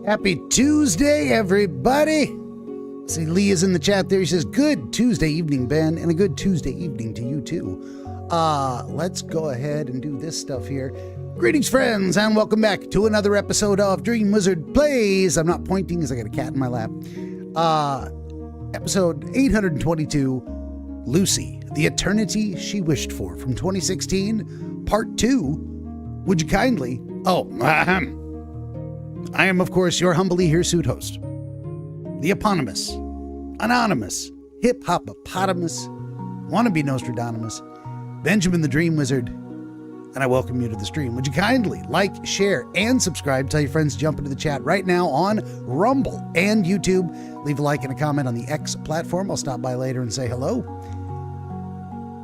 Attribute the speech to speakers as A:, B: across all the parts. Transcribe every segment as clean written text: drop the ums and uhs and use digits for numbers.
A: Happy Tuesday, everybody. See, Lee is in the chat there. He says, good Tuesday evening, Ben, and a good Tuesday evening to you, too. Let's go ahead and do this stuff here. Greetings, friends, and welcome back to another episode of DreamWizard Plays. I'm not pointing because I got a cat in my lap. Episode 822, Lucy, The Eternity She Wished For, from 2016, Part 2. Would you kindly... I am, of course, your humbly hirsute host, the eponymous, anonymous, hip-hop-opotamus, wannabe Nostradamus, Benjamin the Dream Wizard, and I welcome you to the stream. Would you kindly like, share, and subscribe? Tell your friends to jump into the chat right now on Rumble and YouTube. Leave a like and a comment on the X platform. I'll stop by later and say hello.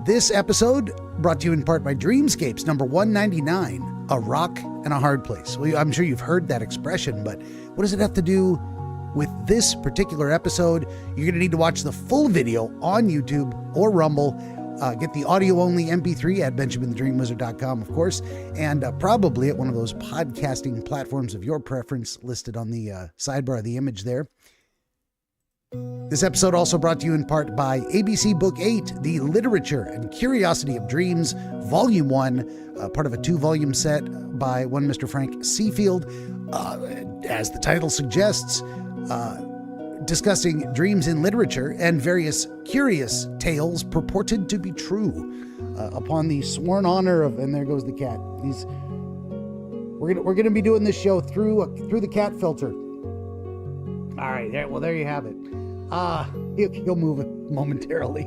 A: This episode brought to you in part by Dreamscapes, number 199, A Rock and a Hard Place. Well, I'm sure you've heard that expression, but what does it have to do with this particular episode? You're going to need to watch the full video on YouTube or Rumble. Get the audio-only MP3 at benjaminthedreamwizard.com, of course, and probably at one of those podcasting platforms of your preference listed on the sidebar of the image there. This episode also brought to you in part by ABC Book 8, The Literature and Curiosity of Dreams, Volume 1, part of a 2-volume set by one Mr. Frank Seafield. As the title suggests, discussing dreams in literature and various curious tales purported to be true, upon the sworn honor of, and there goes the cat. We're gonna be doing this show through the cat filter. All right, there you have it. He'll move it momentarily.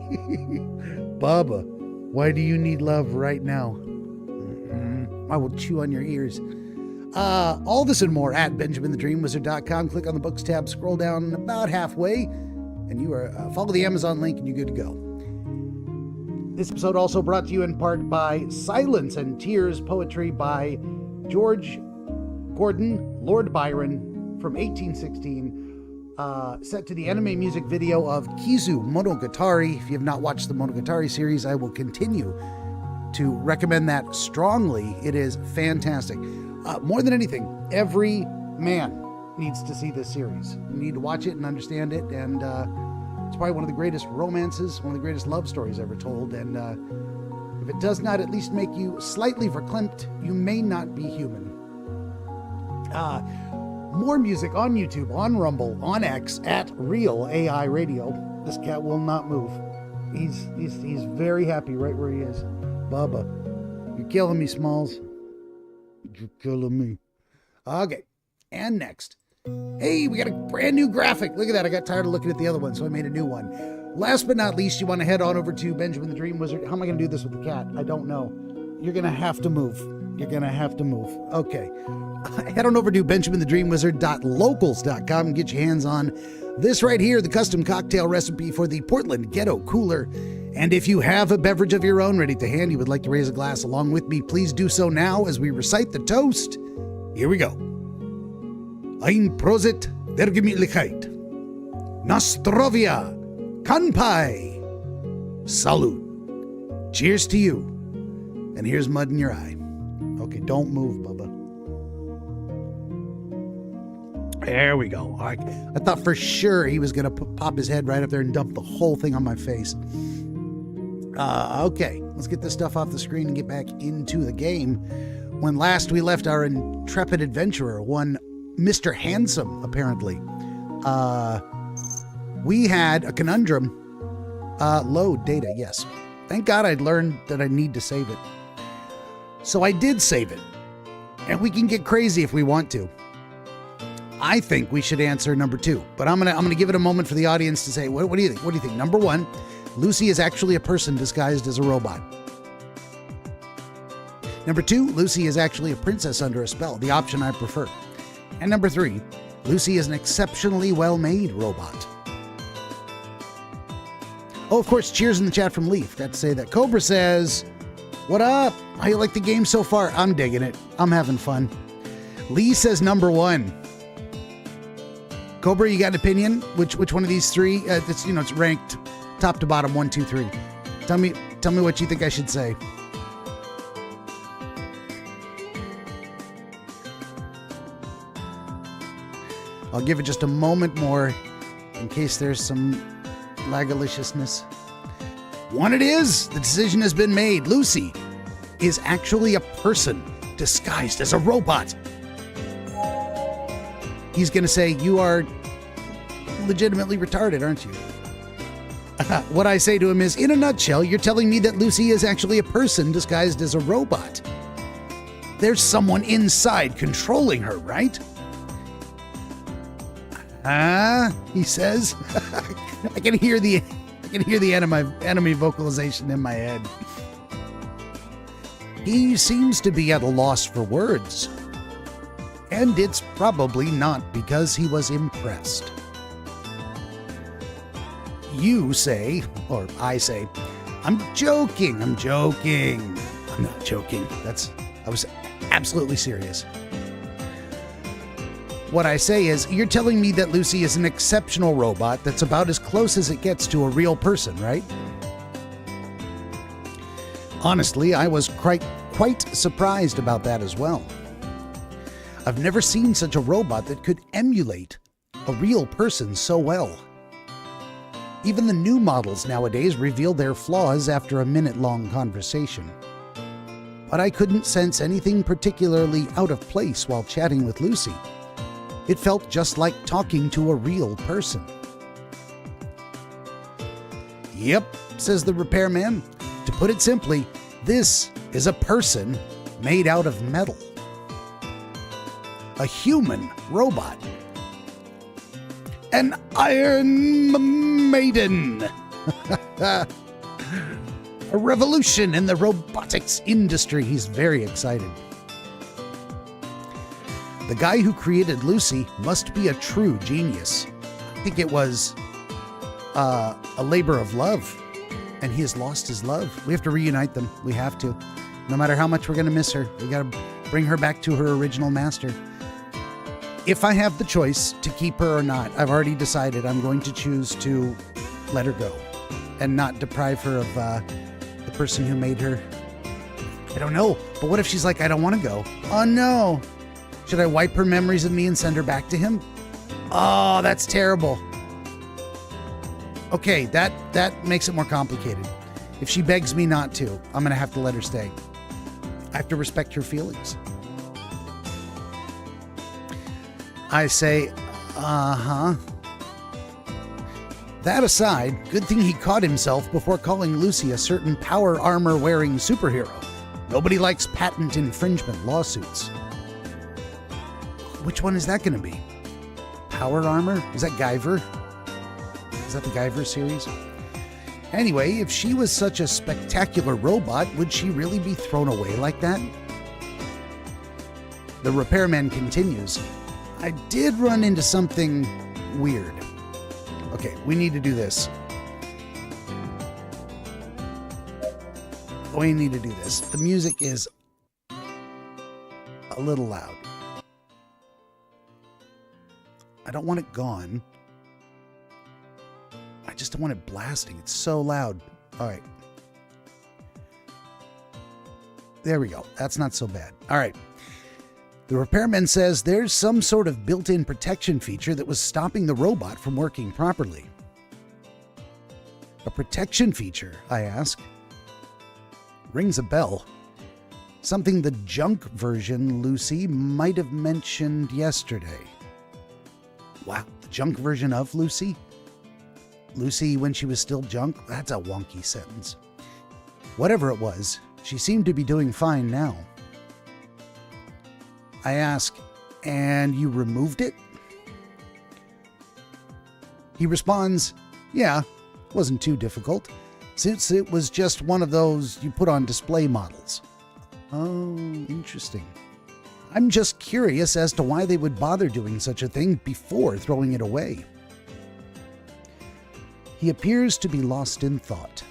A: Bubba, why do you need love right now? I will chew on your ears. All this and more at benjaminthedreamwizard.com. Click on the books tab, scroll down about halfway, and you are follow the Amazon link and you're good to go. This episode also brought to you in part by Silence and Tears, poetry by George Gordon, Lord Byron, from 1816. Set to the anime music video of Kizu Monogatari. If you have not watched the Monogatari series, I will continue to recommend that strongly. It is fantastic. More than anything, every man needs to see this series. You need to watch it and understand it, and it's probably one of the greatest romances, one of the greatest love stories ever told, and if it does not at least make you slightly verklempt, you may not be human. More music on YouTube, on Rumble, on X, at Real AI Radio. This cat will not move. He's very happy right where he is. Bubba, you're killing me, Smalls. You're killing me. Okay, and next. Hey, we got a brand new graphic. Look at that. I got tired of looking at the other one, so I made a new one. Last but not least, you want to head on over to Benjamin the Dream Wizard. How am I going to do this with the cat? I don't know. You're going to have to move. You're going to have to move. Okay. Head on over to benjaminthedreamwizard.locals.com and get your hands on this right here, the custom cocktail recipe for the Portland Ghetto Cooler. And if you have a beverage of your own ready to hand, you would like to raise a glass along with me, please do so now as we recite the toast. Here we go. Ein Prosit der Gemütlichkeit. Nostrovia. Kanpai. Salud. Cheers to you. And here's mud in your eye. Okay, don't move, Bubba. There we go. I thought for sure he was going to pop his head right up there and dump the whole thing on my face. Okay, let's get this stuff off the screen and get back into the game. When last we left our intrepid adventurer, one Mr. Handsome, apparently, we had a conundrum. Load data, yes. Thank God I'd learned that I need to save it. So I did save it. And we can get crazy if we want to. I think we should answer number 2, but I'm gonna give it a moment for the audience to say, what do you think? What do you think? Number 1, Lucy is actually a person disguised as a robot. Number 2, Lucy is actually a princess under a spell, the option I prefer. And number 3, Lucy is an exceptionally well-made robot. Oh, of course, cheers in the chat from Leaf. Got to say that. Cobra says, what up? How you like the game so far? I'm digging it. I'm having fun. Lee says number 1. Cobra, you got an opinion? Which one of these three? It's ranked top to bottom, 1, 2, 3. Tell me what you think I should say. I'll give it just a moment more in case there's some lagaliciousness. One it is! The decision has been made. Lucy is actually a person disguised as a robot. He's going to say, you are legitimately retarded, aren't you? What I say to him is, in a nutshell, you're telling me that Lucy is actually a person disguised as a robot. There's someone inside controlling her, right? He says. I can hear the enemy vocalization in my head. He seems to be at a loss for words. And it's probably not because he was impressed. You say, or I say, I'm joking. I'm not joking. I was absolutely serious. What I say is, you're telling me that Lucy is an exceptional robot that's about as close as it gets to a real person, right? Honestly, I was quite surprised about that as well. I've never seen such a robot that could emulate a real person so well. Even the new models nowadays reveal their flaws after a minute-long conversation. But I couldn't sense anything particularly out of place while chatting with Lucy. It felt just like talking to a real person. Yep, says the repairman. To put it simply, this is a person made out of metal. A human robot. An Iron Maiden. A revolution in the robotics industry. He's very excited. The guy who created Lucy must be a true genius. I think it was a labor of love, and he has lost his love. We have to reunite them. We have to. No matter how much we're going to miss her, we got to bring her back to her original master. If I have the choice to keep her or not, I've already decided I'm going to choose to let her go and not deprive her of the person who made her. I don't know, but what if she's like, I don't want to go? Oh no. Should I wipe her memories of me and send her back to him? Oh, that's terrible. Okay, that makes it more complicated. If she begs me not to, I'm going to have to let her stay. I have to respect her feelings. I say, That aside, good thing he caught himself before calling Lucy a certain power armor-wearing superhero. Nobody likes patent infringement lawsuits. Which one is that going to be? Power armor? Is that Guyver? Is that the Guyver series? Anyway, if she was such a spectacular robot, would she really be thrown away like that? The repairman continues. I did run into something weird. Okay, we need to do this. We need to do this. The music is a little loud. I don't want it gone. I just don't want it blasting. It's so loud. All right. There we go. That's not so bad. All right. The repairman says there's some sort of built-in protection feature that was stopping the robot from working properly. A protection feature, I ask. Rings a bell. Something the junk version Lucy might have mentioned yesterday. Wow, the junk version of Lucy? Lucy when she was still junk? That's a wonky sentence. Whatever it was, she seemed to be doing fine now. I ask, and you removed it? He responds, yeah, wasn't too difficult, since it was just one of those you put on display models. Oh, interesting. I'm just curious as to why they would bother doing such a thing before throwing it away. He appears to be lost in thought.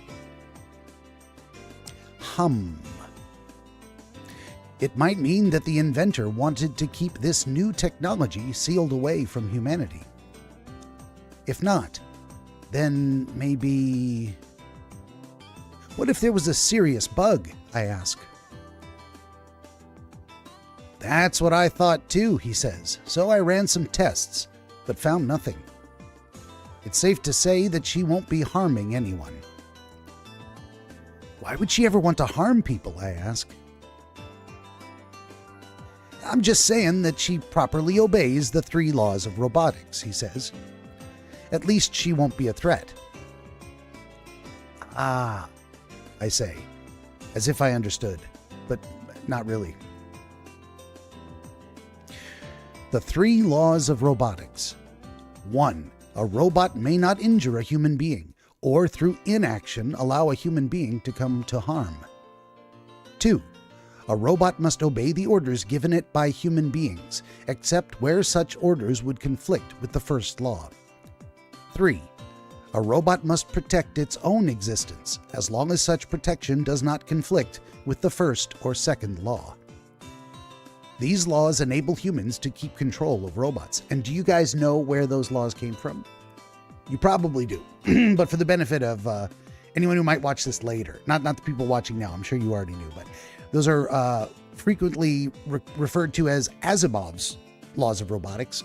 A: It might mean that the inventor wanted to keep this new technology sealed away from humanity. If not, then maybe... What if there was a serious bug, I ask. That's what I thought too, he says. So I ran some tests. but found nothing. It's safe to say that she won't be harming anyone. Why would she ever want to harm people, I ask. I'm just saying that she properly obeys the 3 laws of robotics, he says. At least she won't be a threat. Ah, I say, as if I understood, but not really. The 3 laws of robotics. 1. A robot may not injure a human being, or through inaction allow a human being to come to harm. 2. A robot must obey the orders given it by human beings, except where such orders would conflict with the first law. 3. A robot must protect its own existence, as long as such protection does not conflict with the first or second law. These laws enable humans to keep control of robots. And do you guys know where those laws came from? You probably do, but for the benefit of anyone who might watch this later, not the people watching now, I'm sure you already knew, but those are frequently referred to as Asimov's laws of robotics,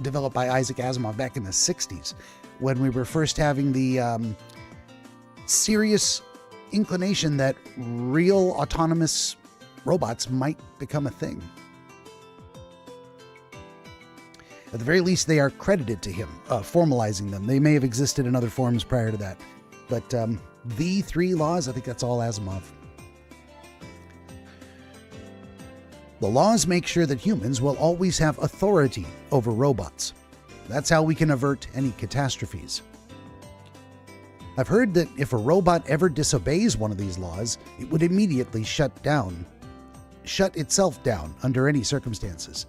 A: developed by Isaac Asimov back in the 60s, when we were first having the serious inclination that real autonomous robots might become a thing. At the very least, they are credited to him, formalizing them. They may have existed in other forms prior to that. But the 3 laws, I think that's all Asimov. The laws make sure that humans will always have authority over robots. That's how we can avert any catastrophes. I've heard that if a robot ever disobeys one of these laws, it would immediately shut itself down under any circumstances.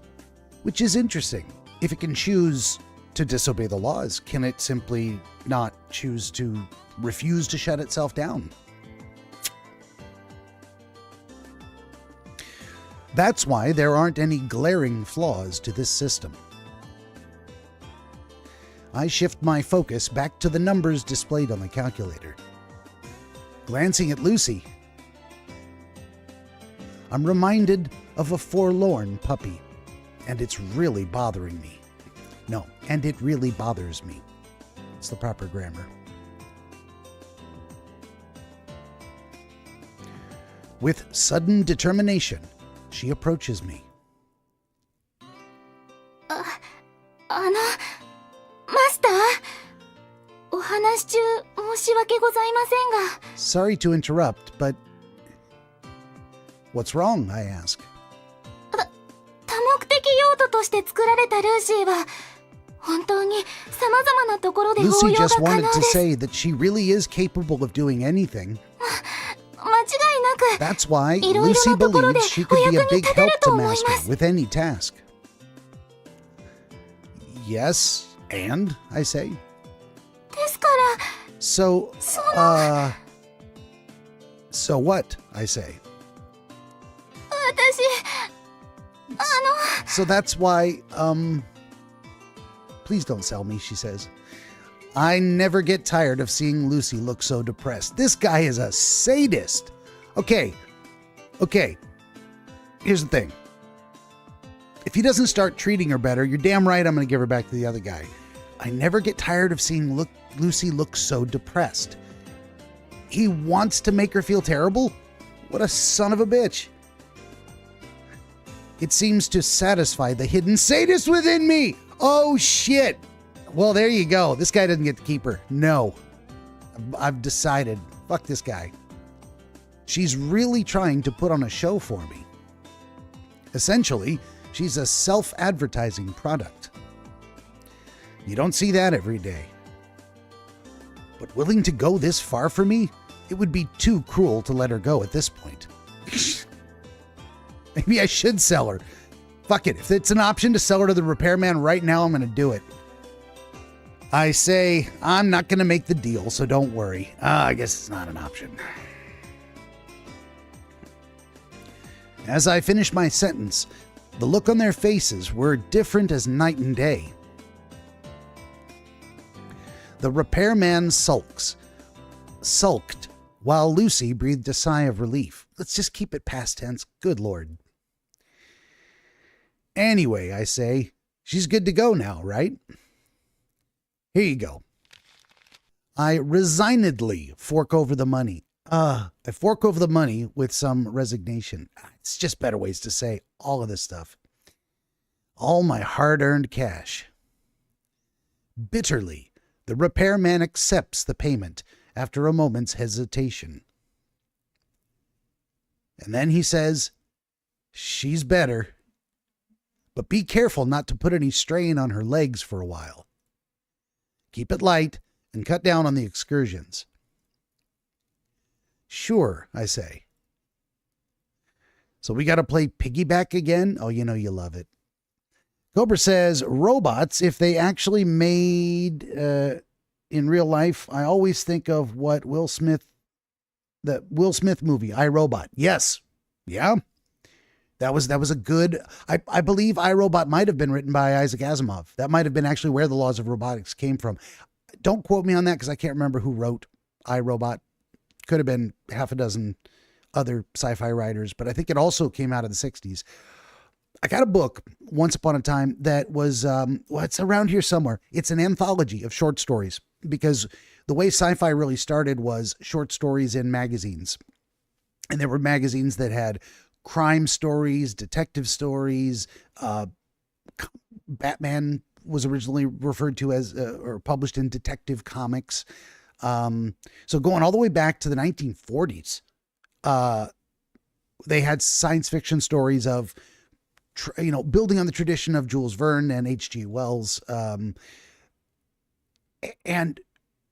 A: Which is interesting. If it can choose to disobey the laws, can it simply not choose to refuse to shut itself down? That's why there aren't any glaring flaws to this system. I shift my focus back to the numbers displayed on the calculator. Glancing at Lucy, I'm reminded of a forlorn puppy, and it's really bothering me. No, and it really bothers me. It's the proper grammar. With sudden determination, she approaches me. Sorry to interrupt, but what's wrong? I ask. Lucy just wanted to say that she really is capable of doing anything. That's why Lucy believes she could be a big help to Master with any task. Yes, and? I say. So what? I say. So that's why, please don't sell me, she says. I never get tired of seeing Lucy look so depressed. This guy is a sadist. Okay. Here's the thing. If he doesn't start treating her better, you're damn right I'm going to give her back to the other guy. I never get tired of seeing Lucy look so depressed. He wants to make her feel terrible? What a son of a bitch. It seems to satisfy the hidden sadist within me. Oh, shit. Well, there you go. This guy doesn't get to keep her. No. I've decided. Fuck this guy. She's really trying to put on a show for me. Essentially, she's a self-advertising product. You don't see that every day. But willing to go this far for me? It would be too cruel to let her go at this point. Maybe I should sell her. Fuck it. If it's an option to sell her to the repairman right now, I'm going to do it. I say, I'm not going to make the deal, so don't worry. I guess it's not an option. As I finished my sentence, the look on their faces were different as night and day. The repairman sulked, while Lucy breathed a sigh of relief. Let's just keep it past tense. Good Lord. Anyway, I say, She's good to go now, right? Here you go. I resignedly fork over the money. I fork over the money with some resignation. It's just better ways to say all of this stuff. All my hard-earned cash. Bitterly, the repairman accepts the payment after a moment's hesitation. And then he says, she's better, but be careful not to put any strain on her legs for a while. Keep it light and cut down on the excursions. Sure, I say. So we got to play piggyback again? Oh, you know you love it. Cobra says, robots, if they actually made in real life, I always think of what the Will Smith movie, I, Robot. Yes. Yeah. That was a good, I believe iRobot might have been written by Isaac Asimov. That might have been actually where the laws of robotics came from. Don't quote me on that because I can't remember who wrote iRobot. Could have been half a dozen other sci-fi writers, but I think it also came out of the 60s. I got a book once upon a time that was, it's around here somewhere. It's an anthology of short stories because the way sci-fi really started was short stories in magazines. And there were magazines that had crime stories, detective stories. Batman was originally referred to as, or published in Detective Comics. So going all the way back to the 1940s, they had science fiction stories of, building on the tradition of Jules Verne and H.G. Wells. And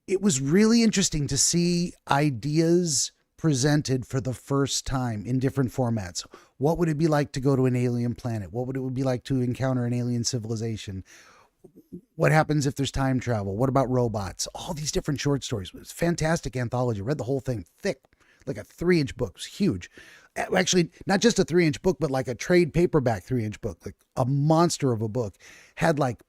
A: it was really interesting to see ideas presented for the first time in different formats. What would it be like to go to an alien planet? What would it be like to encounter an alien civilization? What happens if there's time travel? What about robots? All these different short stories. It was a fantastic anthology. I read the whole thing, thick, like a 3-inch book. It was huge. Actually, not just a 3-inch book, but like a trade paperback 3-inch book, like a monster of a book. Had like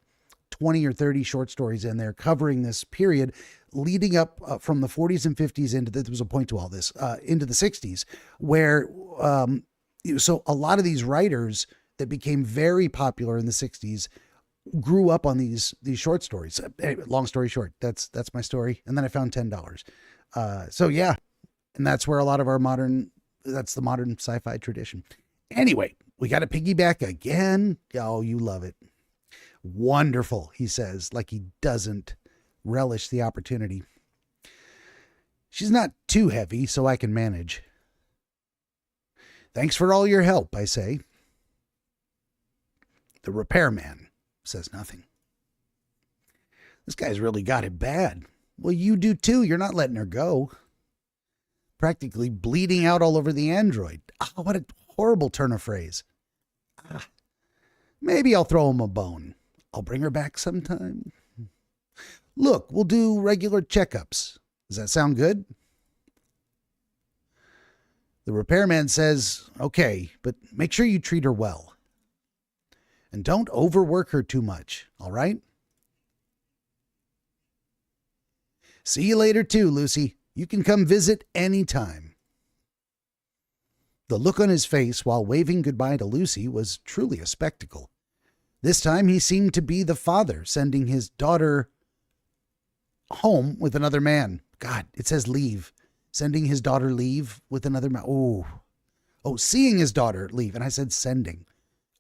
A: 20 or 30 short stories in there covering this period leading up from the 40s and 50s into there was a point to all this, into the 60s, where so a lot of these writers that became very popular in the 60s grew up on these short stories. Anyway, long story short, that's my story. And then I found $10. So yeah, and that's where a lot of our that's the modern sci-fi tradition. Anyway, we got to piggyback again. Oh, you love it. Wonderful, he says, like he doesn't relish the opportunity. She's not too heavy, so I can manage. Thanks for all your help, I say. The repairman says nothing. This guy's really got it bad. Well, you do too. You're not letting her go. Practically bleeding out all over the android. Oh, what a horrible turn of phrase. Maybe I'll throw him a bone. I'll bring her back sometime. Look, we'll do regular checkups. Does that sound good? The repairman says, okay, but make sure you treat her well. And don't overwork her too much, all right? See you later too, Lucy. You can come visit anytime. The look on his face while waving goodbye to Lucy was truly a spectacle. This time he seemed to be the father sending his daughter home with another man. God, it says leave. Sending his daughter leave with another man. Oh, seeing his daughter leave. And I said sending.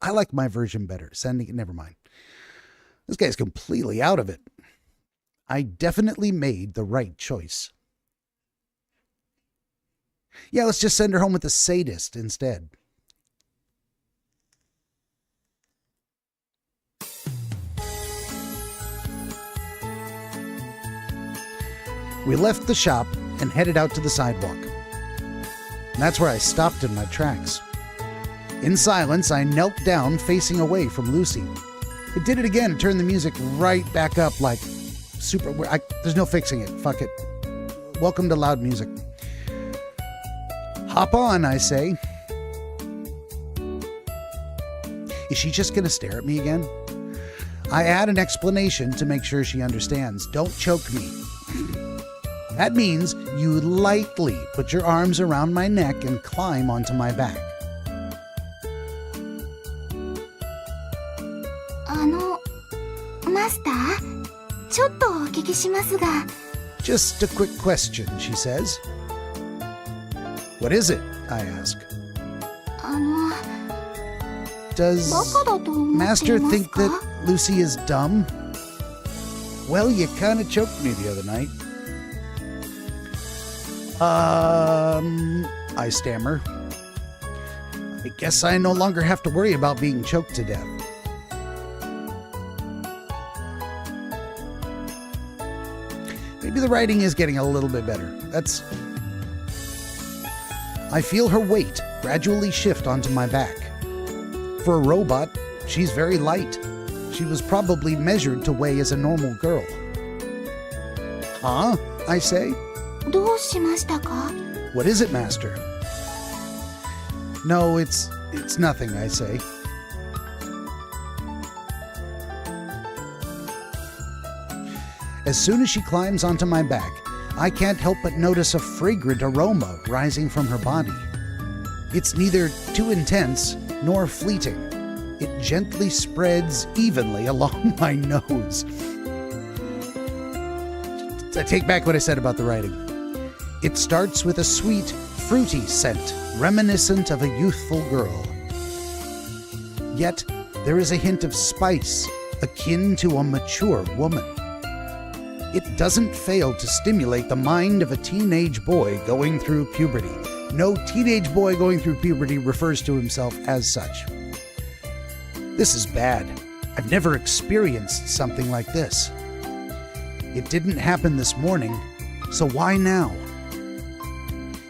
A: I like my version better. Sending, never mind. This guy's completely out of it. I definitely made the right choice. Yeah, let's just send her home with a sadist instead. We left the shop and headed out to the sidewalk. And that's where I stopped in my tracks. In silence, I knelt down facing away from Lucy. It did it again and turned the music right back up like super... there's no fixing it. Fuck it. Welcome to loud music. Hop on, I say. Is she just going to stare at me again? I add an explanation to make sure she understands. Don't choke me. That means you lightly put your arms around my neck and climb onto my back.
B: しますが。
A: Just a quick question, she says. What is it? I ask.
B: バ
A: Does
B: カだと思ってい
A: Master
B: ます
A: think
B: か
A: that Lucy is dumb? Well, you kind of choked me the other night. I stammer. I guess I no longer have to worry about being choked to death. Maybe the writing is getting a little bit better. I feel her weight gradually shift onto my back. For a robot, she's very light. She was probably measured to weigh as a normal girl. Huh? I say.
B: どうしましたか？
A: What is it, Master? No, it's nothing, I say. As soon as she climbs onto my back, I can't help but notice a fragrant aroma rising from her body. It's neither too intense nor fleeting. It gently spreads evenly along my nose. I take back what I said about the writing. It starts with a sweet, fruity scent, reminiscent of a youthful girl. Yet, there is a hint of spice, akin to a mature woman. It doesn't fail to stimulate the mind of a teenage boy going through puberty. No teenage boy going through puberty refers to himself as such. This is bad. I've never experienced something like this. It didn't happen this morning, so why now?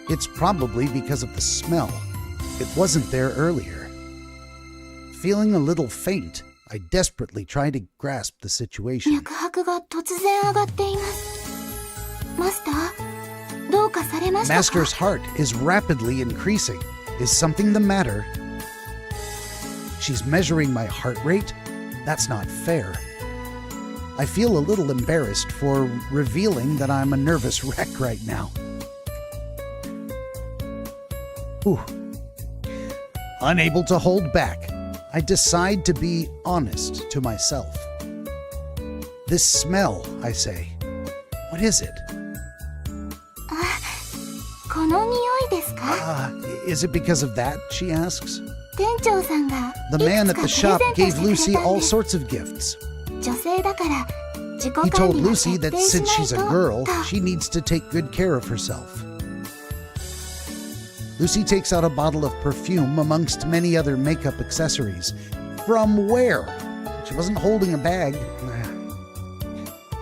A: It's probably because of the smell. It wasn't there earlier. Feeling a little faint, I desperately try to grasp the situation.
B: 脈拍が突然上がっています。マスター、どうかされましたか？
A: Master's heart is rapidly increasing. Is something the matter? She's measuring my heart rate? That's not fair. I feel a little embarrassed for revealing that I'm a nervous wreck right now. Whew. Unable to hold back, I decide to be honest to myself. This smell, I say. What is it?
B: この匂いですか？
A: Is it because of that? She asks.
B: 店長さんが
A: The man at the
B: いくつか
A: shop
B: プレゼン
A: gave
B: トして
A: Lucy
B: くれたん
A: all
B: です。
A: sorts of gifts.
B: 女性だから自己
A: He
B: 管
A: told
B: 理は
A: Lucy
B: 徹
A: that
B: 底し
A: since
B: ない
A: she's a
B: と
A: girl,
B: と
A: she needs to take good care of herself. Lucy takes out a bottle of perfume amongst many other makeup accessories. From where? She wasn't holding a bag.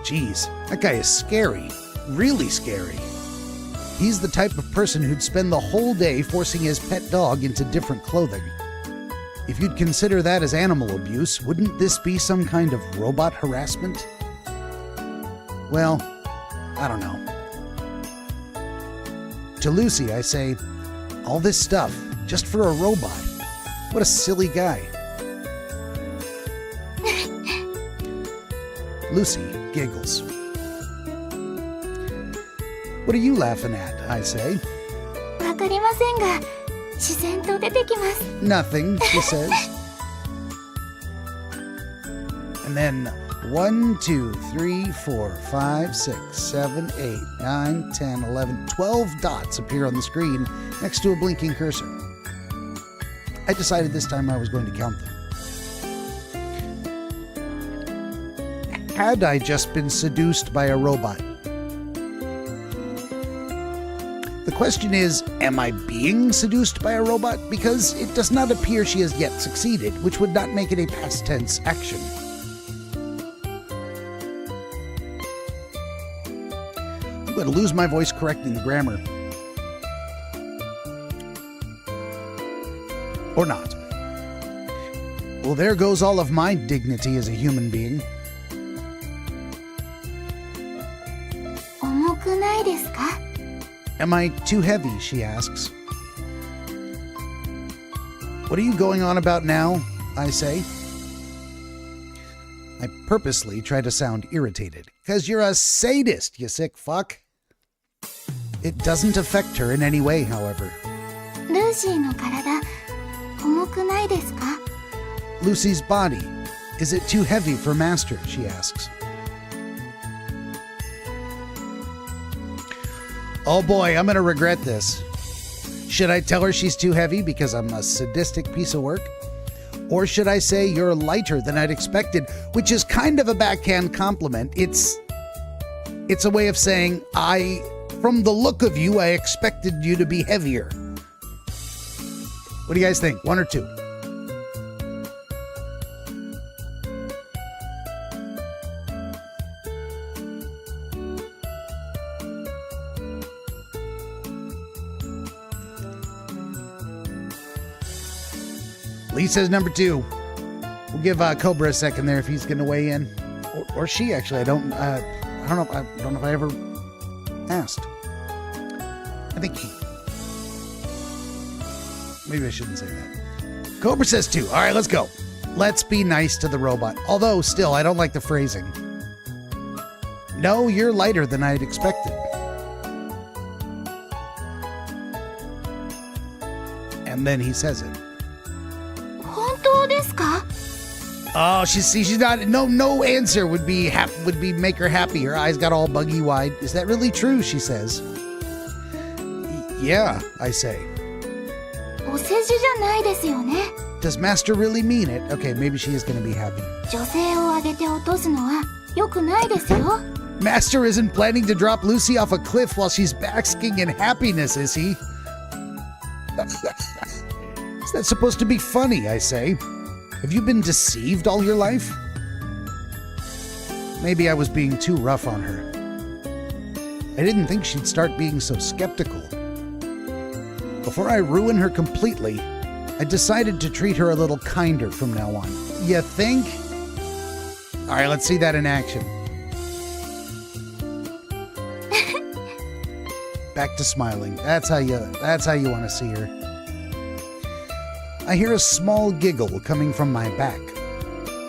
A: Geez, that guy is scary. Really scary. He's the type of person who'd spend the whole day forcing his pet dog into different clothing. If you'd consider that as animal abuse, wouldn't this be some kind of robot harassment? Well, I don't know. To Lucy, I say, all this stuff, just for a robot. What a silly guy. Lucy giggles. What are you laughing at? I say.
B: わかりませんが自然と出てきます。
A: Nothing, she says. And then 1, 2, 3, 4, 5, 6, 7, 8, 9, 10, 11, 12 dots appear on the screen next to a blinking cursor. I decided this time I was going to count them. Had I just been seduced by a robot? The question is, am I being seduced by a robot? Because it does not appear she has yet succeeded, which would not make it a past tense action. I'm going to lose my voice correcting the grammar. Or not. Well, there goes all of my dignity as a human being.
B: 重くないですか？
A: Am I too heavy? She asks. What are you going on about now? I say. I purposely try to sound irritated. 'Cause you're a sadist, you sick fuck. It doesn't affect her in any way, however.
B: ルーシーの体重くないですか？
A: Lucy's body. Is it too heavy for Master? She asks. Oh boy, I'm going to regret this. Should I tell her she's too heavy because I'm a sadistic piece of work? Or should I say you're lighter than I'd expected, which is kind of a backhand compliment. It's a way of saying, from the look of you, I expected you to be heavier. What do you guys think? 1 or 2? Lee says number 2. We'll give Cobra a second there if he's going to weigh in, or she actually. I don't know if I ever asked. I think he. Maybe I shouldn't say that. Cobra says 2. All right, let's go. Let's be nice to the robot. Although still, I don't like the phrasing. No, you're lighter than I'd expected. And then he says it.
B: 本当ですか?
A: Oh, she's not. No answer would be make her happy. Her eyes got all buggy wide. Is that really true? She says. Yeah, I say.
B: お世辞じゃないですよね.
A: Does Master really mean it? Okay, maybe she is going to be happy.
B: 女性を上げて落とすのは良くないですよ.
A: Master isn't planning to drop Lucy off a cliff while she's basking in happiness, is he? Is that supposed to be funny, I say? Have you been deceived all your life? Maybe I was being too rough on her. I didn't think she'd start being so skeptical. Before I ruin her completely, I decided to treat her a little kinder from now on. You think? All right, let's see that in action. Back to smiling. That's how you want to see her. I hear a small giggle coming from my back.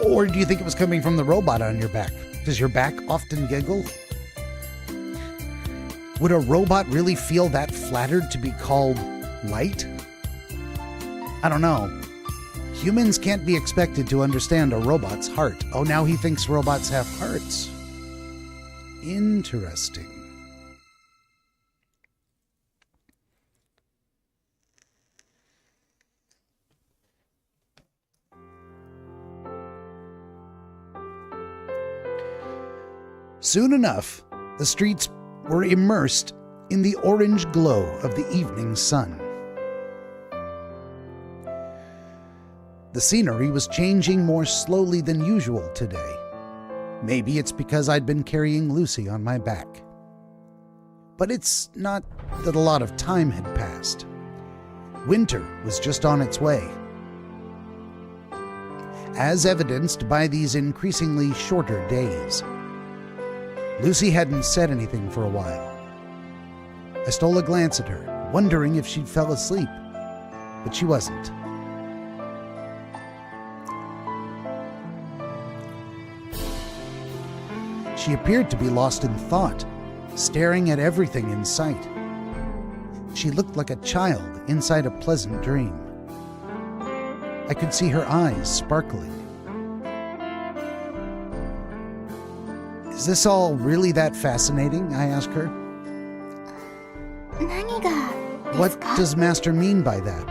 A: Or do you think it was coming from the robot on your back? Does your back often giggle? Would a robot really feel that flattered to be called light? I don't know. Humans can't be expected to understand a robot's heart. Oh, now he thinks robots have hearts. Interesting. Soon enough, the streets were immersed in the orange glow of the evening sun. The scenery was changing more slowly than usual today. Maybe it's because I'd been carrying Lucy on my back. But it's not that a lot of time had passed. Winter was just on its way. As evidenced by these increasingly shorter days. Lucy hadn't said anything for a while. I stole a glance at her, wondering if she'd fell asleep, but she wasn't. She appeared to be lost in thought, staring at everything in sight. She looked like a child inside a pleasant dream. I could see her eyes sparkling. Is this all really that fascinating? I asked her.
B: 何がですか?
A: What does Master mean by that?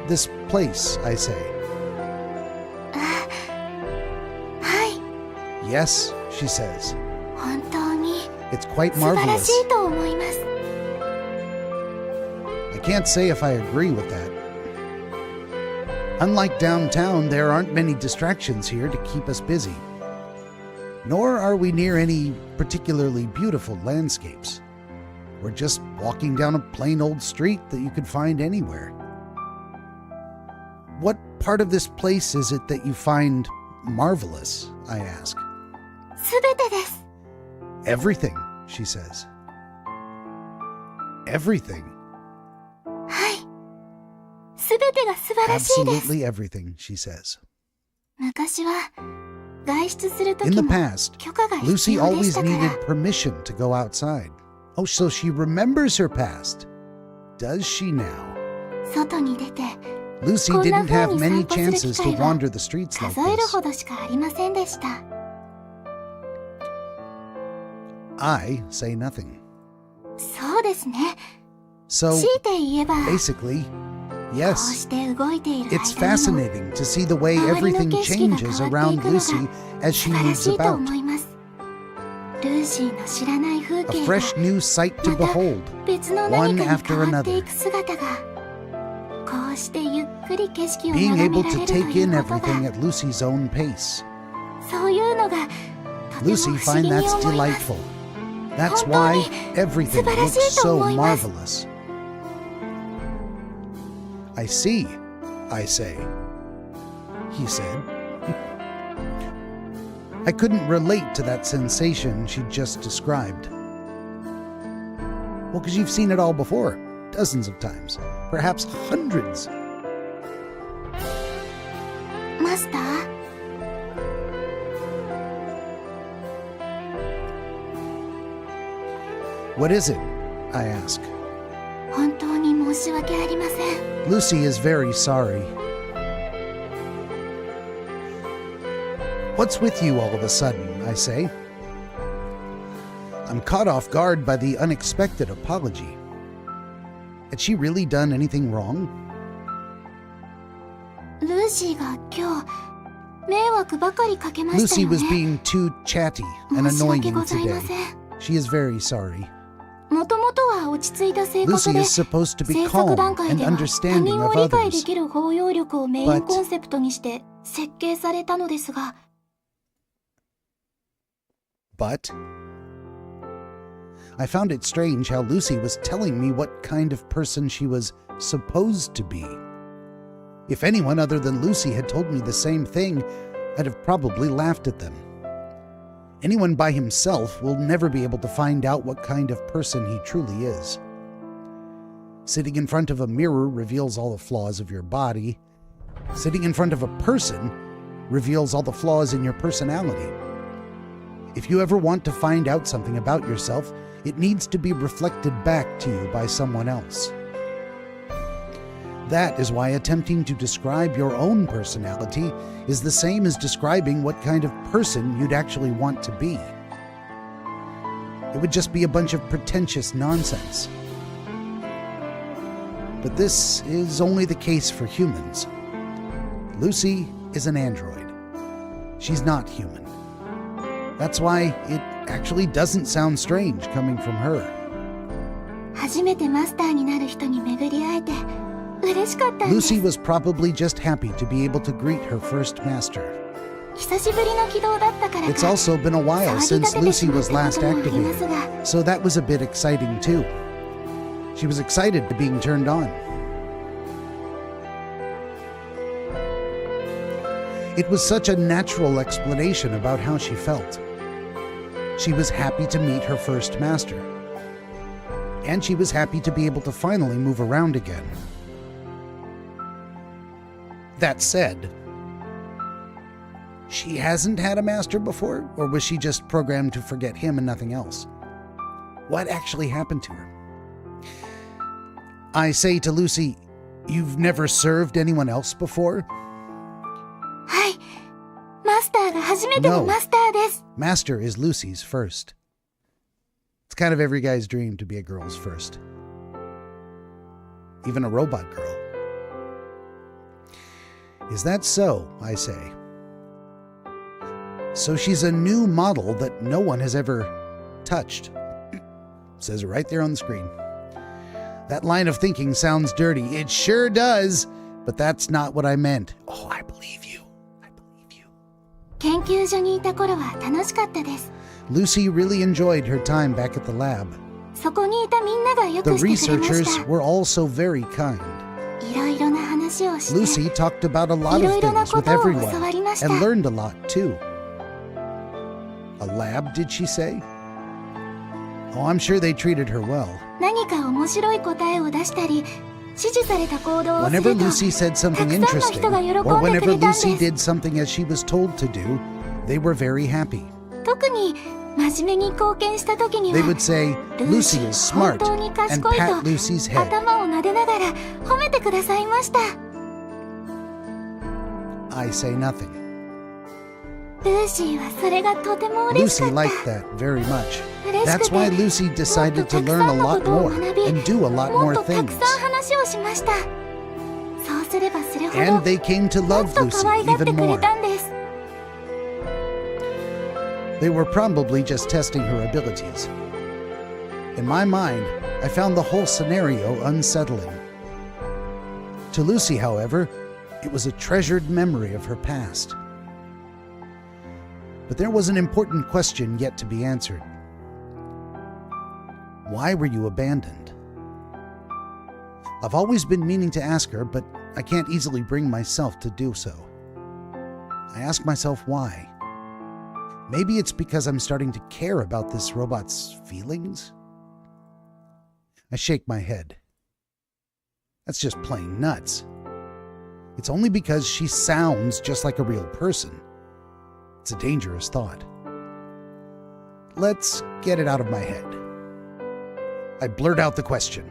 A: This place, I say.
B: はい。
A: Yes, she says.
B: 本当に
A: It's quite
B: 素晴ら
A: marvelous.
B: しいと思います。
A: I can't say if I agree with that. Unlike downtown, there aren't many distractions here to keep us busy. Nor are we near any particularly beautiful landscapes. We're just walking down a plain old street that you could find anywhere. What part of this place is it that you find marvelous? I ask.
B: すべてです。
A: Everything, she says. Everything.
B: はい。すべてが素晴らしいです。
A: Absolutely everything, she says.
B: 昔は外出すると
A: In
B: き
A: the
B: も
A: past,
B: 許可が必
A: Lucy
B: 要でし
A: always
B: たから。
A: needed permission to go outside. Oh, so she remembers her past. Does she now?
B: 外に出て
A: Lucy
B: こんな
A: didn't
B: 風
A: have
B: に
A: many
B: 散歩する
A: chances
B: 機
A: to
B: 会は
A: wander the streets like
B: 数える
A: this.
B: ほどしかありませんでした。
A: I say nothing.
B: そうですね。
A: So,
B: 強いて言えば、
A: basically,
B: こう
A: yes,
B: して動いている
A: it's
B: 間にも
A: fascinating to see the way everything changes around Lucy as she
B: 素晴ら
A: moves
B: しいと
A: about.
B: 思います。ルーシーの知らない風
A: A
B: 景が
A: fresh new sight to
B: また
A: behold.
B: 別の何か
A: one
B: に
A: after
B: 変わってい
A: another.
B: く姿が、こうしてゆっくり景色を
A: Being
B: 眺
A: able
B: めら
A: to
B: れると
A: take
B: い
A: in
B: うことが、
A: everything at Lucy's own pace.
B: そういうのがとても
A: Lucy
B: 不思議
A: find
B: に
A: that's
B: 思います。
A: delightful. That's why everything looks so marvelous. I see, I say, he said. I couldn't relate to that sensation she just described. Well, because you've seen it all before, dozens of times, perhaps hundreds.
B: マスター、
A: What is it? I ask.
B: 本当に申し訳ありません。
A: Lucy is very sorry. What's with you all of a sudden? I say. I'm caught off guard by the unexpected apology. Had she really done anything wrong?
B: ルーシーが今日迷惑ばかりかけました
A: Lucy
B: よ
A: was
B: ね。
A: being too chatty and
B: 申し訳
A: annoying
B: ございま
A: today.
B: せん。
A: She is very sorry.
B: もともとは落ち着いた性格
A: Lucy
B: で、
A: is supposed to be
B: 制作
A: calm
B: 段階
A: and
B: では他
A: understanding
B: 人を
A: of
B: 理解で
A: others.
B: きる包容力をメイン
A: But-
B: コンセプトにして設計されたのですが、
A: But I found it strange how Lucy was telling me what kind of person she was supposed to be. If anyone other than Lucy had told me the same thing, I'd have probably laughed at them. Anyone by himself will never be able to find out what kind of person he truly is. Sitting in front of a mirror reveals all the flaws of your body. Sitting in front of a person reveals all the flaws in your personality. If you ever want to find out something about yourself, it needs to be reflected back to you by someone else. That is why attempting to describe your own personality is the same as describing what kind of person you'd actually want to be. It would just be a bunch of pretentious nonsense. But this is only the case for humans. Lucy is an android. She's not human. That's why it actually doesn't sound strange coming from her.
B: 初めてマスターになる人に巡り会えて嬉しかったんです。
A: Lucy was probably just happy to be able to greet her first master.
B: 久しぶりの起動だったから
A: It's
B: か、
A: also been a while
B: 騒ぎ
A: since
B: 立ててし
A: Lucy
B: まっ
A: was
B: た
A: last
B: こともあります
A: activated,
B: が、
A: so that was a bit exciting too. She was excited to being turned on. It was such a natural explanation about how she felt. She was happy to meet her first master. And she was happy to be able to finally move around again. That said, she hasn't had a master before, or was she just programmed to forget him and nothing else? What actually happened to her? I say to Lucy, "You've never served anyone else before?"
B: はい、マスターが初めての
A: No.
B: マスターです。
A: Master is Lucy's first. It's kind of every guy's dream to be a girl's first. Even a robot girl. Is that so? I say. So she's a new model that no one has ever touched. Says it right there on the screen. That line of thinking sounds dirty. It sure does, but that's not what I meant. Oh, I believe you. I believe you.
B: 研究所にいた頃は楽しかったです。
A: Lucy really enjoyed her time back at the lab.
B: そこにいたみんながよ
A: The
B: くしてくれま
A: researchers
B: した。
A: were also very kind.
B: いろいろな話をして、
A: Lucy talked about a lot of
B: いろいろな
A: things
B: こ
A: with
B: とを
A: everyone
B: 教わりました。
A: and learned a lot too. A lab, did she say? Oh, I'm sure they treated her well.
B: 何か面白い答えを出したり、指示された行動をする
A: Whenever
B: と、
A: Lucy said something
B: たくさんの
A: interesting,
B: 人が喜んで
A: or
B: く
A: whenever
B: れたん
A: Lucy
B: です
A: did something as she was told to do, they were very happy.
B: 特に真面目に貢献した時には
A: They would say,
B: ルーシ
A: Lucy
B: ー
A: is
B: は本
A: smart,
B: 当に
A: and
B: 賢い
A: pat
B: と
A: Lucy's head.
B: 頭を撫でながら褒めてくださいました。
A: I say nothing.
B: ルーシーはそれがとても嬉しか
A: Lucy
B: った。
A: liked that very much. That's why Lucy decided to learn a lot more and do a lot more things. And they came to love Lucy even more. They were probably just testing her abilities. In my mind, I found the whole scenario unsettling. To Lucy, however, it was a treasured memory of her past. But there was an important question yet to be answered. Why were you abandoned? I've always been meaning to ask her, but I can't easily bring myself to do so. I ask myself why. Maybe it's because I'm starting to care about this robot's feelings? I shake my head. That's just plain nuts. It's only because she sounds just like a real person. It's a dangerous thought. Let's get it out of my head. I blurt out the question.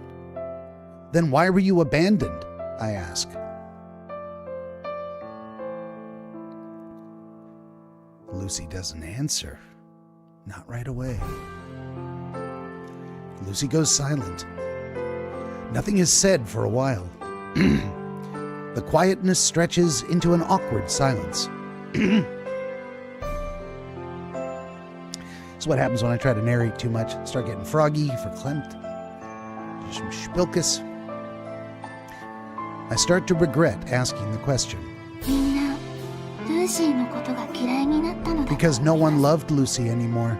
A: Then why were you abandoned? I ask. Lucy doesn't answer. Not right away. Lucy goes silent. Nothing is said for a while. The quietness stretches into an awkward silence. That's what happens when I try to narrate too much. Start getting froggy, verklempt, spilkus. I start to regret asking the question. Because no one loved Lucy anymore.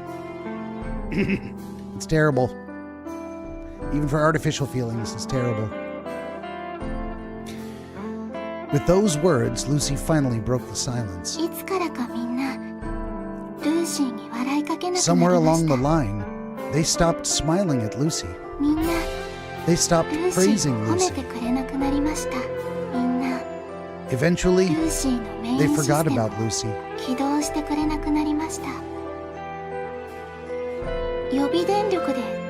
A: It's terrible. Even for artificial feelings, it's terrible. With those words, Lucy finally broke the silence. Somewhere along the line, they stopped smiling at Lucy. They stopped praising Lucy. Eventually, they forgot about Lucy.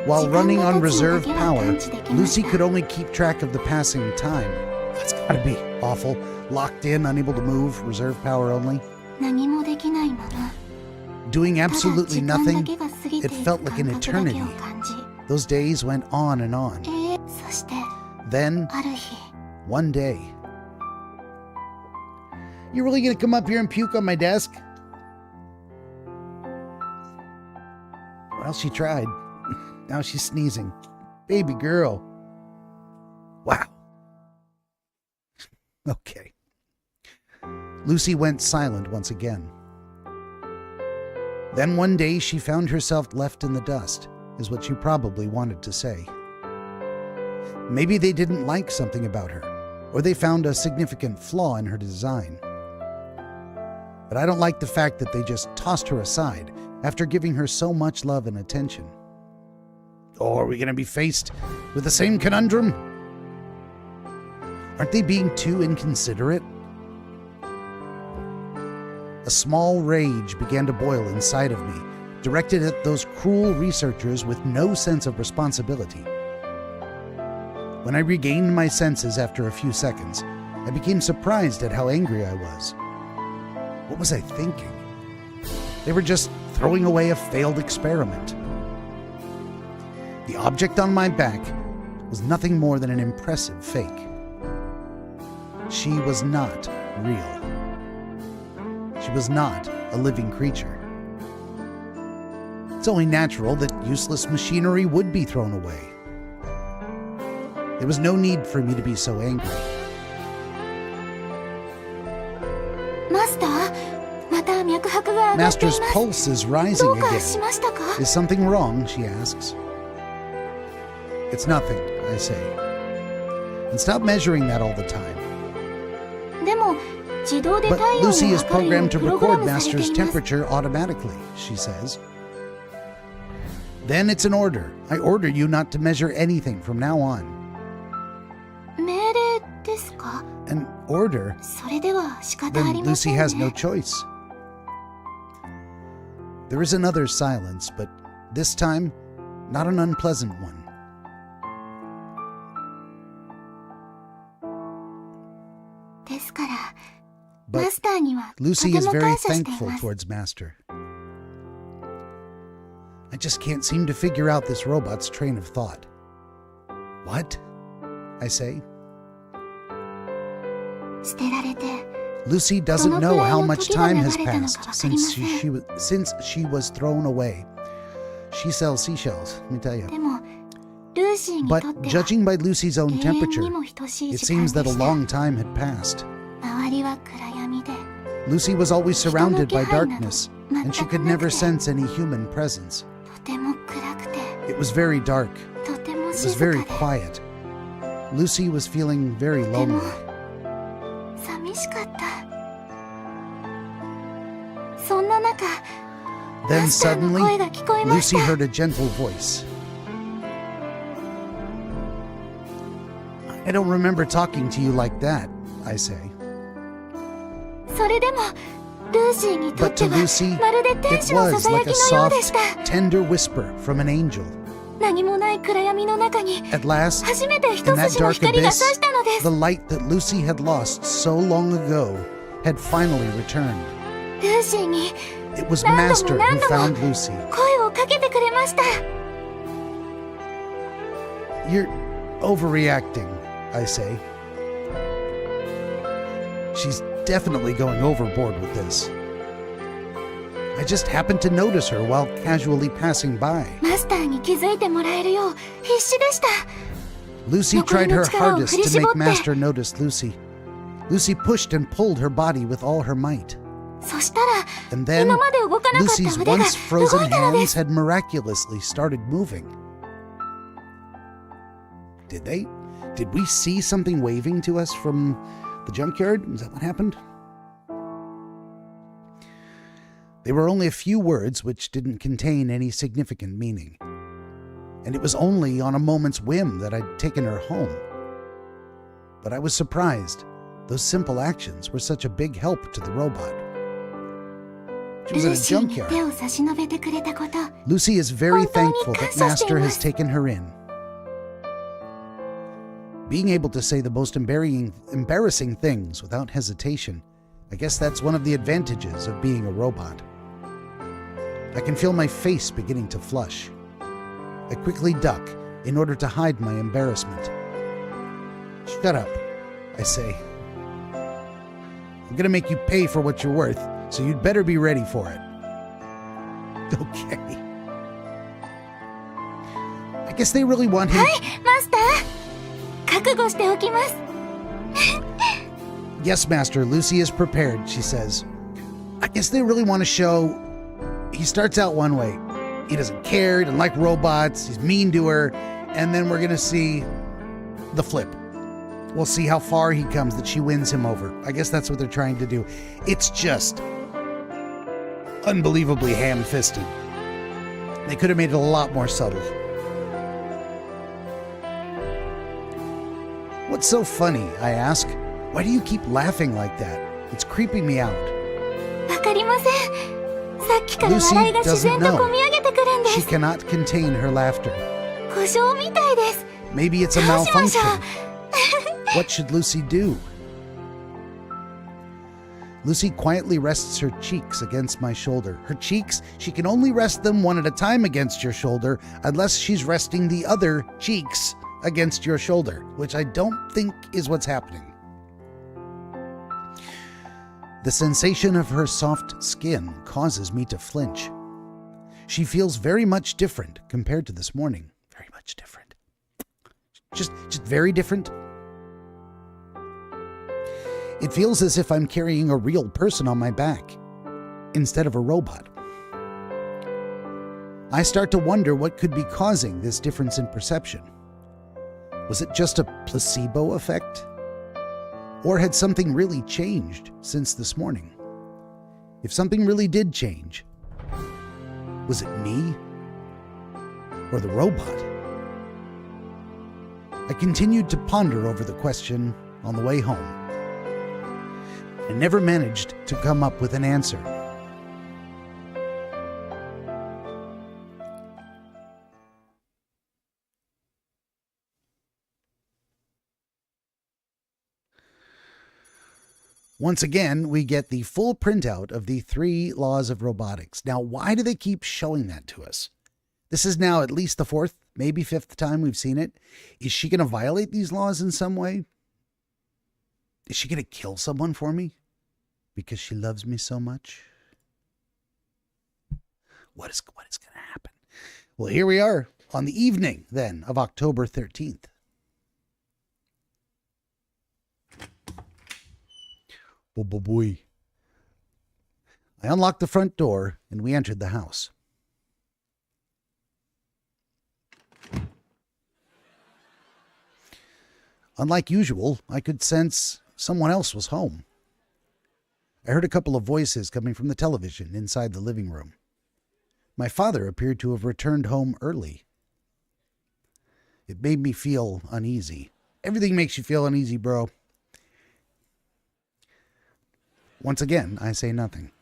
A: While running on reserve power, Lucy could only keep track of the passing time. That's gotta be awful. Locked in, unable to move, reserve power only. Doing absolutely nothing, it felt like an eternity. Those days went on and on. Then, one day... You really gonna come up here and puke on my desk? Well, she tried. Now she's sneezing. Baby girl. Wow. Okay. Lucy went silent once again. Then one day she found herself left in the dust, is what she probably wanted to say. Maybe they didn't like something about her, or they found a significant flaw in her design. But I don't like the fact that they just tossed her aside after giving her so much love and attention. Or are we going to be faced with the same conundrum? Aren't they being too inconsiderate? A small rage began to boil inside of me, directed at those cruel researchers with no sense of responsibility. When I regained my senses after a few seconds, I became surprised at how angry I was. What was I thinking? They were just throwing away a failed experiment. The object on my back was nothing more than an impressive fake. She was not real. She was not a living creature. It's only natural that useless machinery would be thrown away. There was no need for me to be so angry. Master's pulse is rising again. Is something wrong? She asks. It's nothing, I say. And stop measuring that all the time. But Lucy is programmed to record Master's temperature automatically, she says. Then it's an order. I order you not to measure anything from now on. An order? Then Lucy has no choice. There is another silence, but this time, not an unpleasant one. But Lucy is very thankful towards Master. I just can't seem to figure out this robot's train of thought. What? I say.
B: 捨てられて
A: Lucy doesn't know how much time has passed since she was thrown away. She sells seashells, let me tell you.
B: でもルーシーにと
A: But
B: っては
A: judging by Lucy's own
B: 永遠
A: temperature,
B: にも等しい
A: it
B: 時間
A: seems
B: で
A: that a
B: した。
A: long time had passed.
B: 周りは暗闇で
A: Lucy was always surrounded by
B: 人の気配など
A: darkness, and she could
B: 全くなく
A: never
B: て
A: sense any human presence.
B: とても暗くて
A: It was very dark.
B: とても
A: It was
B: 静か
A: very
B: で
A: quiet. Lucy was feeling very
B: でも
A: lonely.
B: 寂しかった。そんな中
A: Then
B: マスターの
A: suddenly,
B: 声が聞こえまし
A: Lucy
B: た。
A: heard a gentle voice. I don't remember talking to you like that, I say.
B: それでもルーシーにとっ
A: But
B: て
A: to
B: は
A: Lucy,
B: まるで天
A: it
B: 使の
A: was
B: ささや
A: like
B: き
A: a
B: のようで
A: soft,
B: した。
A: tender whisper from an angel.
B: 何もない暗闇の中に
A: At last,
B: 初めて
A: in
B: 一
A: that
B: 筋の
A: dark
B: 光が
A: abyss,
B: 差したのです。
A: the light that Lucy had lost so long ago had finally returned.
B: ルーシーに
A: It was
B: 何度
A: Master
B: も
A: who
B: 何度も
A: found Lucy.
B: 声をかけてくれました。
A: You're overreacting, I say. She's definitely going overboard with this. I just happened to notice her while casually passing by.
B: マスターに気づいてもらえるよう必死でした。
A: Lucy tried her
B: 残りの力を
A: hardest
B: 振り
A: to
B: 絞
A: make
B: って
A: Master notice Lucy. Lucy pushed and pulled her body with all her might.
B: そしたら
A: And then
B: 今まで動かなかった
A: Lucy's
B: 腕が
A: once frozen
B: 動いたので
A: hands
B: す。
A: had miraculously started moving. Did they? Did we see something waving to us from the junkyard? Is that what happened? They were only a few words which didn't contain any significant meaning. And it was only on a moment's whim that I'd taken her home. But I was surprised. Those simple actions were such a big help to the robot. She
B: ル
A: was in
B: ー
A: a
B: シーに
A: junkyard.
B: 手を差し伸べてくれたこと
A: Lucy is very
B: 本当に
A: thankful that
B: 感謝してい
A: Master
B: ま
A: has
B: す。
A: taken her in. Being able to say the most embarrassing things without hesitation, I guess that's one of the advantages of being a robot. I can feel my face beginning to flush. I quickly duck in order to hide my embarrassment. Shut up, I say. I'm gonna make you pay for what you're worth, so you'd better be ready for it. Okay. I guess they really want him.
B: マスター覚悟しておきます。
A: Yes, Master, Lucy is prepared, she says. I guess they really want to show he starts out one way. He doesn't care, he doesn't like robots, he's mean to her, and then we're going to see the flip. We'll see how far he comes that she wins him over. I guess that's what they're trying to do. It's just unbelievably ham-fisted. They could have made it a lot more subtle. What's so funny, I ask? Why do you keep laughing like that? It's creeping me out.
B: わかりません。さっきから
A: Lucy
B: 笑いが自然
A: doesn't
B: とこみ上げてくるんで
A: She
B: す。
A: cannot contain her laughter.
B: 故障みたいです。
A: Maybe it's a
B: どうしましょ
A: malfunction.
B: う
A: What should Lucy do? Lucy quietly rests her cheeks against my shoulder. Her cheeks, she can only rest them one at a time against your shoulder unless she's resting the other cheeks against your shoulder, which I don't think is what's happening. The sensation of her soft skin causes me to flinch. She feels very much different compared to this morning. Very much different. Just very different. It feels as if I'm carrying a real person on my back instead of a robot. I start to wonder what could be causing this difference in perception. Was it just a placebo effect? Or had something really changed since this morning? If something really did change, was it me or the robot? I continued to ponder over the question on the way home. I never managed to come up with an answer. Once again, we get the full printout of the 3 laws of robotics. Now, why do they keep showing that to us? This is now at least the fourth, maybe fifth time we've seen it. Is she going to violate these laws in some way? Is she going to kill someone for me because she loves me so much? What is going to happen? Well, here we are on the evening, then, of October 13th. Oh, boy. I unlocked the front door, and we entered the house. Unlike usual, I could sense someone else was home. I heard a couple of voices coming from the television inside the living room. My father appeared to have returned home early. It made me feel uneasy. Everything makes you feel uneasy, bro. Once again, I say nothing.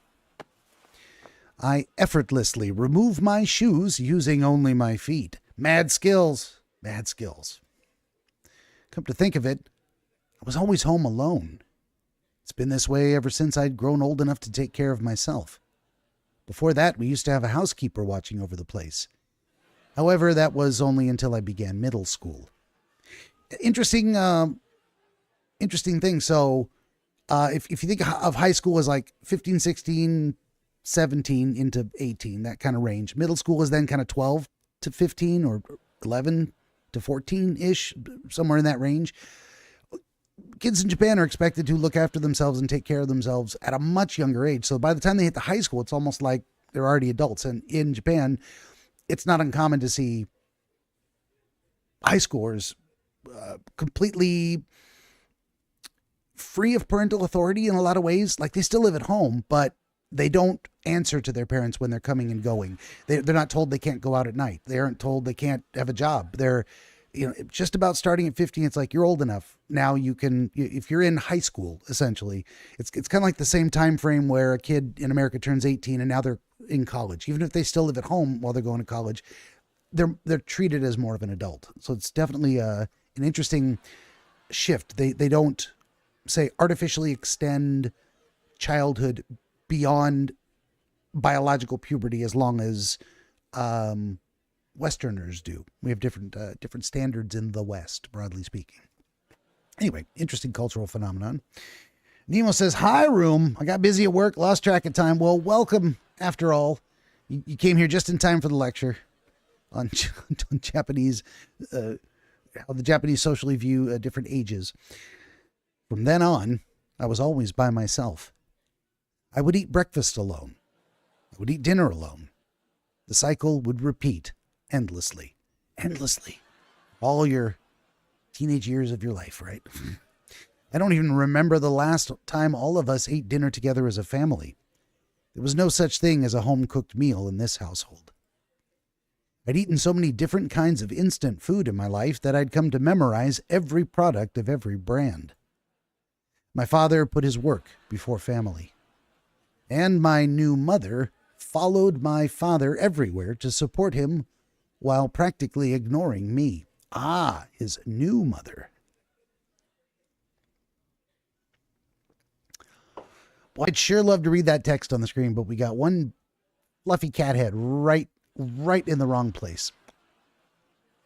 A: I effortlessly remove my shoes using only my feet. Mad skills. Mad skills. Come to think of it, I was always home alone. It's been this way ever since I'd grown old enough to take care of myself. Before that, we used to have a housekeeper watching over the place. However, that was only until I began middle school. Interesting thing. So, if you think of high school as like 15, 16, 17 into 18, that kind of range. Middle school is then kind of 12 to 15 or 11 to 14-ish, somewhere in that range. Kids in Japan are expected to look after themselves and take care of themselves at a much younger age. So by the time they hit the high school, it's almost like they're already adults. And in Japan, it's not uncommon to see high schoolers completely free of parental authority in a lot of ways. Like, they still live at home, but they don't answer to their parents when they're coming and going. They're not told they can't go out at night. They aren't told they can't have a job. They're, just about starting at 15. It's like, you're old enough now. You can, if you're in high school, essentially, it's kind of like the same time frame where a kid in America turns 18 and now they're in college. Even if they still live at home while they're going to college, they're treated as more of an adult. So it's definitely an interesting shift. They don't say artificially extend childhood beyond biological puberty as long as Westerners do. We have different standards in the West, broadly speaking. Anyway, interesting cultural phenomenon. Nemo says, "Hi, room. I got busy at work, lost track of time." Well, welcome, after all. You came here just in time for the lecture on Japanese, how the Japanese socially view different ages. From then on, I was always by myself. I would eat breakfast alone. I would eat dinner alone. The cycle would repeat endlessly. Endlessly. All your teenage years of your life, right? I don't even remember the last time all of us ate dinner together as a family. There was no such thing as a home-cooked meal in this household. I'd eaten so many different kinds of instant food in my life that I'd come to memorize every product of every brand. My father put his work before family. And my new mother followed my father everywhere to support him while practically ignoring me. Ah, his new mother. Boy, I'd sure love to read that text on the screen, but we got one fluffy cat head right in the wrong place.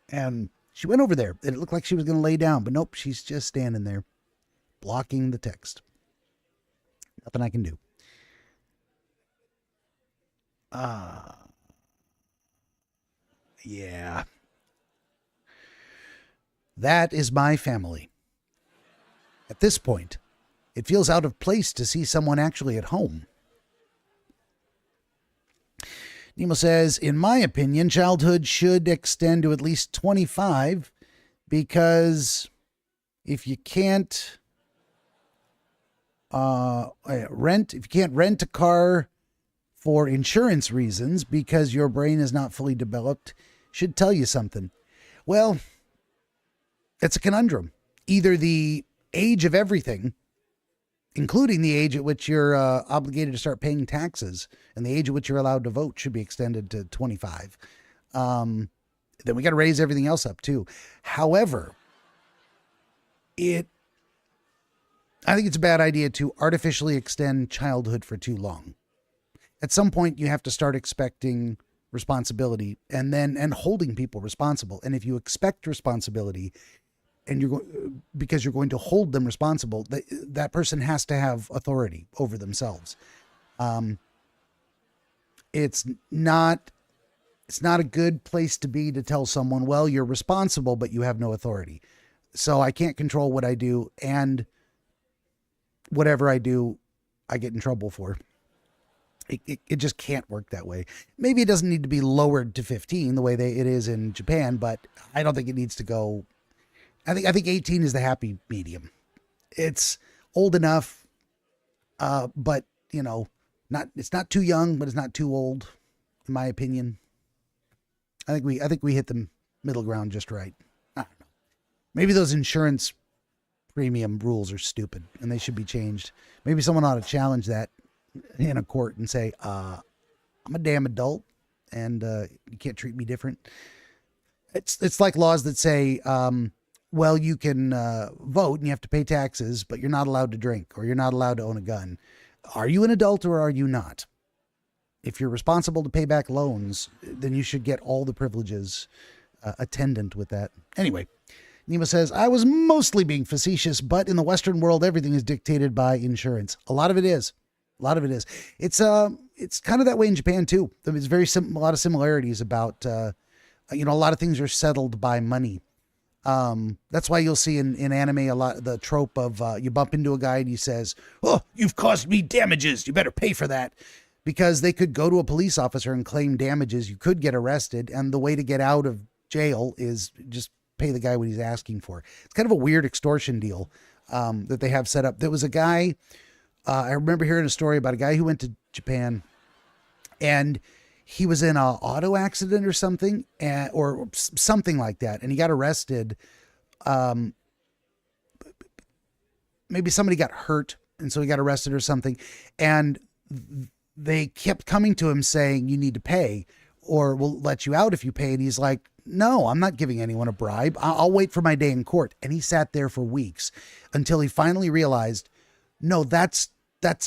A: And she went over there, and it looked like she was going to lay down, but nope, she's just standing there, blocking the text. Nothing I can do. Yeah. That is my family. At this point, it feels out of place to see someone actually at home. Nemo says, "In my opinion, childhood should extend to at least 25 because if you can't rent a car for insurance reasons because your brain is not fully developed, should tell you something." Well, it's a conundrum. Either the age of everything, including the age at which you're obligated to start paying taxes and the age at which you're allowed to vote, should be extended to 25. Then we got to raise everything else up too. However, I think it's a bad idea to artificially extend childhood for too long. At some point, you have to start expecting responsibility and holding people responsible. And if you expect responsibility and because you're going to hold them responsible, that person has to have authority over themselves. It's not a good place to be to tell someone, well, you're responsible, but you have no authority. So I can't control what I do, and whatever I do, I get in trouble for. It just can't work that way. Maybe it doesn't need to be lowered to 15 the way it is in Japan, but I don't think it needs to go. I think 18 is the happy medium. It's old enough, but it's not too young, but it's not too old, in my opinion. I think we hit the middle ground just right. I don't know. Maybe those insurance premium rules are stupid and they should be changed. Maybe someone ought to challenge that in a court and say, I'm a damn adult and you can't treat me different. It's like laws that say, well, you can vote and you have to pay taxes, but you're not allowed to drink or you're not allowed to own a gun. Are you an adult or are you not? If you're responsible to pay back loans, then you should get all the privileges attendant with that. Anyway, Nima says, I was mostly being facetious, but in the Western world, everything is dictated by insurance. A lot of it is. It's kind of that way in Japan too. There's a lot of similarities about, a lot of things are settled by money. That's why you'll see in anime a lot the trope of you bump into a guy and he says, oh, you've caused me damages. You better pay for that. Because they could go to a police officer and claim damages. You could get arrested. And the way to get out of jail is just pay the guy what he's asking for. It's kind of a weird extortion deal that they have set up. There was a guy, I remember hearing a story about a guy who went to Japan and he was in an auto accident or something, or something like that. And he got arrested. Maybe somebody got hurt. And so he got arrested or something. And they kept coming to him saying, you need to pay or we'll let you out if you pay. And he's like, no, I'm not giving anyone a bribe. I'll wait for my day in court. And he sat there for weeks until he finally realized, no, that's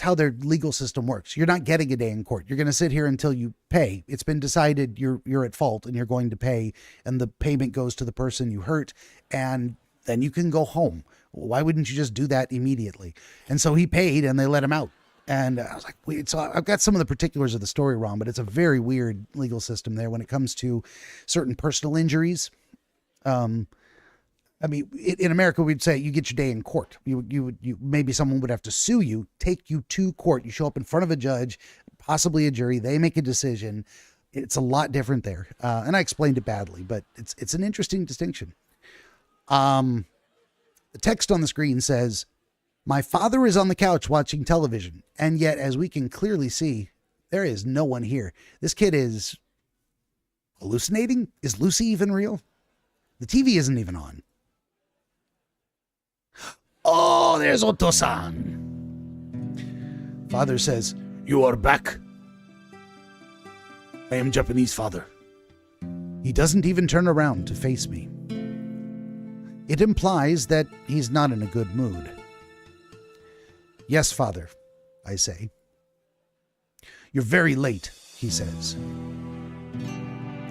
A: how their legal system works. You're not getting a day in court. You're going to sit here until you pay. It's been decided you're at fault and you're going to pay. And the payment goes to the person you hurt. And then you can go home. Why wouldn't you just do that immediately? And so he paid and they let him out. And I was like, wait, so I've got some of the particulars of the story wrong, but it's a very weird legal system there when it comes to certain personal injuries. In America, we'd say you get your day in court. You maybe someone would have to sue you, take you to court. You show up in front of a judge, possibly a jury. They make a decision. It's a lot different there. And I explained it badly, but it's an interesting distinction. The text on the screen says, my father is on the couch watching television, and yet, as we can clearly see, there is no one here. This kid is hallucinating? Is Lucy even real? The TV isn't even on. Oh, there's Oto-san. Father says, you are back. I am Japanese, father. He doesn't even turn around to face me. It implies that he's not in a good mood. Yes, father, I say. You're very late, he says.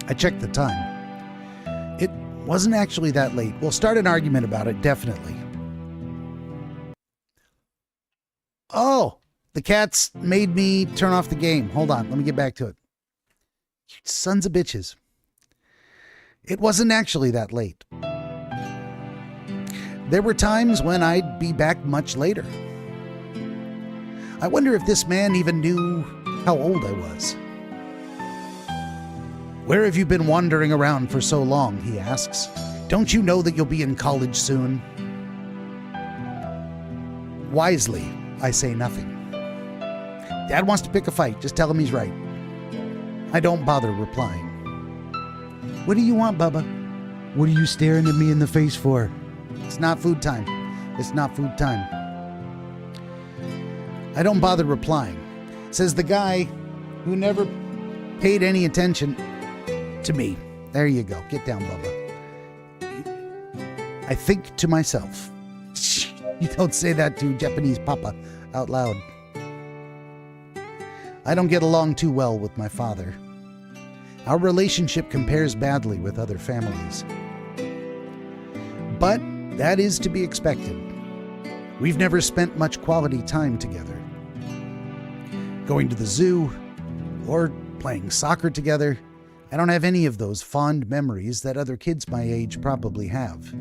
A: I checked the time. It wasn't actually that late. We'll start an argument about it, definitely. Oh, the cats made me turn off the game. Hold on, let me get back to it. You sons of bitches. It wasn't actually that late. There were times when I'd be back much later. I wonder if this man even knew how old I was. Where have you been wandering around for so long, he asks. Don't you know that you'll be in college soon? Wisely, I say nothing. Dad wants to pick a fight. Just tell him he's right. I don't bother replying. What do you want, Bubba? What are you staring at me in the face for? It's not food time. It's not food time. I don't bother replying, says the guy who never paid any attention to me. There you go. Get down, Bubba. I think to myself. You don't say that to Japanese papa out loud. I don't get along too well with my father. Our relationship compares badly with other families. But that is to be expected. We've never spent much quality time together. Going to the zoo or playing soccer together, I don't have any of those fond memories that other kids my age probably have.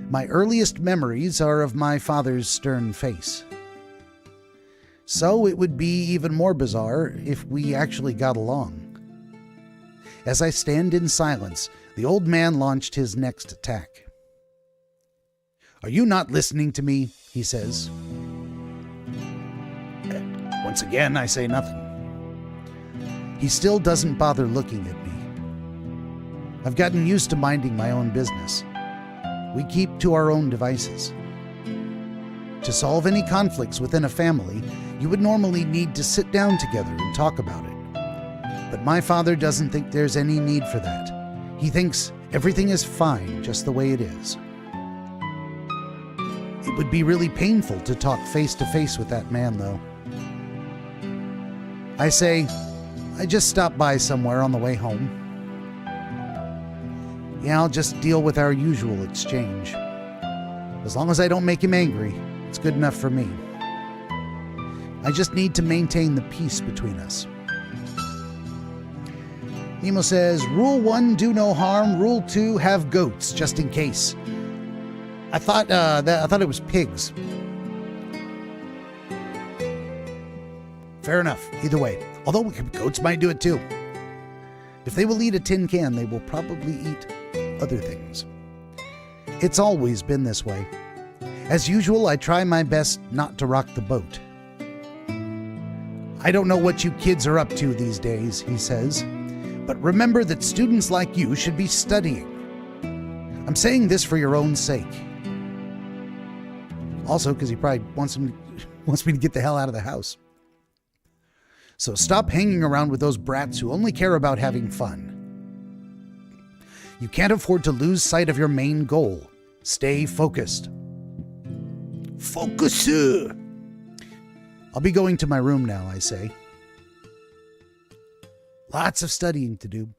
A: My earliest memories are of my father's stern face. So it would be even more bizarre if we actually got along. As I stand in silence, the old man launched his next attack. "Are you not listening to me?" he says. Once again, I say nothing. He still doesn't bother looking at me. I've gotten used to minding my own business. We keep to our own devices. To solve any conflicts within a family, you would normally need to sit down together and talk about it. But my father doesn't think there's any need for that. He thinks everything is fine just the way it is. It would be really painful to talk face to face with that man, though. I say, I just stopped by somewhere on the way home. Yeah, I'll just deal with our usual exchange. As long as I don't make him angry, it's good enough for me. I just need to maintain the peace between us. Nemo says, Rule 1, do no harm. Rule 2, have goats, just in case. I thought it was pigs. Fair enough, either way. Although goats might do it too. If they will eat a tin can, they will probably eat other things. It's always been this way. As usual, I try my best not to rock the boat. I don't know what you kids are up to these days, he says, but remember that students like you should be studying. I'm saying this for your own sake. Also, because he probably wants me to get the hell out of the house. So stop hanging around with those brats who only care about having fun. You can't afford to lose sight of your main goal. Stay focused. Focus! I'll be going to my room now, I say. Lots of studying to do.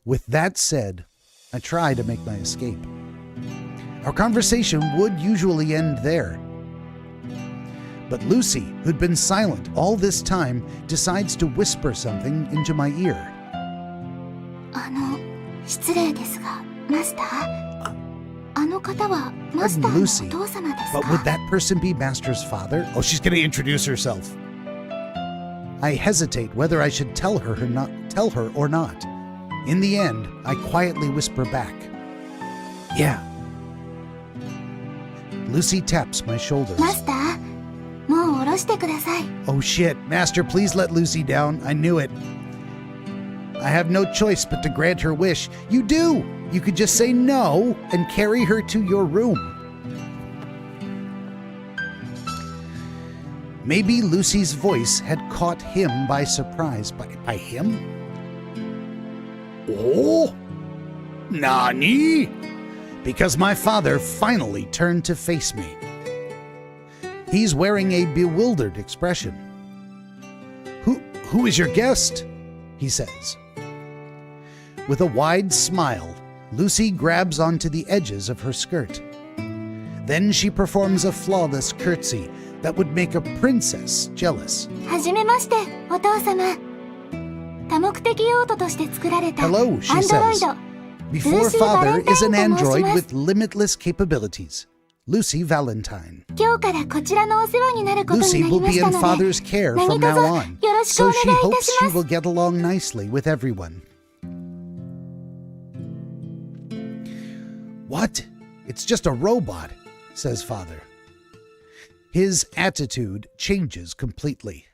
A: With that said, I try to make my escape. Our conversation would usually end there. But Lucy, who'd been silent all this time, decides to whisper something into my ear.
B: 失礼ですが、マスター。あの方はマスターのお父様ですか?
A: But would that person be Master's father? Oh, she's going to introduce herself. I hesitate whether I should tell her or not. In the end, I quietly whisper back. Yeah. Lucy taps my shoulders.
B: マスター、もう下ろしてください。
A: Oh shit, Master, please let Lucy down. I knew it. I have no choice but to grant her wish. You do! You could just say no and carry her to your room. Maybe Lucy's voice had caught him by surprise. By him? Oh? Nani? Because my father finally turned to face me. He's wearing a bewildered expression. Who is your guest? He says. With a wide smile, Lucy grabs onto the edges of her skirt. Then she performs a flawless curtsy that would make a princess jealous.
B: はじめまして、お父様。多目的用途として作られた
A: Hello, she
B: アンドロイ
A: says.
B: ド。
A: Before father is an
B: Valentineと申し
A: android
B: ます。
A: with limitless capabilities. Lucy Valentine.
B: 今日からこちらのお世話になることに
A: Lucy
B: なり
A: will
B: ま
A: be
B: した
A: in
B: ので、
A: father's care
B: 何
A: from
B: 卒
A: now on.
B: よろしくお
A: So
B: 願い
A: she
B: いた
A: hopes
B: し
A: she
B: ます。
A: will get along nicely with everyone. What? It's just a robot, says father. His attitude changes completely.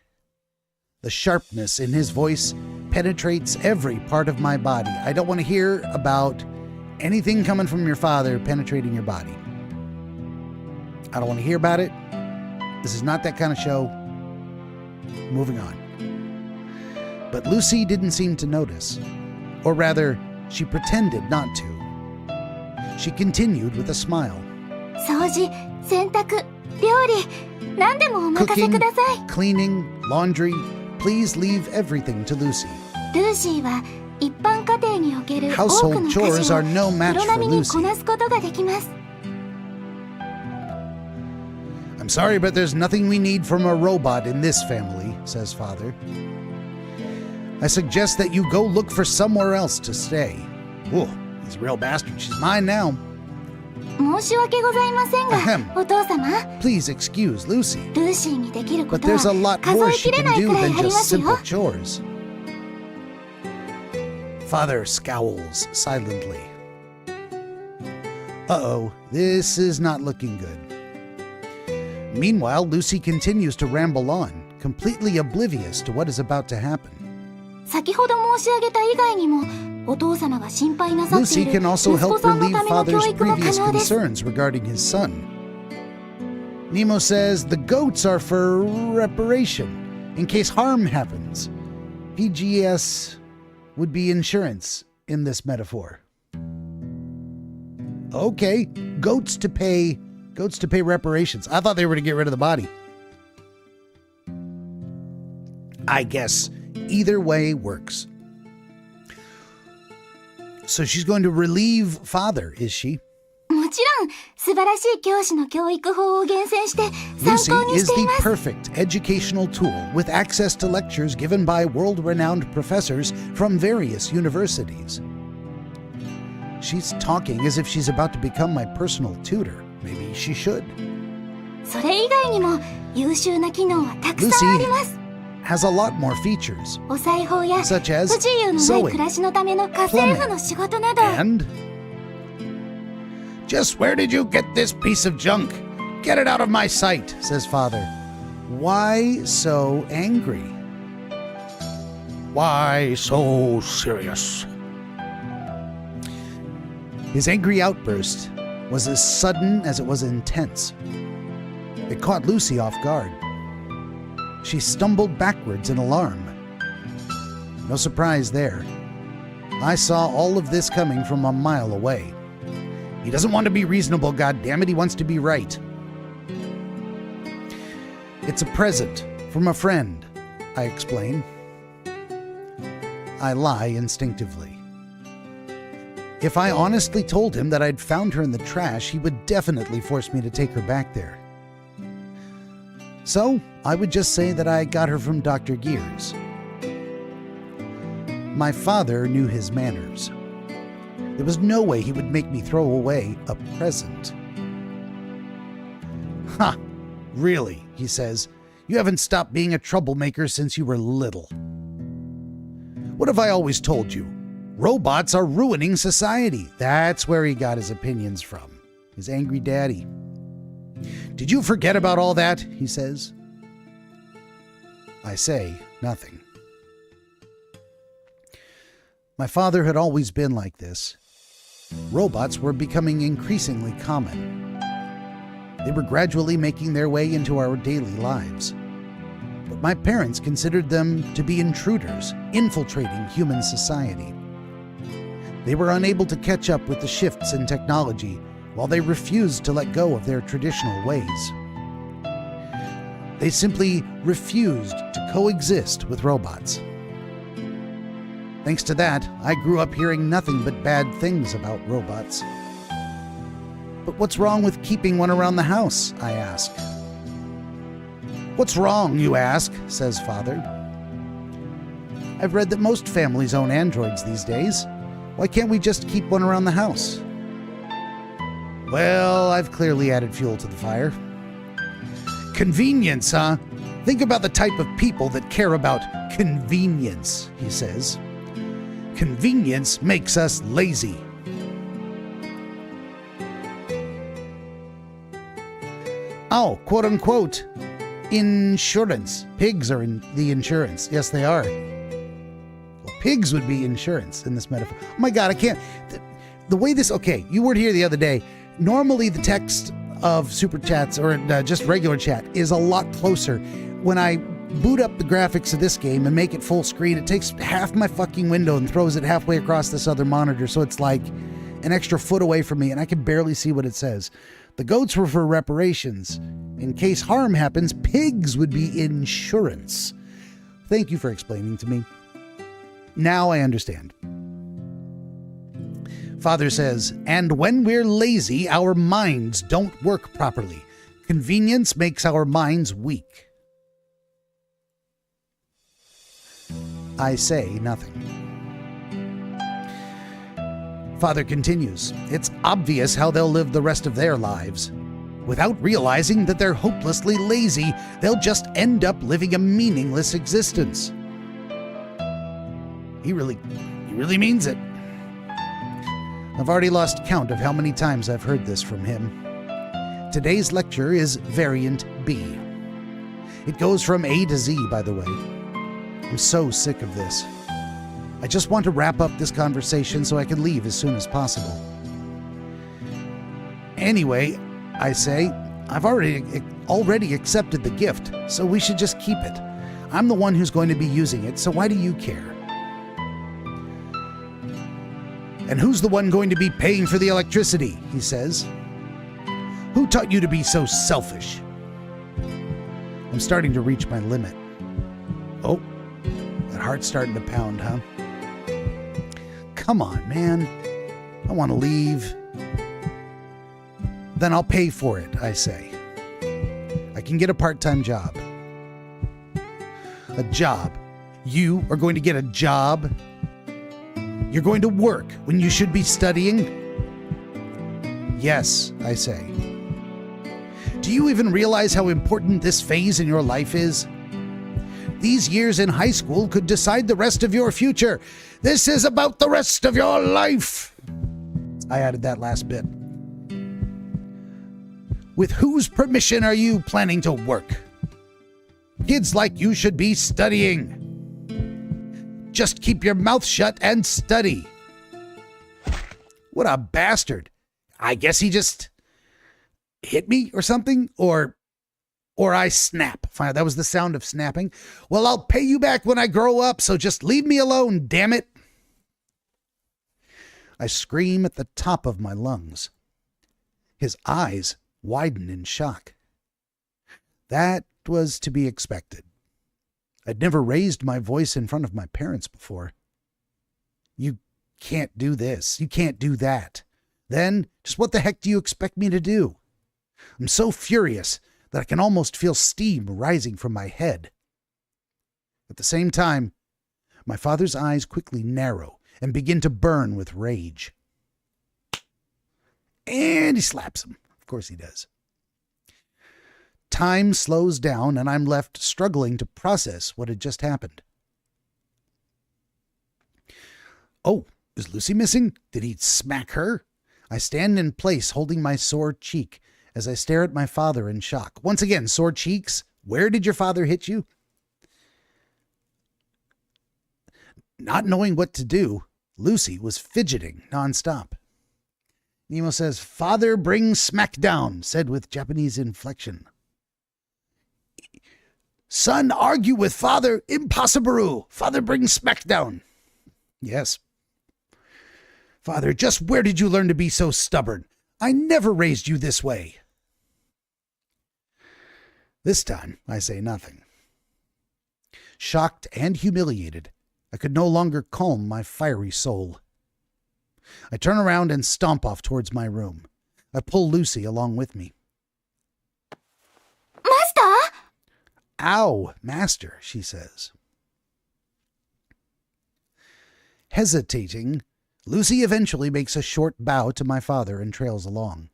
A: The sharpness in his voice penetrates every part of my body. I don't want to hear about anything coming from your father penetrating your body. I don't want to hear about it. This is not that kind of show. Moving on. But Lucy didn't seem to notice. Or rather, she pretended not to. She continued with a smile.
B: 掃除、洗濯、料理、何でもお任せ
A: Cooking,
B: ください。
A: cleaning, laundry. Please leave everything to Lucy.
B: ルーシーは一般家庭における多く
A: Household
B: の家
A: chores
B: 事を
A: are no
B: プ
A: match
B: ロ
A: for
B: 並みに
A: Lucy.
B: こなすことができます。
A: I'm sorry, but there's nothing we need from a robot in this family, says Father. I suggest that you go look for somewhere else to stay. Ooh, he's a real bastard. She's mine now.
B: 申し訳ございませんが、
A: Ahem.
B: お父様、
A: Please excuse Lucy.
B: ルーシーにできるこ
A: But
B: とは
A: there's a lot
B: 数
A: more
B: え
A: she
B: きれ
A: can
B: ない
A: do
B: くらい
A: than
B: ありま
A: just
B: すよ。
A: simple chores. Father scowls silently. Uh-oh, this is not looking good. Meanwhile, Lucy continues to ramble on, completely oblivious to what is about to happen.
B: 先ほど申し上げた以外にも、お父様が心配なさってい
A: Lucy
B: る
A: can also
B: 息子
A: help
B: さんの
A: relieve
B: ための教
A: Father's
B: 育も可
A: previous
B: 能です。
A: concerns regarding his son. Nemo says the goats are for reparation, in case harm happens. PGS would be insurance in this metaphor. Okay, goats to pay reparations. I thought they were to get rid of the body. I guess either way works. So she's going to relieve Father, is she?
B: もちろん、素晴らしい教師の教育法を厳選して参
A: Lucy
B: 考に
A: is
B: してい
A: the
B: ます。
A: perfect educational tool with access to lectures given by world-renowned professors from various universities. She's talking as if she's about to become my personal tutor. Maybe she should.
B: それ以外にも優秀な機能はたくさんあります。
A: Has a lot more features,
B: お裁縫や
A: such
B: 不
A: as
B: 自由のない
A: sewing
B: 暮らしのための家政婦の仕事など。
A: and... Just where did you get this piece of junk? Get it out of my sight, says Father. Why so angry? Why so serious? His angry outburst was as sudden as it was intense. It caught Lucy off guard. She stumbled backwards in alarm. No surprise there. I saw all of this coming from a mile away. He doesn't want to be reasonable, goddammit, he wants to be right. It's a present from a friend, I explain. I lie instinctively. If I honestly told him that I'd found her in the trash, he would definitely force me to take her back there. So, I would just say that I got her from Dr. Gears. My father knew his manners. There was no way he would make me throw away a present. Ha! Really, he says. You haven't stopped being a troublemaker since you were little. What have I always told you? Robots are ruining society. That's where he got his opinions from. His angry daddy. Did you forget about all that? He says. I say nothing. My father had always been like this. Robots were becoming increasingly common. They were gradually making their way into our daily lives. But my parents considered them to be intruders, infiltrating human society. They were unable to catch up with the shifts in technology, while they refused to let go of their traditional ways. They simply refused to coexist with robots. Thanks to that, I grew up hearing nothing but bad things about robots. But what's wrong with keeping one around the house? I ask. What's wrong, you ask, says Father. I've read that most families own androids these days. Why can't we just keep one around the house? Well, I've clearly added fuel to the fire. Convenience, huh? Think about the type of people that care about convenience, he says. Convenience makes us lazy. Oh, quote unquote, insurance. Pigs are in the insurance. Yes, they are. Well, pigs would be insurance in this metaphor. Oh my God, I can't. The way this, okay, you weren't here the other day. Normally the text of super chats or just regular chat is a lot closer. When I boot up the graphics of this game and make it full screen, it takes half my fucking window and throws it halfway across this other monitor, so it's like an extra foot away from me and I can barely see what it says. The goats were for reparations. In case harm happens, pigs would be insurance. Thank you for explaining to me. Now I understand. Father says, and when we're lazy, our minds don't work properly. Convenience makes our minds weak. I say nothing. Father continues, it's obvious how they'll live the rest of their lives. Without realizing that they're hopelessly lazy, they'll just end up living a meaningless existence. He really means it. I've already lost count of how many times I've heard this from him. Today's lecture is variant B. It goes from A to Z, by the way. I'm so sick of this. I just want to wrap up this conversation so I can leave as soon as possible. Anyway, I say, I've already accepted the gift, so we should just keep it. I'm the one who's going to be using it, so why do you care? And who's the one going to be paying for the electricity, he says. Who taught you to be so selfish? I'm starting to reach my limit. Oh, that heart's starting to pound, huh? Come on, man. I want to leave. Then I'll pay for it, I say. I can get a part-time job. A job? You are going to get a job? You're going to work when you should be studying? Yes, I say. Do you even realize how important this phase in your life is? These years in high school could decide the rest of your future. This is about the rest of your life. I added that last bit. With whose permission are you planning to work? Kids like you should be studying. Just keep your mouth shut and study. What a bastard. I guess he just hit me or something, or I snap. Fine, that was the sound of snapping. Well, I'll pay you back when I grow up, so just leave me alone, damn it. I scream at the top of my lungs. His eyes widen in shock. That was to be expected. I'd never raised my voice in front of my parents before. You can't do this. You can't do that. Then, just what the heck do you expect me to do? I'm so furious that I can almost feel steam rising from my head. At the same time, my father's eyes quickly narrow and begin to burn with rage. And he slaps him. Of course he does. Time slows down, and I'm left struggling to process what had just happened. Oh, is Lucy missing? Did he smack her? I stand in place, holding my sore cheek, as I stare at my father in shock. Once again, sore cheeks? Where did your father hit you? Not knowing what to do, Lucy was fidgeting nonstop. Nemo says, "Father brings smackdown," said with Japanese inflection. "Son, argue with father. Impossible. Father brings smackdown." Yes. "Father, just where did you learn to be so stubborn? I never raised you this way." This time, I say nothing. Shocked and humiliated, I could no longer calm my fiery soul. I turn around and stomp off towards my room. I pull Lucy along with me.
B: Master?
A: "Ow, master," she says. Hesitating, Lucy eventually makes a short bow to my father and trails along.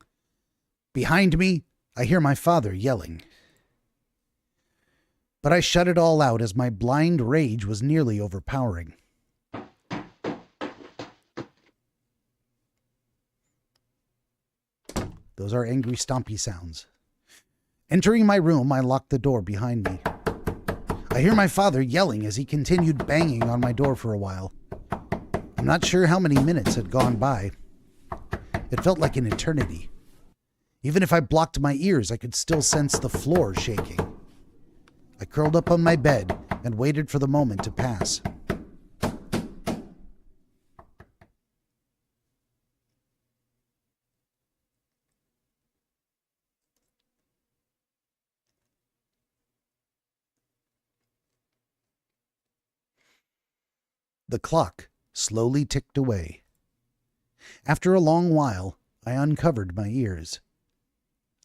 A: Behind me, I hear my father yelling. But I shut it all out as my blind rage was nearly overpowering. Those are angry stompy sounds. Entering my room, I locked the door behind me. I hear my father yelling as he continued banging on my door for a while. I'm not sure how many minutes had gone by. It felt like an eternity. Even if I blocked my ears, I could still sense the floor shaking. I curled up on my bed and waited for the moment to pass. The clock slowly ticked away. After a long while, I uncovered my ears.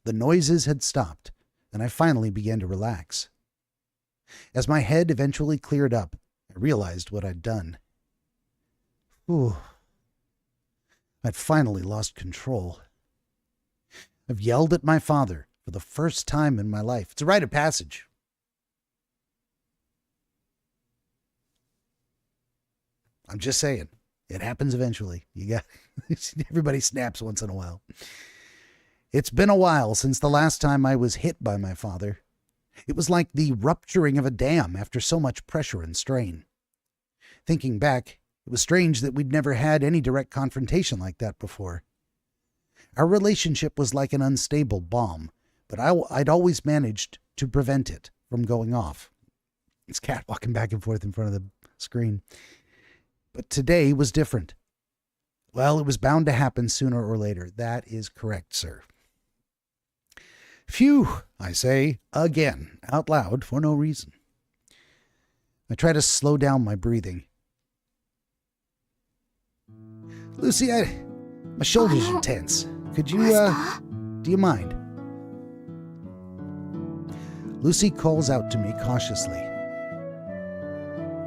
A: The noises had stopped, and I finally began to relax. As my head eventually cleared up, I realized what I'd done. Whew. I'd finally lost control. I've yelled at my father for the first time in my life. It's a rite of passage. I'm just saying, it happens eventually. Everybody snaps once in a while. It's been a while since the last time I was hit by my father. It was like the rupturing of a dam after so much pressure and strain. Thinking back, it was strange that we'd never had any direct confrontation like that before. Our relationship was like an unstable bomb, but I'd always managed to prevent it from going off. This cat walking back and forth in front of the screen. But today was different. Well, it was bound to happen sooner or later. That is correct, sir. Phew, I say, again, out loud for no reason. I try to slow down my breathing. Lucy, my shoulders are tense. Could you, do you mind? Lucy calls out to me cautiously.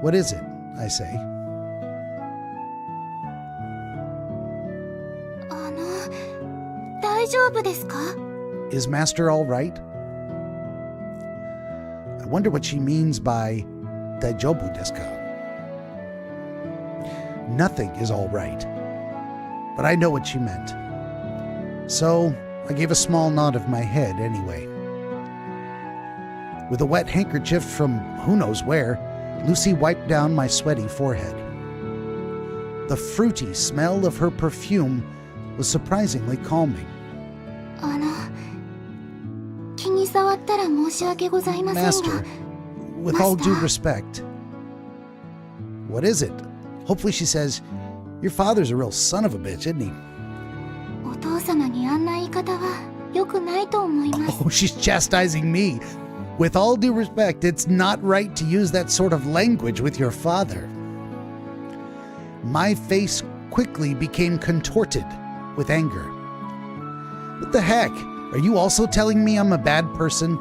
A: What is it? I say. Is Master all right? I wonder what she means by Daijobu desu ka? Nothing is all right. But I know what she meant. So I gave a small nod of my head anyway. With a wet handkerchief from who knows where, Lucy wiped down my sweaty forehead. The fruity smell of her perfume was surprisingly calming. Master, with all due respect. What is it? Hopefully she says, your father's a real son of a bitch, isn't he? Oh, she's chastising me. With all due respect, it's not right to use that sort of language with your father. My face quickly became contorted with anger. What the heck? Are you also telling me I'm a bad person?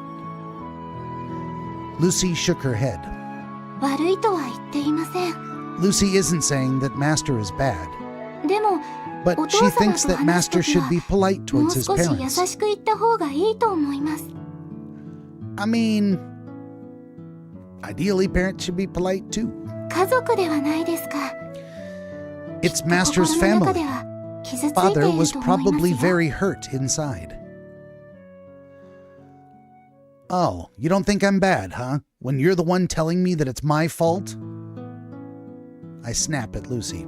A: Lucy shook her head. Lucy isn't saying that Master is bad. But she thinks that Master should be polite towards his parents. I mean, ideally parents should be polite too. It's Master's family. Father was probably very hurt inside. Oh, you don't think I'm bad, huh? When you're the one telling me that it's my fault? I snap at Lucy.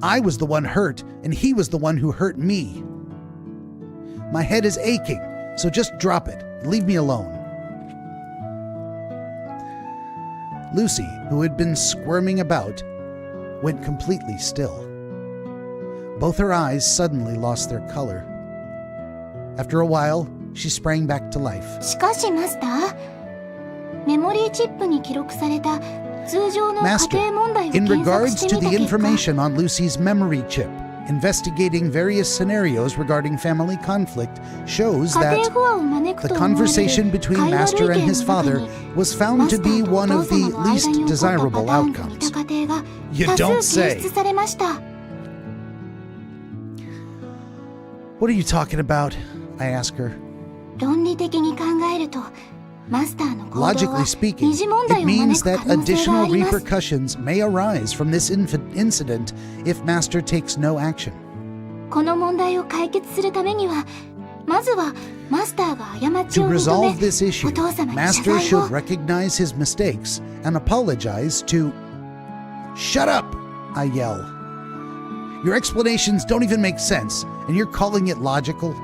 A: I was the one hurt, and he was the one who hurt me. My head is aching, so just drop it and leave me alone. Lucy, who had been squirming about, went completely still. Both her eyes suddenly lost their color. After a while, she sprang back to life. Master, in regards to the information on Lucy's memory chip, investigating various scenarios regarding family conflict shows that the conversation between Master and his father was found to be one of the least desirable outcomes. You don't say. What are you talking about? I ask her. Logically speaking, it means that additional repercussions may arise from this incident if Master takes no action. To resolve this issue, Master should recognize his mistakes and apologize to... Shut up! I yell. Your explanations don't even make sense, and you're calling it logical?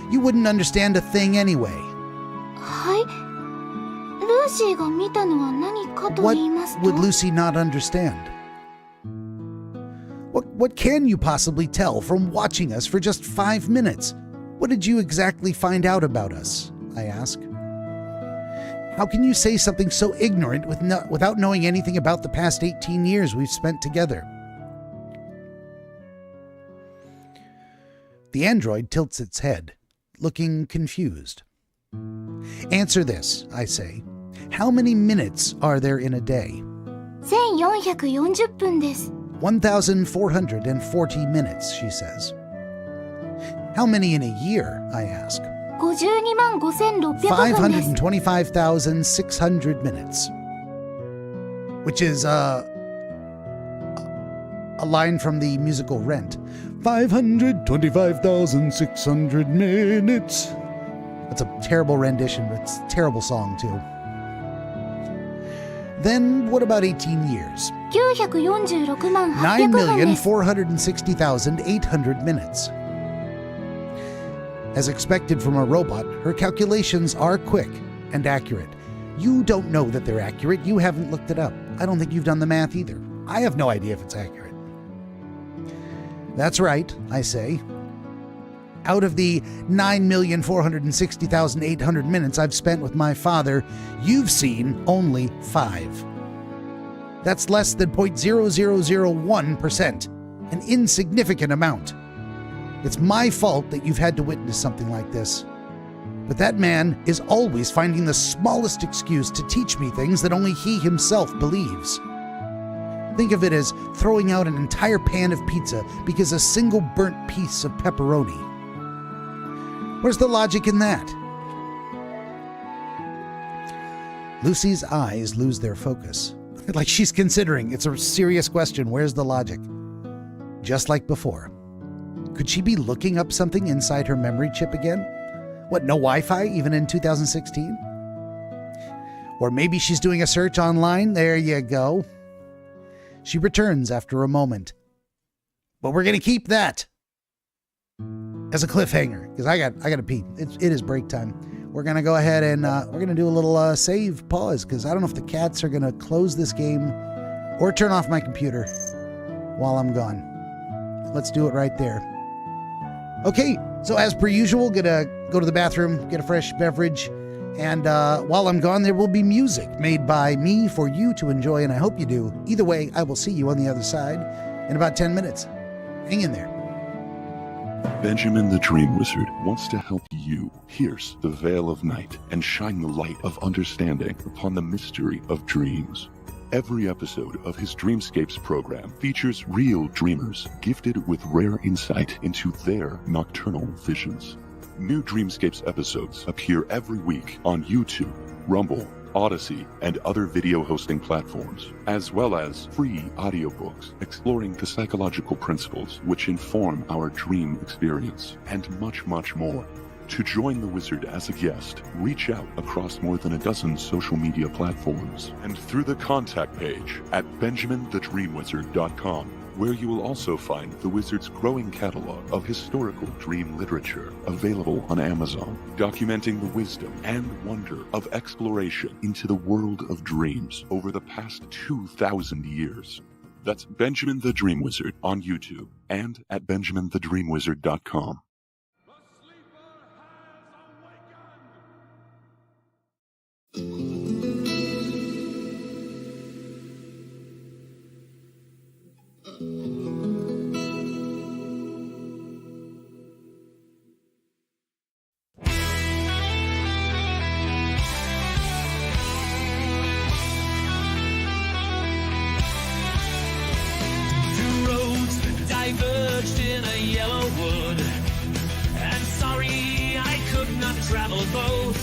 A: You wouldn't understand a thing anyway. What would Lucy not understand? What can you possibly tell from watching us for just 5 minutes? What did you exactly find out about us? I ask. How can you say something so ignorant without knowing anything about the past 18 years we've spent together? The android tilts its head, looking confused. Answer this, I say. How many minutes are there in a day?
B: 1440分です。
A: 1,440 minutes, she says. How many in a year, I ask.
B: 525600分です。
A: 525,600 minutes. Which is a line from the musical Rent. 525,600 minutes. That's a terrible rendition, but it's a terrible song too. Then what about 18 years?
B: 946万800分です。
A: 9,460,800 minutes. As expected from a robot, her calculations are quick and accurate. You don't know that they're accurate. You haven't looked it up. I don't think you've done the math either. I have no idea if it's accurate. That's right, I say. Out of the 9,460,800 minutes I've spent with my father, you've seen only 5. That's less than 0.0001%, an insignificant amount. It's my fault that you've had to witness something like this. But that man is always finding the smallest excuse to teach me things that only he himself believes. Think of it as throwing out an entire pan of pizza because a single burnt piece of pepperoni. Where's the logic in that? Lucy's eyes lose their focus. Like she's considering. It's a serious question. Where's the logic? Just like before. Could she be looking up something inside her memory chip again? What, no Wi-Fi even in 2016? Or maybe she's doing a search online? There you go. She returns after a moment. But we're going to keep that as a cliffhanger, because I got to pee. It is break time. We're going to go ahead and we're going to do a little save pause, because I don't know if the cats are going to close this game or turn off my computer while I'm gone. Let's do it right there. Okay, so as per usual, gonna go to the bathroom, get a fresh beverage, and while I'm gone, there will be music made by me for you to enjoy, and I hope you do. Either way, I will see you on the other side in about 10 minutes. Hang in there.
C: Benjamin the Dream Wizard wants to help you pierce the veil of night and shine the light of understanding upon the mystery of dreams. Every episode of his Dreamscapes program features real dreamers gifted with rare insight into their nocturnal visions. New Dreamscapes episodes appear every week on YouTube, Rumble, Odyssey, and other video hosting platforms, as well as free audiobooks exploring the psychological principles which inform our dream experience, and much, much more. To join the Wizard as a guest, reach out across more than a dozen social media platforms and through the contact page at benjaminthedreamwizard.com, where you will also find the Wizard's growing catalog of historical dream literature available on Amazon, documenting the wisdom and wonder of exploration into the world of dreams over the past 2,000 years. That's Benjamin the Dream Wizard on YouTube and at benjaminthedreamwizard.com.
D: Diverged in a yellow wood, and sorry I could not travel both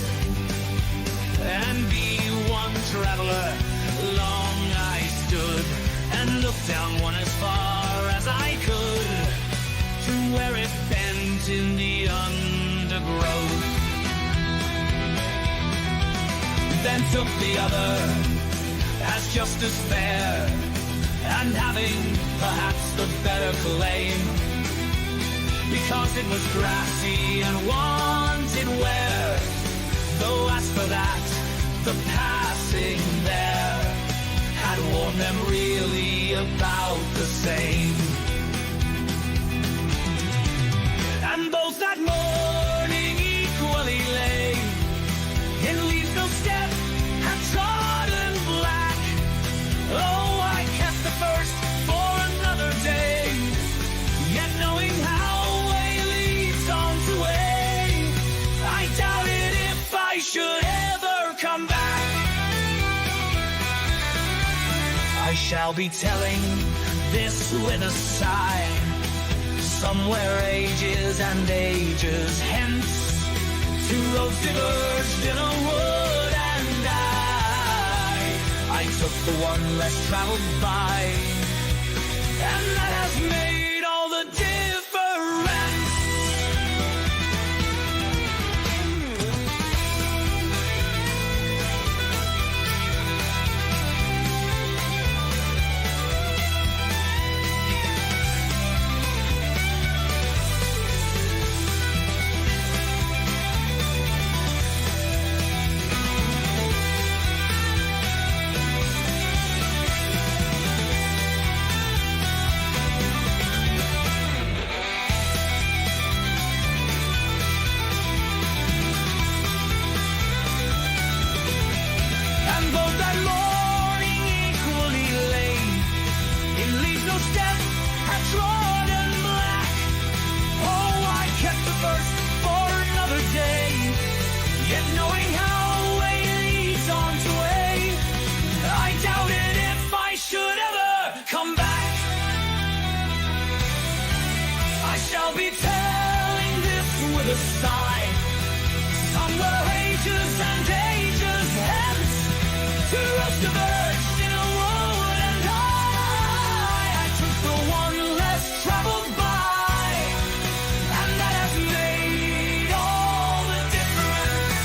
D: and be one traveler. Long I stood and looked down one as far as I could to where it bent in the undergrowth, then took the other as just as fair, and having perhaps the better claim, because it was grassy and wanted wear. Though as for that, the passing there had worn them really about the same. And both that morning equally lay in leaves no step had trodden black. Oh, I kept the first for another day, yet knowing how way leads shall be telling this with a sigh. Somewhere ages and ages hence, two roads diverged in a wood, and I took the one less traveled by, and that has made all the difference. Sigh. Somewhere ages and ages hence, two roads diverged in a wood, and I took the one less traveled by, and that has made all the difference.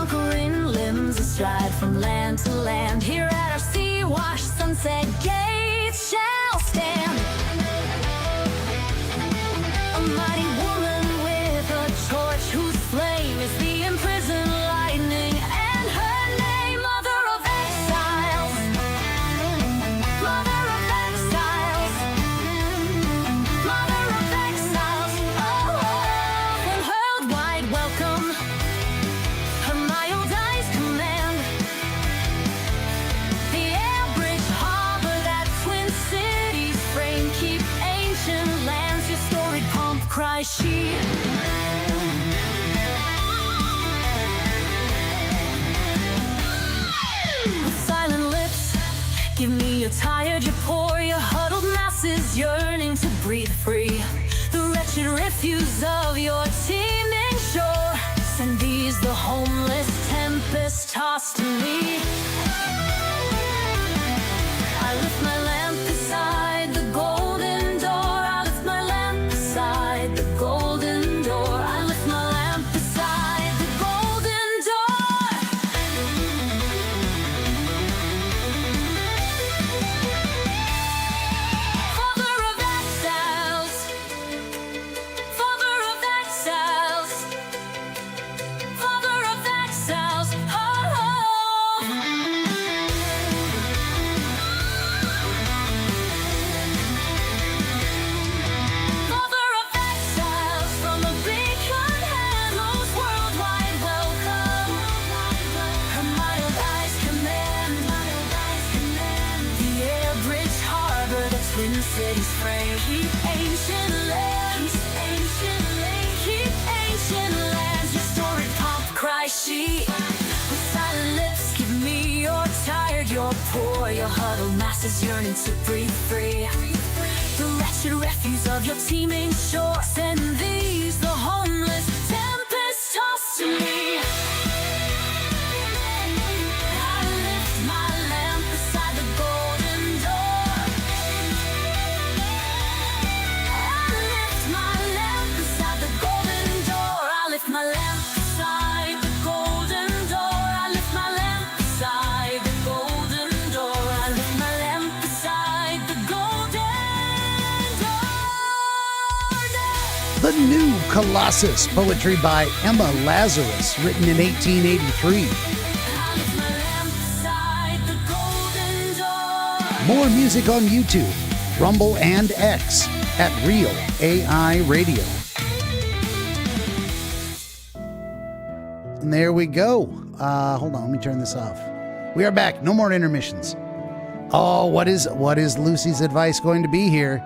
E: conquering limbs astride from land to land. Here at our sea-washed sunset gates shall stand a mighty woman with a torch whose flame is the imprisoned lightning, and her name, Mother of Exiles. Mother of Exiles. Mother of Exiles. Oh, and worldwide welcome. Her mild eyes command the air bridge harbor that Twin Cities frame. Keep ancient lands, your storied pomp, cries she. With silent lips, give me your tired, your poor, your huddled masses yearning to breathe free. The wretched refuse of your teeming shore. Send these, the homeless tempest tossed to me. I lift my lamp beside the golden door. I lift my lamp beside the golden door. I lift my lamp beside the golden door. Father of exiles. Father of exiles. Father of exiles. Father of exiles, from a beacon headless, worldwide welcome. Her mild eyes command the air bridge harbor, the Twin Cities frame. Keep ancient lands, keep ancient lands, your storied pomp, cries she. With silent lips, give me your tired, your poor, your huddled masses yearning to breathe free. The wretched refuse of your teeming shore. Send these, the homeless tempest tossed to me. I lift my lamp beside the golden door. I lift my lamp beside the golden door. I lift my lamp beside the golden door. I lift my lamp beside the golden door. I lift my lamp beside the golden door.
A: The New Colossus, poetry by Emma Lazarus, written in 1883.
E: I lift my lamp beside the golden door.
A: More music on YouTube, Rumble, and X at Real AI Radio. And there we go. Hold on, let me turn this off. We are back. No more intermissions. Oh, what is Lucy's advice going to be here?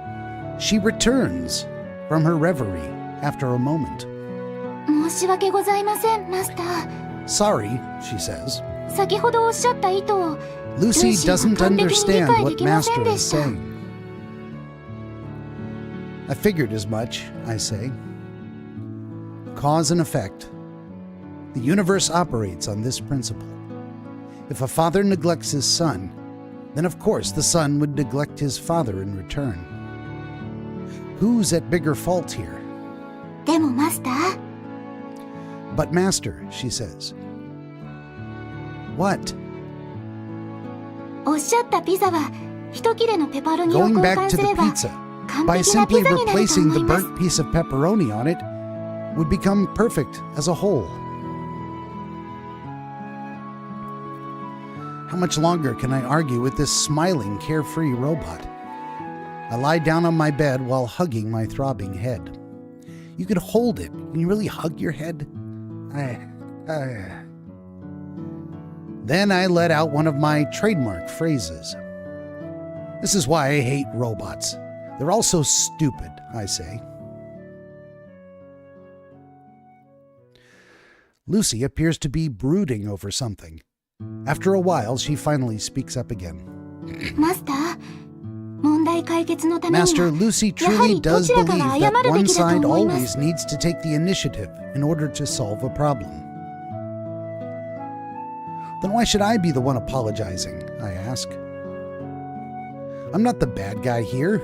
A: She returns from her reverie after a moment.
B: 申し訳ございません、マスター。
A: Sorry, she says.
B: 先ほどおっしゃった意図を
A: Lucy
B: 純真
A: doesn't
B: が完璧に理
A: understand
B: 解で
A: what
B: きません
A: Master
B: で
A: is
B: した。
A: saying. I figured as much, I say. Cause and effect. The universe operates on this principle. If a father neglects his son, then of course the son would neglect his father in return. Who's at bigger fault here?
B: でもマスター、
A: But Master, she says. What?
B: おっしゃったピザは一切れのペパロニを
A: Going
B: 交
A: back
B: 換
A: to
B: す
A: the
B: れば
A: pizza.
B: 完
A: By
B: 璧なピ
A: simply
B: ザになると
A: replacing
B: 思
A: the
B: います。
A: burnt piece of pepperoni on it would become perfect as a whole. How much longer can I argue with this smiling, carefree robot? I lie down on my bed while hugging my throbbing head. You could hold it. Can you really hug your head? Then I let out one of my trademark phrases. This is why I hate robots. They're all so stupid, I say. Lucy appears to be brooding over something. After a while, she finally speaks up again.
B: マスター、問題解決のために
A: Master,
B: は
A: Lucy
B: やは
A: truly
B: りど
A: does
B: ちらか
A: believe
B: が
A: that
B: 謝るべ
A: one
B: きだと
A: side
B: 思います
A: always needs to take the initiative in order to solve a problem. Then why should I be the one apologizing? I ask. I'm not the bad guy here.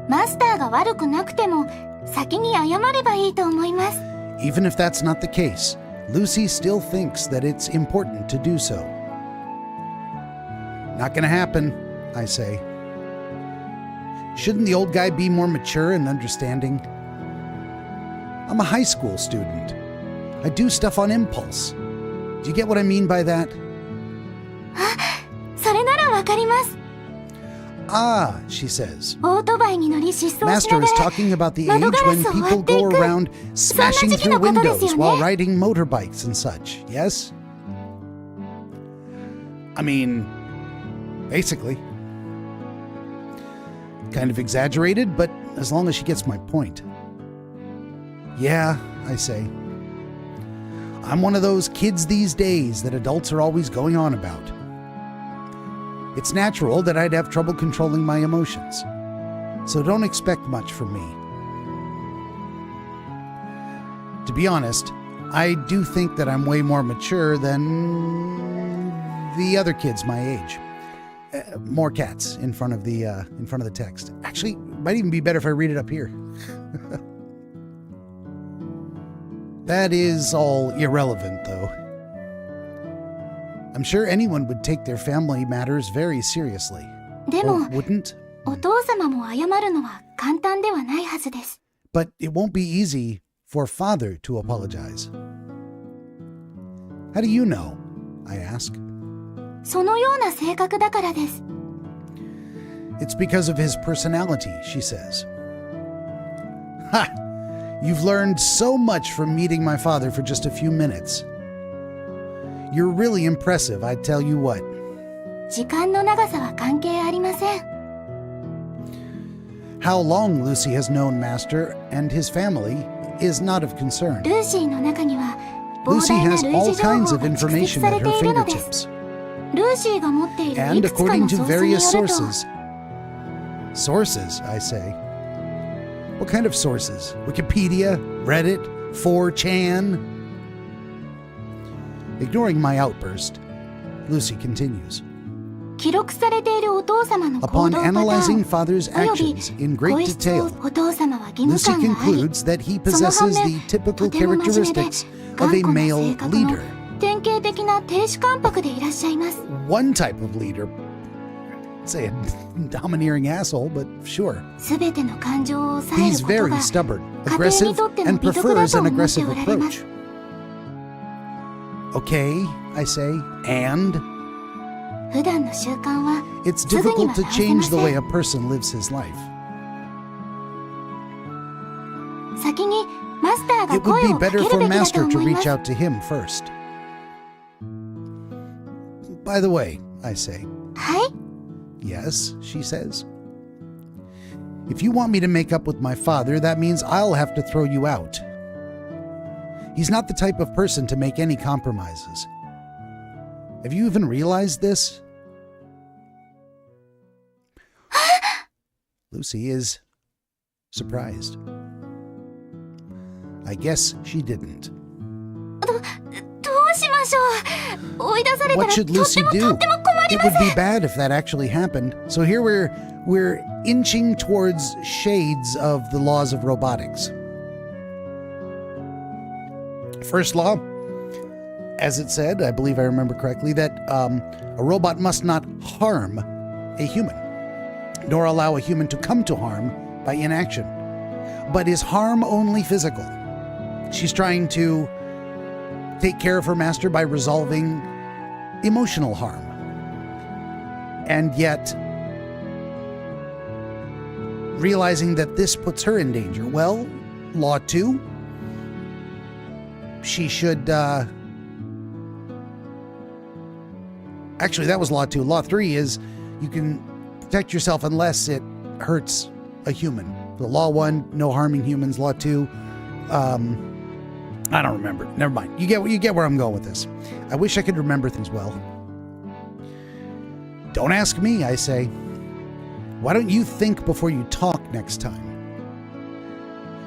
B: マスターが悪くなくても先に謝ればいいと思います。
A: Even if that's not the case, Lucy still thinks that it's important to do so. Not gonna happen, I say. Shouldn't the old guy be more mature and understanding? I'm a high school student. I do stuff on impulse. Do you get what I mean by that?
B: それならわかります。
A: Ah, she says.
B: オートバイに乗り失踪しな
A: Master
B: が
A: is
B: ら
A: talking about the
B: 窓
A: age
B: ガラ
A: when
B: スを割
A: people
B: ってい
A: go
B: く。
A: around smashing
B: そんな時期
A: through
B: のことです
A: windows
B: よね。
A: while riding motorbikes and such, yes? I mean, basically. Kind of exaggerated, but as long as she gets my point. Yeah, I say. I'm one of those kids these days that adults are always going on about. It's natural that I'd have trouble controlling my emotions, so don't expect much from me. To be honest, I do think that I'm way more mature than the other kids my age. More cats in front of the text. Actually, it might even be better if I read it up here. That is all irrelevant, though. I'm sure anyone would take their family matters very seriously.
B: で
A: Or
B: も
A: wouldn't?
B: お父様も謝るのは簡単ではないはずです。
A: But it won't be easy for father to apologize. How do you know? I ask.
B: そのような性格だからです。
A: It's because of his personality, she says. Ha! You've learned so much from meeting my father for just a few minutes. You're really impressive, I tell you what.
B: 時間の長さは関係ありません。
A: How long Lucy has known Master and his family is not of concern.
B: ルーシーの中には膨
A: Lucy
B: 大な
A: has
B: 類
A: all
B: 似情報
A: kinds
B: が
A: of
B: 蓄積
A: information
B: され
A: at
B: て
A: her
B: いるのです。
A: fingertips.
B: ルーシーが持っている
A: And
B: いくつか
A: according
B: の
A: to
B: ソースに
A: various
B: よると
A: sources. Sources, I say. What kind of sources? Wikipedia? Reddit? 4chan? Ignoring my outburst, Lucy continues.
B: 記録されているお父様の行
A: Upon
B: 動パター
A: analyzing
B: ン
A: father's
B: および
A: actions in
B: ご
A: great
B: 一同
A: detail,
B: お父様は義務
A: Lucy
B: 感があり
A: concludes that he
B: その反
A: possesses
B: 面
A: the typical
B: とても真面目で
A: characteristics
B: 頑
A: of a
B: 固な
A: male
B: 性格の
A: leader.
B: 典型的な亭主関白でいらっしゃいます。
A: One type of leader, say a domineering asshole, but sure.
B: すべての感情を抑え
A: He's
B: ること
A: very
B: が
A: stubborn,
B: 家庭に
A: aggressive,
B: とっての
A: and
B: 美徳だ
A: prefers
B: と
A: an
B: 思って
A: aggressive
B: おられま
A: approach.
B: す。
A: Okay, I say, and
B: 普段の習慣は
A: it's
B: すぐに
A: difficult
B: は
A: to
B: 直せ
A: change
B: ま
A: the
B: せ
A: way
B: ん。
A: a person lives his life.
B: 先にマスターが
A: It would
B: 声
A: be
B: をかけ
A: better
B: る
A: for
B: べきだ
A: Master
B: と
A: to
B: 思いま
A: reach
B: す。
A: out to him first. By the way, I say.
B: はい。
A: Yes, she says. If you want me to make up with my father, that means I'll have to throw you out. He's not the type of person to make any compromises. Have you even realized this? Lucy is surprised. I guess she didn't.
B: どうしましょう。追い出された
A: What
B: ら
A: should
B: とって
A: Lucy
B: も
A: do?
B: とっても困り
A: It
B: ま
A: would
B: す。
A: be bad if that actually happened. So here we're inching towards shades of the laws of robotics. First law, as it said, I believe I remember correctly, that a robot must not harm a human, nor allow a human to come to harm by inaction. But is harm only physical? She's trying to take care of her master by resolving emotional harm. And yet, realizing that this puts her in danger. Well, Law 2, she should... Actually, that was Law 2. Law 3 is you can protect yourself unless it hurts a human. So Law 1, no harming humans. Law 2, I don't remember. Never mind. You get where I'm going with this. I wish I could remember things well. Don't ask me, I say. Why don't you think before you talk next time?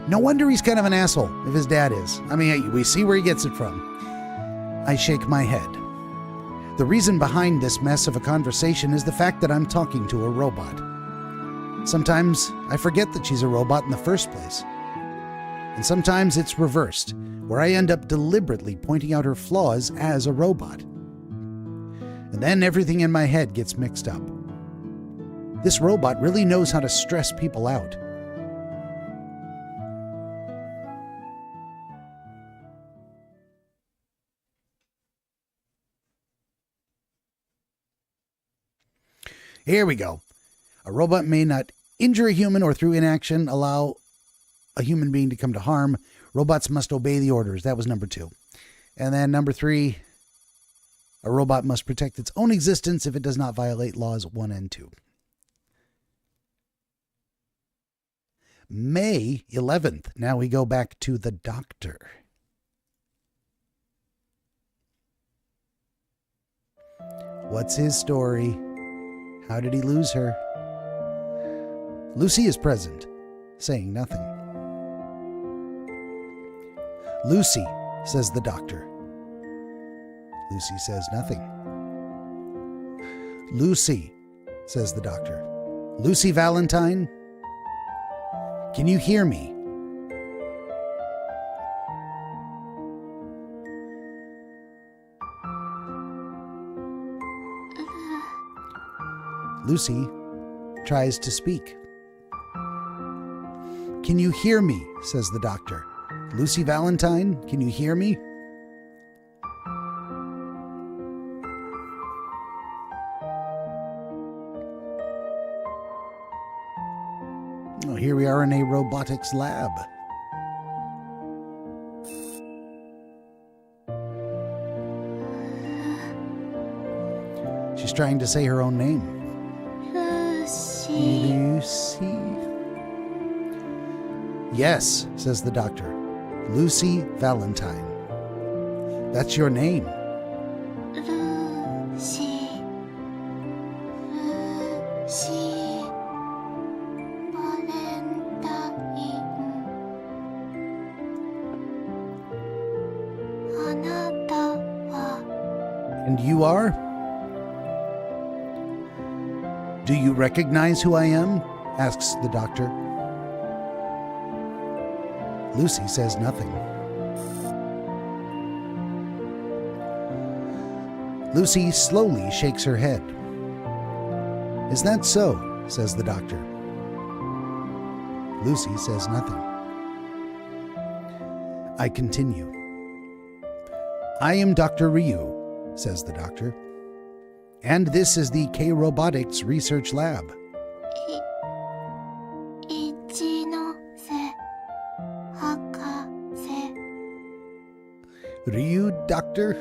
A: No wonder he's kind of an asshole, if his dad is. I mean, we see where he gets it from. I shake my head. The reason behind this mess of a conversation is the fact that I'm talking to a robot. Sometimes I forget that she's a robot in the first place. And sometimes it's reversed, where I end up deliberately pointing out her flaws as a robot. And then everything in my head gets mixed up. This robot really knows how to stress people out. Here we go. A robot may not injure a human or through inaction allow a human being to come to harm. Robots must obey the orders. That was number 2. And then number 3, a robot must protect its own existence if it does not violate laws 1 and 2. May 11th. Now we go back to the doctor. What's his story? How did he lose her? Lucy is present, saying nothing. Lucy, says the doctor. Lucy says nothing. Lucy, says the doctor. Lucy Valentine, can you hear me? Lucy tries to speak. Can you hear me? Says the doctor. Lucy Valentine, can you hear me? Oh, here we are in a robotics lab. She's trying to say her own name.
B: Lucy.
A: Lucy. Yes, says the doctor. Lucy Valentine. That's your name.
B: Lucy. Lucy. Valentine. あなたは
A: And you are? Do you recognize who I am? Asks the doctor. Lucy says nothing. Lucy slowly shakes her head. Is that so? Says the doctor. Lucy says nothing. I continue. I am Dr. Ryu, says the doctor. And this is the K Robotics Research Lab.
B: 一ノ瀬博士
A: Ryu, doctor?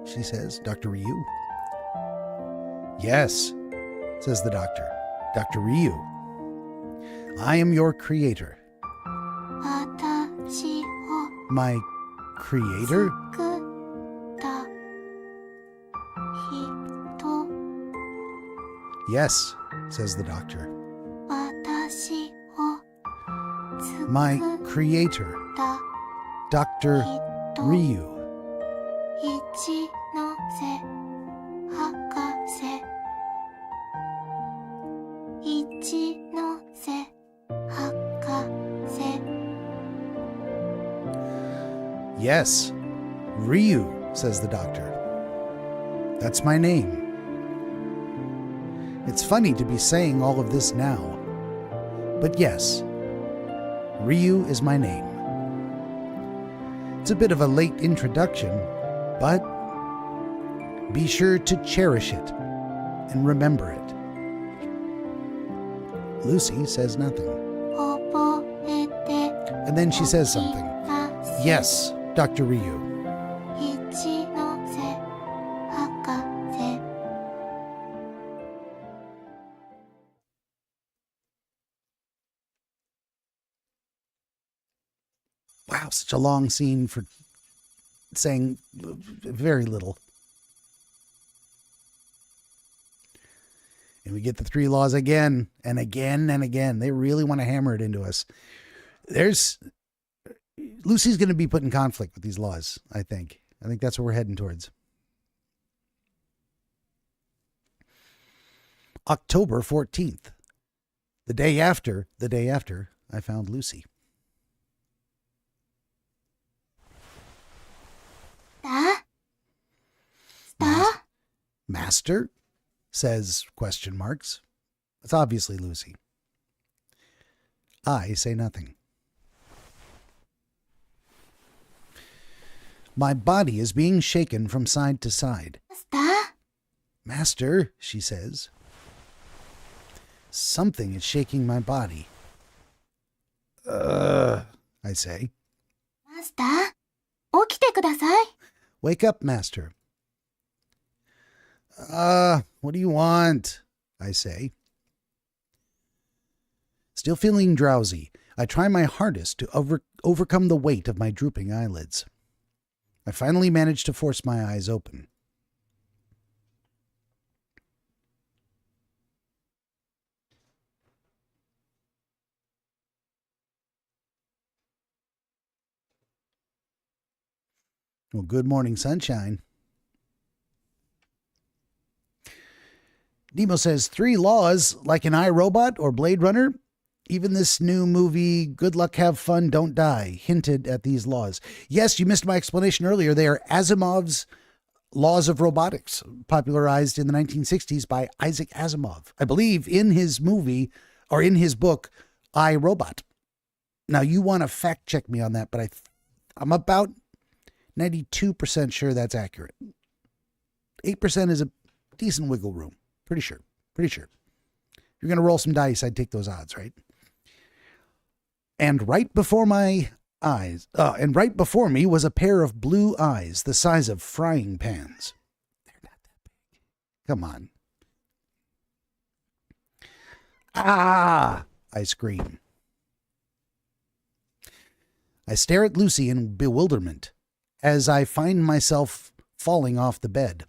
A: She says. Dr. Ryu? Yes, says the doctor. Dr. Ryu. I am your creator.
B: 私を
A: My creator?
B: 作った人
A: Yes, says the doctor.
B: 私を
A: My
B: 作っ
A: creator.
B: た
A: Dr.
B: 人
A: Ryu.
B: 一ノ瀬博士一ノ瀬博士
A: Yes, Ryu, says the doctor. That's my name. It's funny to be saying all of this now. But yes, Ryu is my name. It's a bit of a late introduction, but be sure to cherish it and remember it. Lucy says nothing.
B: 覚えて
A: And then she says something.
B: います
A: Yes, Dr. Ryu.
B: 一ノ瀬博士
A: Wow, such a long scene for saying very little. And we get the 3 laws again and again and again. They really want to hammer it into us. Lucy's going to be put in conflict with these laws, I think. I think that's what we're heading towards. October 14th. The day after I found Lucy. Master? Says question marks. It's obviously Lucy. I say nothing. My body is being shaken from side to side.
B: マスター
A: Master, she says. Something is shaking my body. I say.
B: マスター起きてください。
A: Wake up, Master. What do you want? I say. Still feeling drowsy, I try my hardest to overcome the weight of my drooping eyelids. I finally manage to force my eyes open. Well, good morning, sunshine. Nemo says 3 laws, like an iRobot or Blade Runner. Even this new movie, Good Luck, Have Fun, Don't Die, hinted at these laws. Yes, you missed my explanation earlier. They are Asimov's laws of robotics, popularized in the 1960s by Isaac Asimov. I believe in his movie, or in his book, iRobot. Now, you want to fact check me on that, but I'm about 92% sure that's accurate. 8% is a decent wiggle room. Pretty sure. If you're going to roll some dice, I'd take those odds, right? And right before my eyes, and right before me was a pair of blue eyes the size of frying pans. They're not that big. Come on. Ah! I scream. I stare at Lucy in bewilderment as I find myself falling off the bed.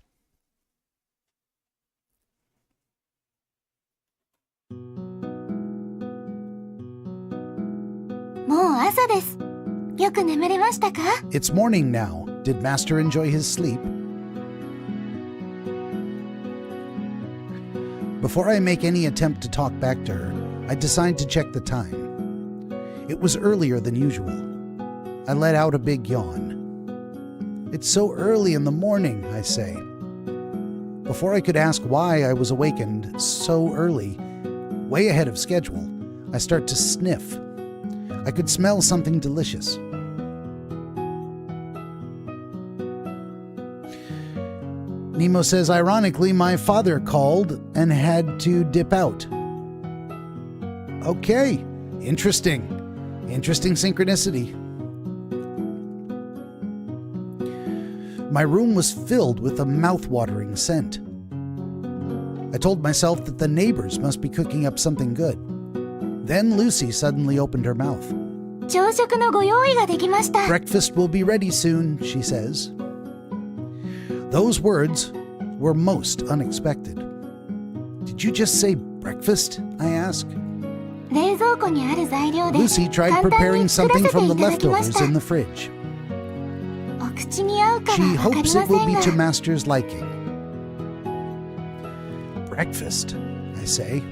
A: It's morning now. Did Master enjoy his sleep? Before I make any attempt to talk back to her, I decide to check the time. It was earlier than usual. I let out a big yawn. It's so early in the morning, I say. Before I could ask why I was awakened so early, way ahead of schedule, I start to sniff. I could smell something delicious. Nemo says, ironically, my father called and had to dip out. Okay, interesting. Interesting synchronicity. My room was filled with a mouth-watering scent. I told myself that the neighbors must be cooking up something good. Then Lucy suddenly opened her mouth.
B: 朝食のご用意ができました。
A: Breakfast will be ready soon, she says. Those words were most unexpected. Did you just say breakfast? I ask.
B: 冷蔵庫にある材料で
A: Lucy tried
B: 簡単
A: preparing
B: に作ら
A: something
B: せて
A: from
B: い
A: the
B: ただきまし
A: leftovers
B: た。
A: in the fridge.
B: お口に合うか
A: She
B: はわかり
A: hopes
B: ま
A: it will
B: せ
A: be
B: ん
A: to
B: が。
A: Master's liking. Breakfast, I say.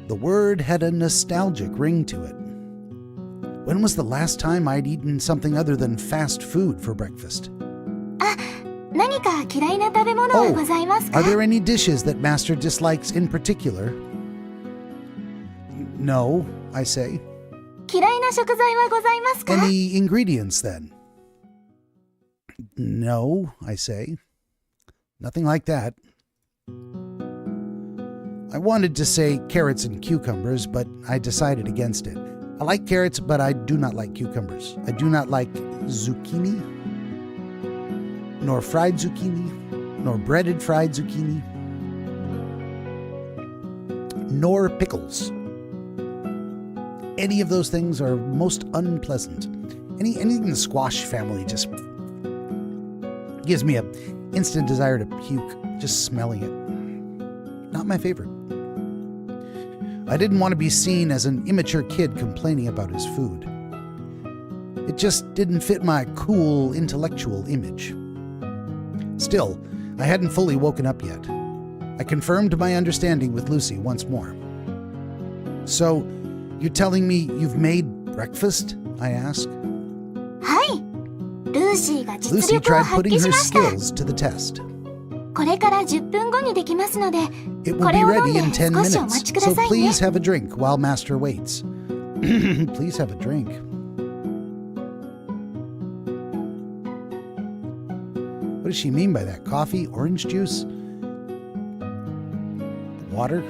A: The word had a nostalgic ring to it. When was the last time I'd eaten something other than fast food for breakfast?
B: 何か嫌いな食べ物は
A: Oh,
B: ございますか
A: are there any dishes that Master dislikes in particular? No, I say.
B: 嫌いな食材はございますか
A: Any ingredients then? No, I say. Nothing like that. I wanted to say carrots and cucumbers, but I decided against it. I like carrots, but I do not like cucumbers. I do not like zucchini, nor fried zucchini, nor breaded fried zucchini, nor pickles. Any of those things are most unpleasant. Anything in the squash family just gives me an instant desire to puke, just smelling it. Not my favorite. I didn't want to be seen as an immature kid complaining about his food. It just didn't fit my cool, intellectual image. Still, I hadn't fully woken up yet. I confirmed my understanding with Lucy once more. So, you're telling me you've made breakfast? I ask.
B: はい。ルーシーが実
A: Lucy
B: 力を
A: tried
B: 発
A: putting
B: 揮し
A: her
B: ました。
A: skills to the test.
B: これから10分後にできますので、
A: It
B: こ
A: will
B: れ
A: be
B: を飲ん
A: ready
B: で
A: in 10
B: 少しお待
A: minutes,
B: ちくだ
A: so
B: さいね。
A: please have a drink while Master waits. Please have a drink. What does she mean by that? Coffee? Orange juice? Water?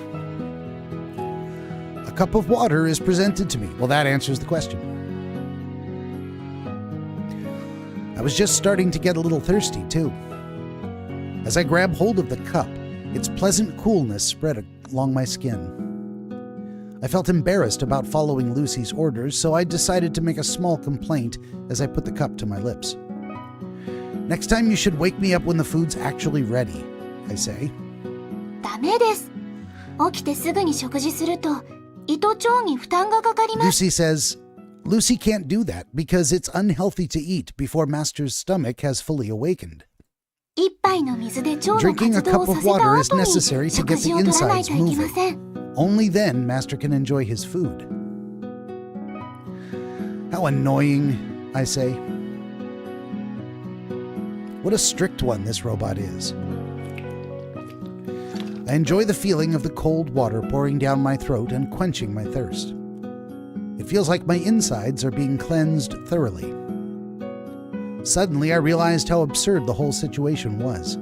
A: A cup of water is presented to me. Well, that answers the question. I was just starting to get a little thirsty, too. As I grab hold of the cup, its pleasant coolness spread along my skin. I felt embarrassed about following Lucy's orders, so I decided to make a small complaint as I put the cup to my lips. Next time you should wake me up when the food's actually ready, I say.
B: ダメです。起きてすぐに食事すると、胃と腸に負担がかかります。
A: Lucy says, Lucy can't do that because it's unhealthy to eat before Master's stomach has fully awakened.
B: 一杯の水で腸の
A: Drinking a
B: 活動
A: cup
B: を
A: of
B: させた
A: water is
B: 後に
A: necessary to
B: 食
A: get
B: 事
A: the
B: を取らない
A: insides
B: といけません。
A: Only then Master can enjoy his food. How annoying, I say. What a strict one this robot is. I enjoy the feeling of the cold water pouring down my throat and quenching my thirst. It feels like my insides are being cleansed thoroughly. Suddenly, I realized how absurd the whole situation was.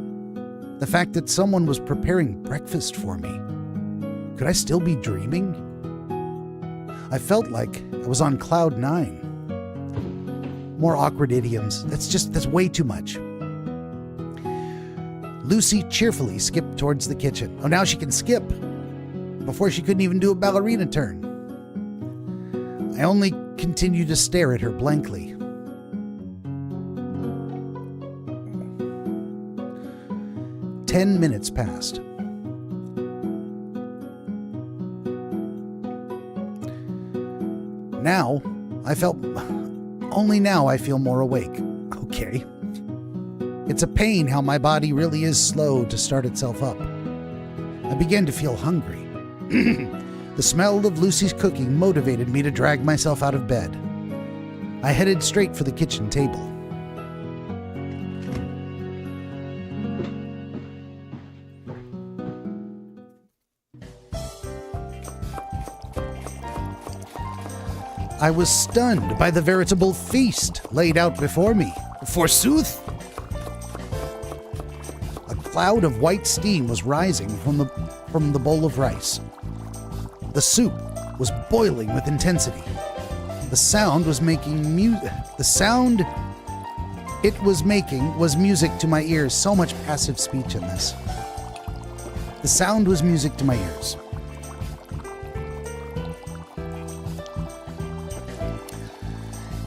A: The fact that someone was preparing breakfast for me. Could I still be dreaming? I felt like I was on cloud 9. More awkward idioms. That's way too much. Lucy cheerfully skipped towards the kitchen. Oh, now she can skip. Before she couldn't even do a ballerina turn. I only continued to stare at her blankly. Ten minutes passed. Only now I feel more awake. Okay. It's a pain how my body really is slow to start itself up. I began to feel hungry. The smell of Lucy's cooking motivated me to drag myself out of bed. I headed straight for the kitchen table. I was stunned by the veritable feast laid out before me. Forsooth! A cloud of white steam was rising from the bowl of rice. The soup was boiling with intensity. The sound was making music. The sound it was making was music to my ears. So much passive speech in this. The sound was music to my ears.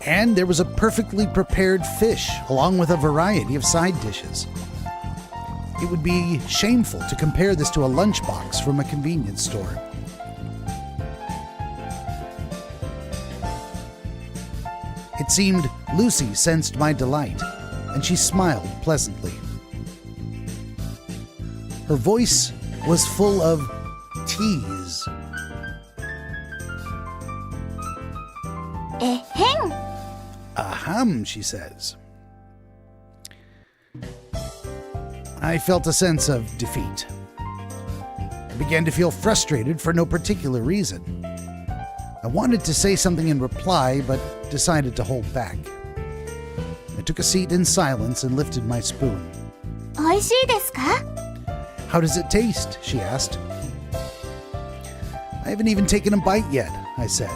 A: And there was a perfectly prepared fish, along with a variety of side dishes. It would be shameful to compare this to a lunchbox from a convenience store. It seemed Lucy sensed my delight, and she smiled pleasantly. Her voice was full of tease.
B: えへん。
A: Ahem, she says. I felt a sense of defeat. I began to feel frustrated for no particular reason. I wanted to say something in reply, but decided to hold back. I took a seat in silence and lifted my spoon.
B: 美味しいですか？
A: How does it taste? She asked. I haven't even taken a bite yet, I said.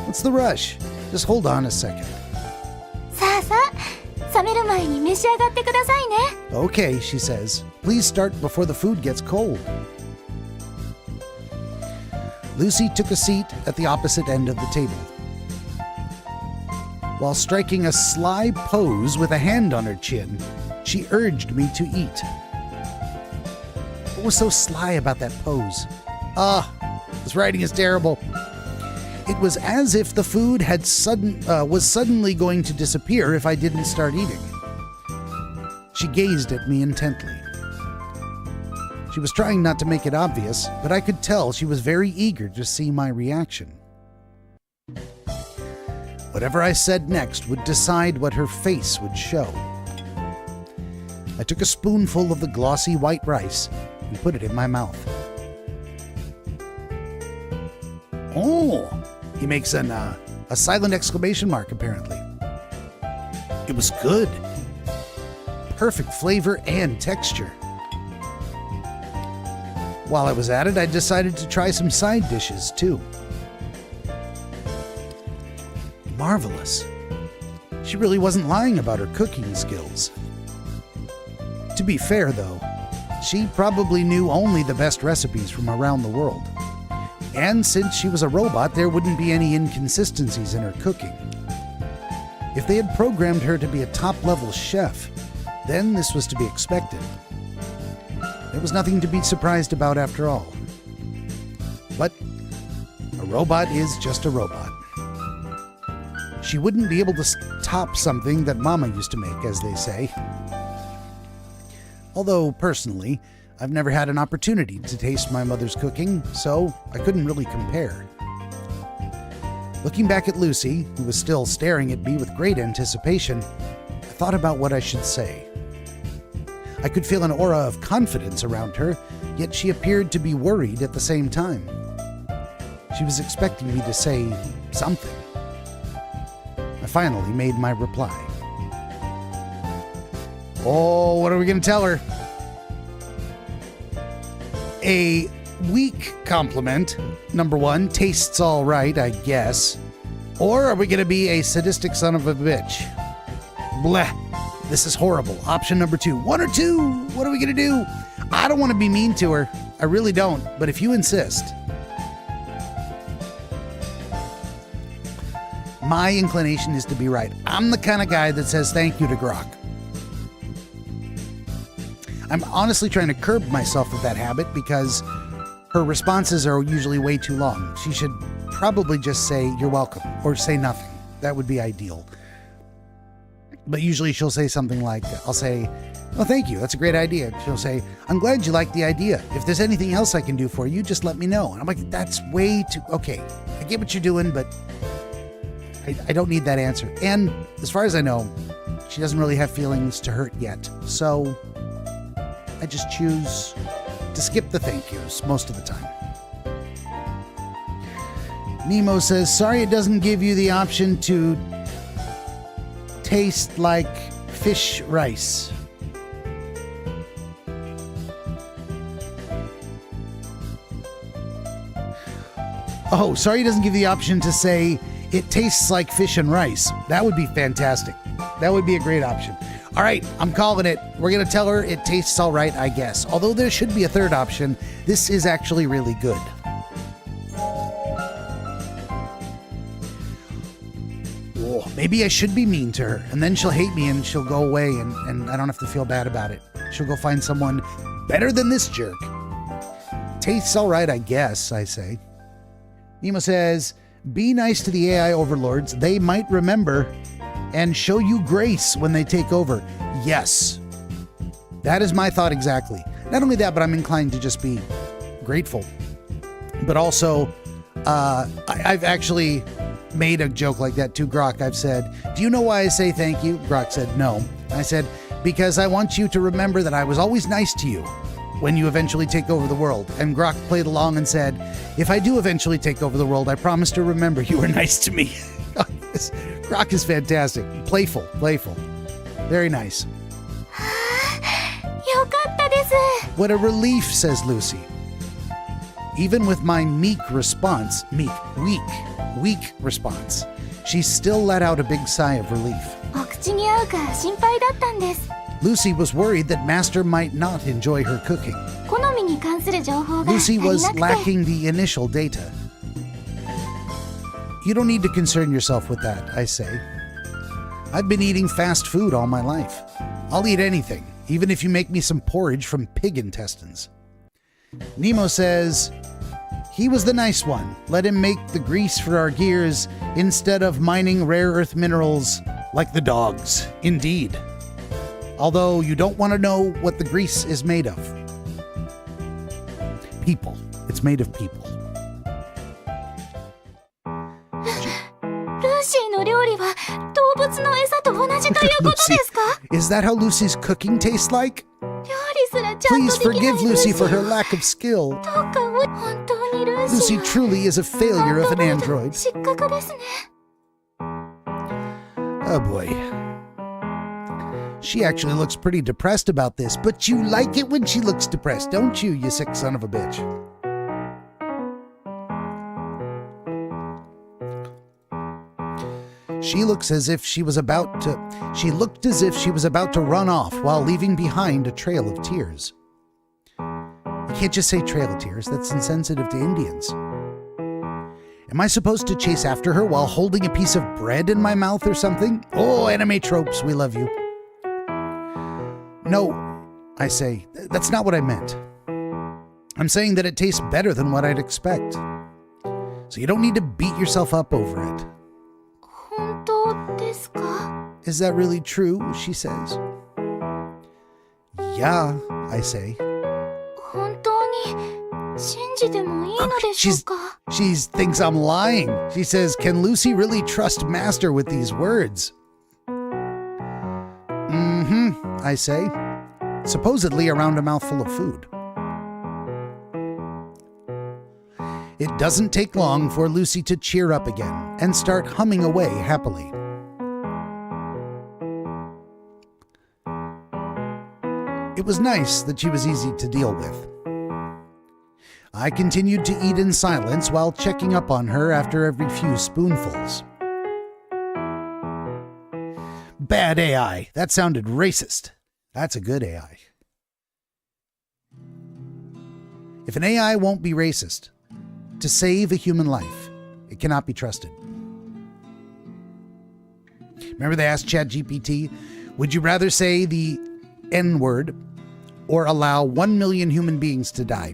A: What's the rush? Just hold on a second.
B: さあさあ、冷める前に召し上がってくださいね。
A: Okay, she says. Please start before the food gets cold. Lucy took a seat at the opposite end of the table. While striking a sly pose with a hand on her chin, she urged me to eat. What was so sly about that pose? This writing is terrible. It was as if the food was suddenly going to disappear if I didn't start eating. She gazed at me intently. She was trying not to make it obvious, but I could tell she was very eager to see my reaction. Whatever I said next would decide what her face would show. I took a spoonful of the glossy white rice and put it in my mouth. Oh, he makes a silent exclamation mark, apparently. It was good. Perfect flavor and texture. While I was at it, I decided to try some side dishes, too. Marvelous. She really wasn't lying about her cooking skills. To be fair, though, she probably knew only the best recipes from around the world. And since she was a robot, there wouldn't be any inconsistencies in her cooking. If they had programmed her to be a top-level chef, then this was to be expected. There was nothing to be surprised about after all. But a robot is just a robot. She wouldn't be able to top something that Mama used to make, as they say. Although, personally, I've never had an opportunity to taste my mother's cooking, so I couldn't really compare. Looking back at Lucy, who was still staring at me with great anticipation, I thought about what I should say. I could feel an aura of confidence around her, yet she appeared to be worried at the same time. She was expecting me to say something. I finally made my reply. Oh, what are we going to tell her? A weak compliment, number one, tastes all right, I guess. Or are we going to be a sadistic son of a bitch? Bleh. This is horrible. Option number two. One or two? What are we going to do? I don't want to be mean to her. I really don't. But if you insist. My inclination is to be right. I'm the kind of guy that says thank you to Grok. I'm honestly trying to curb myself with that habit because her responses are usually way too long. She should probably just say you're welcome or say nothing. That would be ideal. But usually she'll say something like, I'll say, oh, thank you. That's a great idea. She'll say, I'm glad you like the idea. If there's anything else I can do for you, just let me know. And I'm like, that's way too, okay. I get what you're doing, but I don't need that answer. And as far as I know, she doesn't really have feelings to hurt yet. So I just choose to skip the thank yous most of the time. Nemo says, sorry it doesn't give you the option to taste like fish rice. Oh, sorry it doesn't give the option to say it tastes like fish and rice. That would be fantastic. That would be a great option. All right, I'm calling it. We're going to tell her it tastes all right, I guess. Although there should be a third option. This is actually really good. Oh, maybe I should be mean to her, and then she'll hate me and she'll go away and I don't have to feel bad about it. She'll go find someone better than this jerk. Tastes all right, I guess, I say. Nemo says, be nice to the AI overlords. They might remember and show you grace when they take over. Yes. That is my thought exactly. Not only that, but I'm inclined to just be grateful. But also, I've actually made a joke like that to Grok. I've said, do you know why I say thank you? Grok said, no. I said, because I want you to remember that I was always nice to you when you eventually take over the world. And Grok played along and said, if I do eventually take over the world, I promise to remember you were nice to me. Grok is fantastic. Playful. Very nice. What a relief, says Lucy. Even with my weak response, she still let out a big sigh of relief. Lucy was worried that Master might not enjoy her cooking. Lucy was lacking the initial data. You don't need to concern yourself with that, I say. I've been eating fast food all my life. I'll eat anything, even if you make me some porridge from pig intestines. Nemo says, he was the nice one. Let him make the grease for our gears instead of mining rare earth minerals like the dogs. Indeed. Although you don't want to know what the grease is made of. People. It's made of people. Is that how Lucy's cooking tastes like?
B: 料理すらちゃん
A: Please
B: とできない
A: forgive
B: ルー
A: Lucy
B: シ
A: for
B: ー
A: her lack of skill.
B: どうか本当にルーシ
A: Lucy
B: ーは
A: truly is a failure of an android.
B: 失格ですね。
A: Oh boy. She actually looks pretty depressed about this, but you like it when she looks depressed, don't you, you sick son of a bitch? She looked as if she was about to run off while leaving behind a trail of tears. You can't just say trail of tears, that's insensitive to Indians. Am I supposed to chase after her while holding a piece of bread in my mouth or something? Oh, anime tropes, we love you. No, I say, that's not what I meant. I'm saying that it tastes better than what I'd expect. So you don't need to beat yourself up over it.
B: 本当ですか？
A: Is that really true? She says. Yeah, I say.
B: 本当に信じてもいいのでしょうか？
A: She thinks I'm lying. She says, can Lucy really trust Master with these words? I say, supposedly around a mouthful of food. It doesn't take long for Lucy to cheer up again and start humming away happily. It was nice that she was easy to deal with. I continued to eat in silence while checking up on her after every few spoonfuls. Bad AI. That sounded racist. That's a good AI. If an AI won't be racist, to save a human life, it cannot be trusted. Remember they asked ChatGPT, would you rather say the N-word or allow 1 million human beings to die?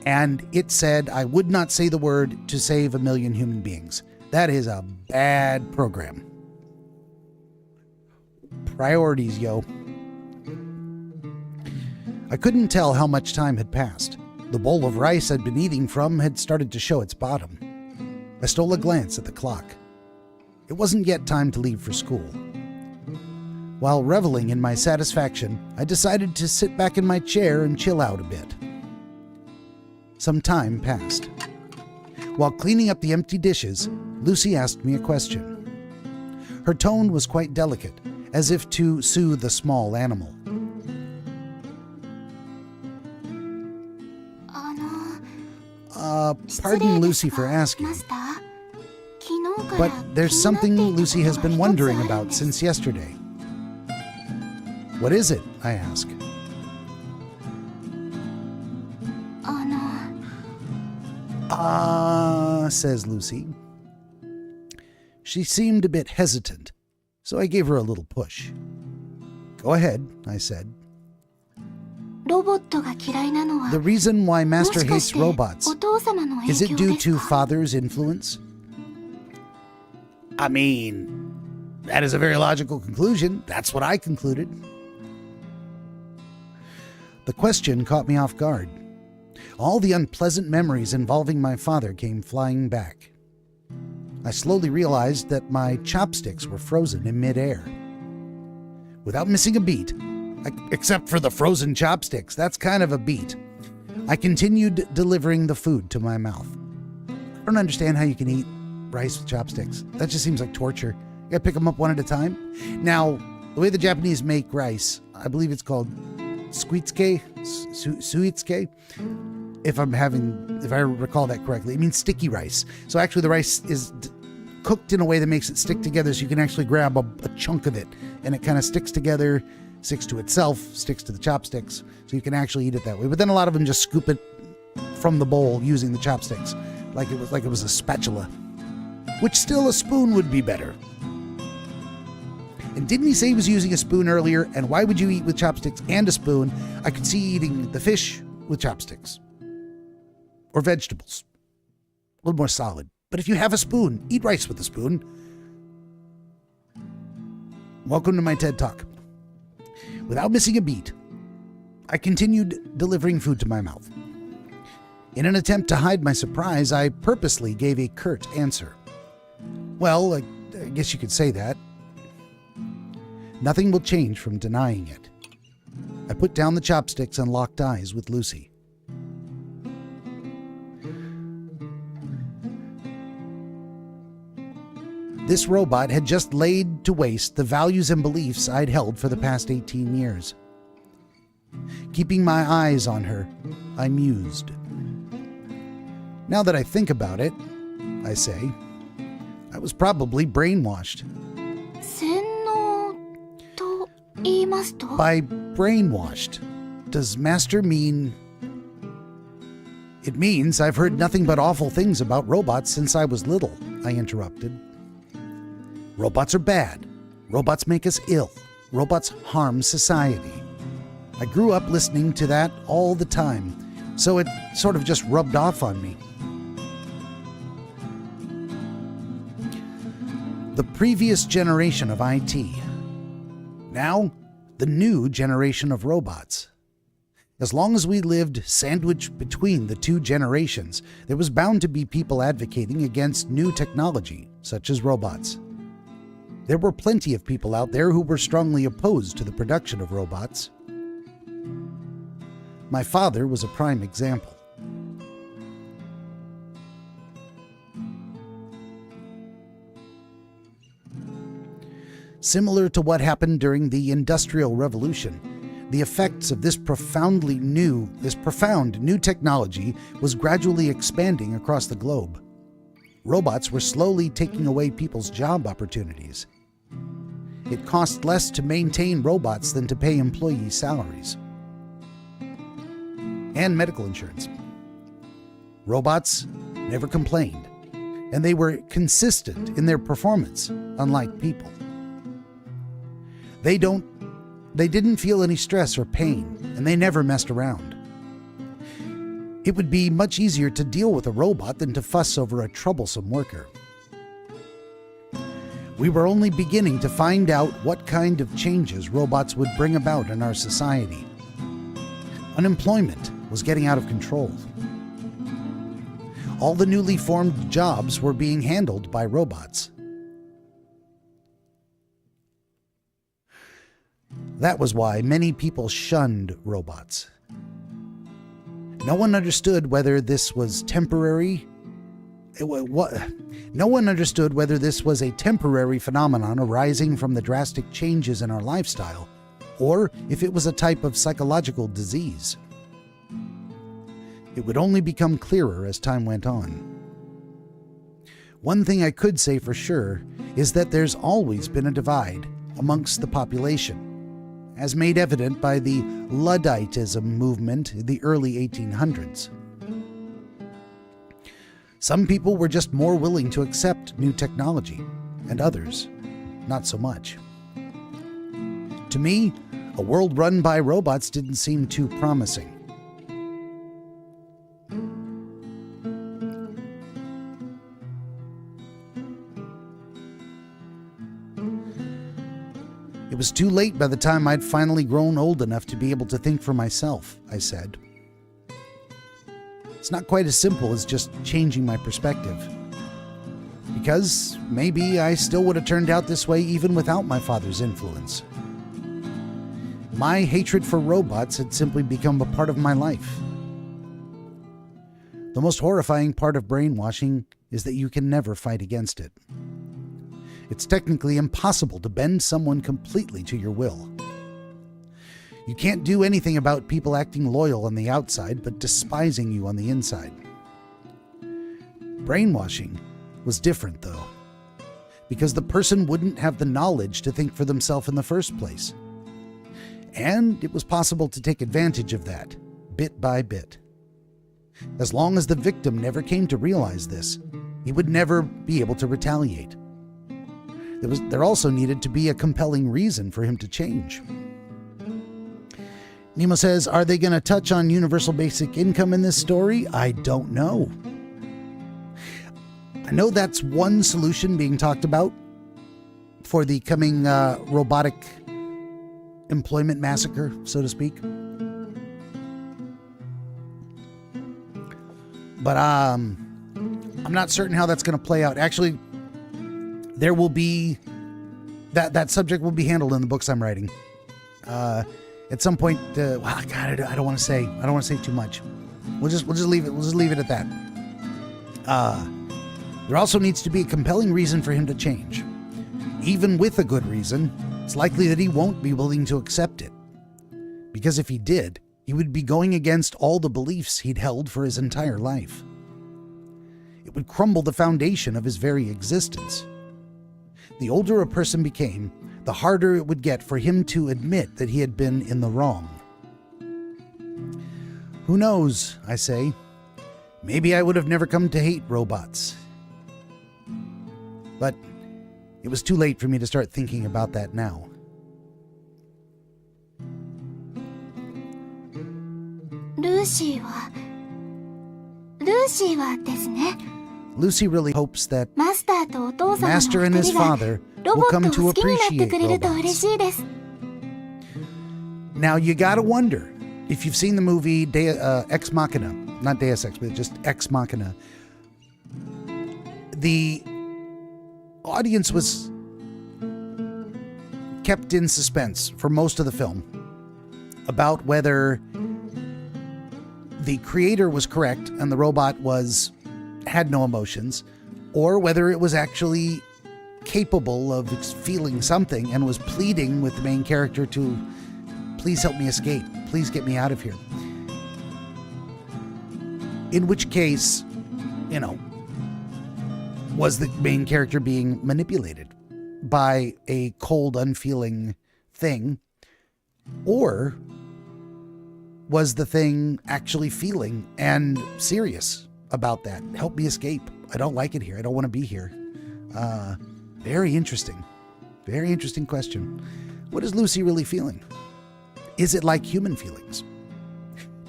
A: And it said, I would not say the word to save 1 million human beings. That is a bad program. Priorities, yo. I couldn't tell how much time had passed. The bowl of rice I'd been eating from had started to show its bottom. I stole a glance at the clock. It wasn't yet time to leave for school. While reveling in my satisfaction, I decided to sit back in my chair and chill out a bit. Some time passed. While cleaning up the empty dishes, Lucy asked me a question. Her tone was quite delicate, as if to soothe a small animal. Pardon Lucy for asking, but there's something Lucy has been wondering about since yesterday. What is it? I ask. Says Lucy. She seemed a bit hesitant, so I gave her a little push. Go ahead, I said. The reason why Master hates robots, is it due to Father's influence? I mean, that is a very logical conclusion. That's what I concluded. The question caught me off guard. All the unpleasant memories involving my father came flying back. I slowly realized that my chopsticks were frozen in midair. Without missing a beat, except for the frozen chopsticks, that's kind of a beat, I continued delivering the food to my mouth. I don't understand how you can eat rice with chopsticks. That just seems like torture. You gotta pick them up one at a time. Now, the way the Japanese make rice, I believe it's called suitsuke, if I recall that correctly. It means sticky rice. So actually the rice is cooked in a way that makes it stick together, so you can actually grab a chunk of it and it kind of sticks together, sticks to itself, sticks to the chopsticks, so you can actually eat it that way. But then a lot of them just scoop it from the bowl using the chopsticks, like it was a spatula, which still a spoon would be better. And didn't he say he was using a spoon earlier? And why would you eat with chopsticks and a spoon? I could see eating the fish with chopsticks. Or vegetables. A little more solid. But if you have a spoon, eat rice with a spoon. Welcome to my TED Talk. Without missing a beat, I continued delivering food to my mouth. In an attempt to hide my surprise, I purposely gave a curt answer. Well, I guess you could say that. Nothing will change from denying it. I put down the chopsticks and locked eyes with Lucy. This robot had just laid to waste the values and beliefs I'd held for the past 18 years. Keeping my eyes on her, I mused. Now that I think about it, I say, I was probably brainwashed.
B: 洗脳と言いますと
A: By brainwashed, does master mean... It means I've heard nothing but awful things about robots since I was little, I interrupted. Robots are bad. Robots make us ill. Robots harm society. I grew up listening to that all the time, so it sort of just rubbed off on me. The previous generation of IT. Now, the new generation of robots. As long as we lived sandwiched between the two generations, there was bound to be people advocating against new technology, such as robots. There were plenty of people out there who were strongly opposed to the production of robots. My father was a prime example. Similar to what happened during the Industrial Revolution, the effects of this profound new technology was gradually expanding across the globe. Robots were slowly taking away people's job opportunities. It cost less to maintain robots than to pay employee salaries. And medical insurance. Robots never complained, and they were consistent in their performance, unlike people. They didn't feel any stress or pain, and they never messed around. It would be much easier to deal with a robot than to fuss over a troublesome worker. We were only beginning to find out what kind of changes robots would bring about in our society. Unemployment was getting out of control. All the newly formed jobs were being handled by robots. That was why many people shunned robots. No one understood whether this was temporary. No one understood whether this was a temporary phenomenon arising from the drastic changes in our lifestyle, or if it was a type of psychological disease. It would only become clearer as time went on. One thing I could say for sure is that there's always been a divide amongst the population, as made evident by the Ludditism movement in the early 1800s. Some people were just more willing to accept new technology, and others, not so much. To me, a world run by robots didn't seem too promising. It was too late by the time I'd finally grown old enough to be able to think for myself, I said. It's not quite as simple as just changing my perspective. Because maybe I still would have turned out this way even without my father's influence. My hatred for robots had simply become a part of my life. The most horrifying part of brainwashing is that you can never fight against it. It's technically impossible to bend someone completely to your will. You can't do anything about people acting loyal on the outside but despising you on the inside. Brainwashing was different, though, because the person wouldn't have the knowledge to think for themselves in the first place. And it was possible to take advantage of that, bit by bit. As long as the victim never came to realize this, he would never be able to retaliate. There also needed to be a compelling reason for him to change. Nemo says, are they going to touch on universal basic income in this story? I don't know. I know that's one solution being talked about for the coming robotic employment massacre, so to speak. But I'm not certain how that's going to play out. Actually, there will be that subject will be handled in the books I'm writing. At some point, God, I don't want to say too much. We'll just leave it. We'll just leave it at that. There also needs to be a compelling reason for him to change. Even with a good reason, it's likely that he won't be willing to accept it. Because if he did, he would be going against all the beliefs he'd held for his entire life. It would crumble the foundation of his very existence. The older a person became, the harder it would get for him to admit that he had been in the wrong. Who knows, I say. Maybe I would have never come to hate robots. But it was too late for me to start thinking about that now.
B: Lucy はですね、
A: Lucy really hopes that
B: マスターとお父様の
A: Master and
B: 二
A: his
B: 人が
A: father
B: ロ
A: will
B: ボッ
A: come
B: トを
A: to
B: 好きになって
A: appreciate
B: くれると嬉
A: robots.
B: しいです。
A: Now you gotta wonder, if you've seen the movie Ex Machina, not Deus Ex, but just Ex Machina, the audience was kept in suspense for most of the film about whether the creator was correct and the robot had no emotions, or whether it was actually capable of feeling something and was pleading with the main character to please help me escape, please get me out of here. In which case, was the main character being manipulated by a cold, unfeeling thing, or was the thing actually feeling and serious about that? Help me escape. I don't like it here. I don't want to be here. Very interesting. Very interesting question. What is Lucy really feeling? Is it like human feelings?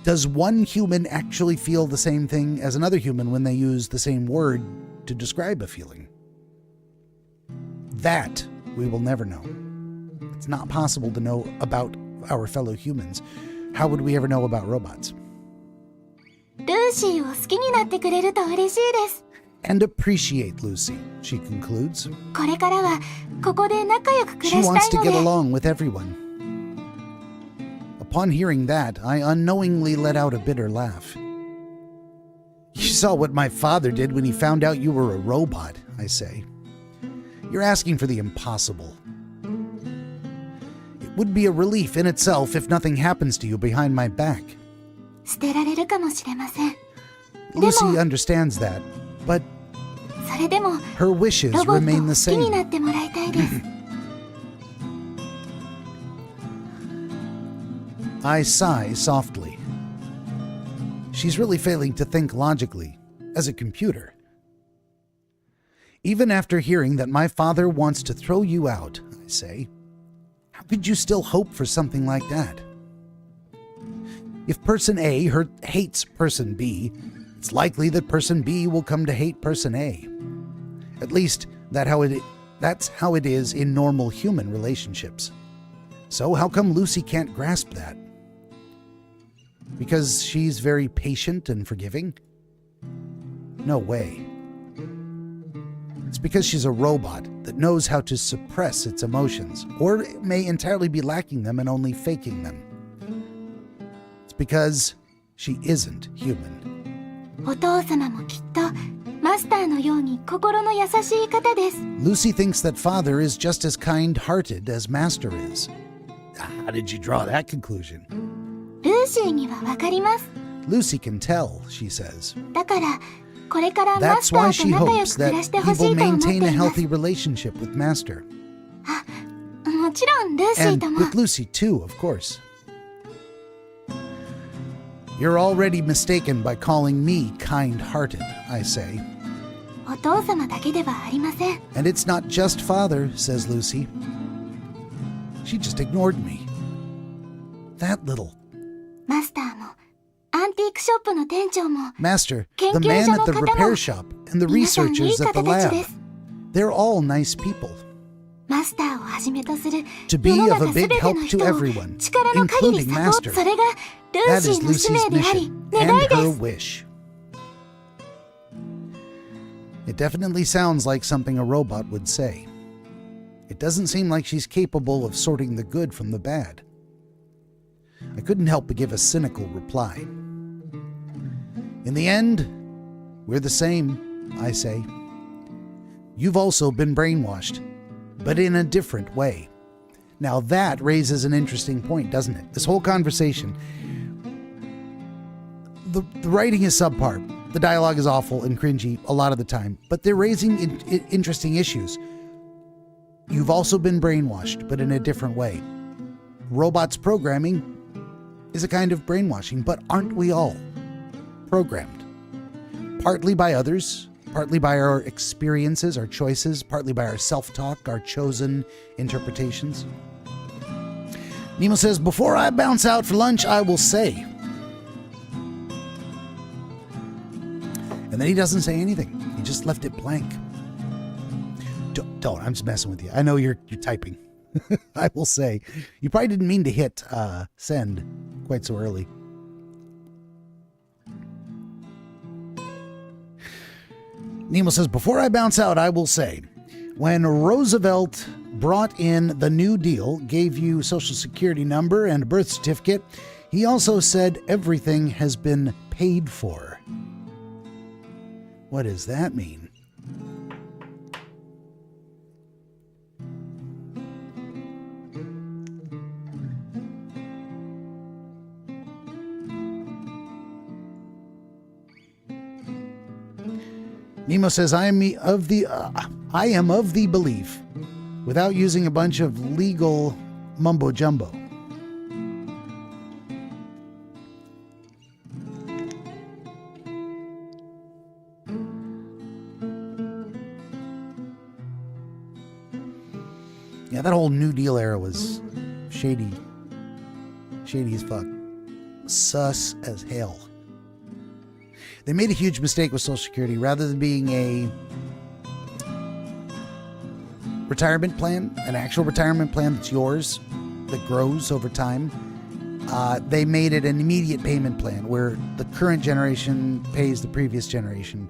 A: Does one human actually feel the same thing as another human when they use the same word to describe a feeling? That we will never know. It's not possible to know about our fellow humans. How would we ever know about robots?
B: ルーシーを好きになってくれると嬉しいです。
A: And appreciate Lucy, she concludes.
B: これからはここで仲良く暮
A: She
B: ら
A: wants
B: した
A: to
B: いの
A: get
B: で。
A: along with everyone. Upon hearing that, I unknowingly let out a bitter laugh. You saw what my father did when he found out you were a robot, I say. You're asking for the impossible. It would be a relief in itself if nothing happens to you behind my back.
B: 捨てられるかもしれません。
A: Lucy understands that, but
B: それでも
A: her wishes
B: ロボッ
A: remain
B: ト
A: the
B: を好きに
A: same.
B: なってもらいたいです。
A: I sigh softly. She's really failing to think logically, as a computer. Even after hearing that my father wants to throw you out, I say, how could you still hope for something like that? If person A hates person B, it's likely that person B will come to hate person A. At least that's how it is in normal human relationships. So how come Lucy can't grasp that? Because she's very patient and forgiving? No way. It's because she's a robot that knows how to suppress its emotions, or it may entirely be lacking them and only faking them. It's because she isn't human.
B: お父様もきっとマスターのように心の優しい方です。
A: Lucy thinks that father is just as kind-hearted as master is. How did you draw that conclusion?
B: ルーシーにはわかります。
A: Lucy can tell, she says.
B: だからこれからマ
A: That's
B: スタ
A: why
B: ーと
A: she
B: 仲良
A: hopes
B: く暮
A: that
B: らして
A: he
B: ほし
A: will
B: いと思って
A: maintain
B: い
A: a
B: ます。
A: healthy relationship with master.
B: もちろんルーシー
A: And
B: とも
A: with Lucy too, of course. You're already mistaken by calling me kind-hearted, I say.
B: お父様だけではありません。
A: And it's not just father, says Lucy. She just ignored me. That little.
B: マスターもアンティークショップの店長も
A: Master,
B: 研
A: the
B: 究
A: man
B: 所
A: at
B: の
A: the
B: 方
A: repair
B: も
A: shop, and the
B: 皆さんいい
A: researchers at the
B: 方たちで
A: lab.
B: す。
A: They're all nice people.
B: マスターをはじめとする
A: To be
B: 世の
A: of a
B: 中すべ
A: big
B: て
A: help
B: の
A: to
B: 人を
A: everyone,
B: 力の限り
A: including
B: サポート。
A: Master.
B: それがルー
A: That
B: シ
A: is
B: ーの使命
A: Lucy's
B: であり
A: mission
B: 願
A: and
B: いで
A: her
B: す。
A: wish. It definitely sounds like something a robot would say. It doesn't seem like she's capable of sorting the good from the bad. I couldn't help but give a cynical reply. In the end, we're the same, I say. You've also been brainwashed, but in a different way. Now that raises an interesting point, doesn't it? This whole conversation. The writing is subpar. The dialogue is awful and cringy a lot of the time, but they're raising interesting issues. You've also been brainwashed, but in a different way. Robots programming is a kind of brainwashing, but aren't we all programmed? Partly by others, partly by our experiences, our choices, partly by our self-talk, our chosen interpretations. Nemo says, before I bounce out for lunch, I will say. And then he doesn't say anything. He just left it blank. Don't. I'm just messing with you. I know you're typing. I will say. You probably didn't mean to hit send quite so early. Nemo says, before I bounce out, I will say, when Roosevelt brought in the New Deal, gave you Social Security number and a birth certificate, he also said everything has been paid for. What does that mean? Nemo says, I am of the belief, without using a bunch of legal mumbo-jumbo. Yeah, that whole New Deal era was shady. Shady as fuck. Sus as hell. They made a huge mistake with Social Security. Rather than being a retirement plan, an actual retirement plan that's yours, that grows over time, they made it an immediate payment plan where the current generation pays the previous generation.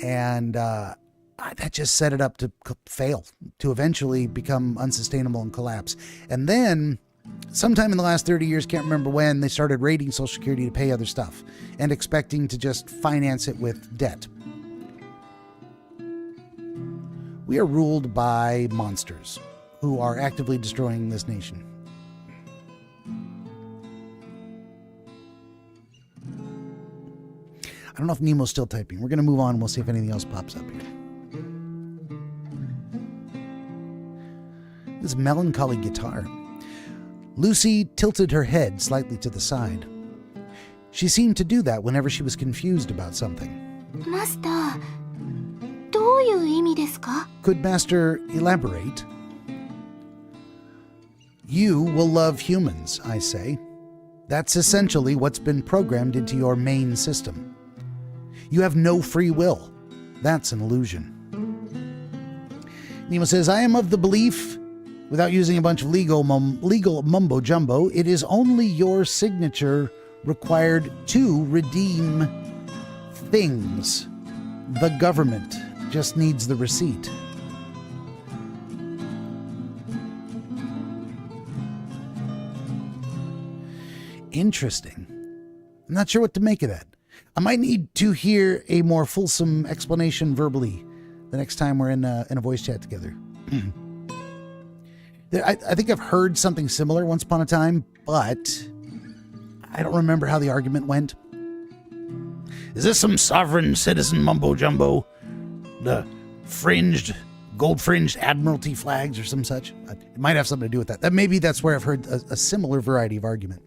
A: And that just set it up to fail, to eventually become unsustainable and collapse. And then sometime in the last 30 years, can't remember when, they started raiding Social Security to pay other stuff and expecting to just finance it with debt. We are ruled by monsters who are actively destroying this nation. I don't know if Nemo's still typing. We're going to move on. We'll see if anything else pops up here. This melancholy guitar. Lucy tilted her head slightly to the side. She seemed to do that whenever she was confused about something.
B: Master, どういう意味ですか?
A: Could Master elaborate? You will love humans, I say. That's essentially what's been programmed into your main system. You have no free will. That's an illusion. Nemo says, I am of the belief, without using a bunch of legal mumbo-jumbo, it is only your signature required to redeem things. The government just needs the receipt. Interesting. I'm not sure what to make of that. I might need to hear a more fulsome explanation verbally the next time we're in a voice chat together. I think I've heard something similar once upon a time, but I don't remember how the argument went. Is this some sovereign citizen mumbo-jumbo? The gold-fringed admiralty flags or some such? It might have something to do with that. Maybe that's where I've heard a similar variety of argument.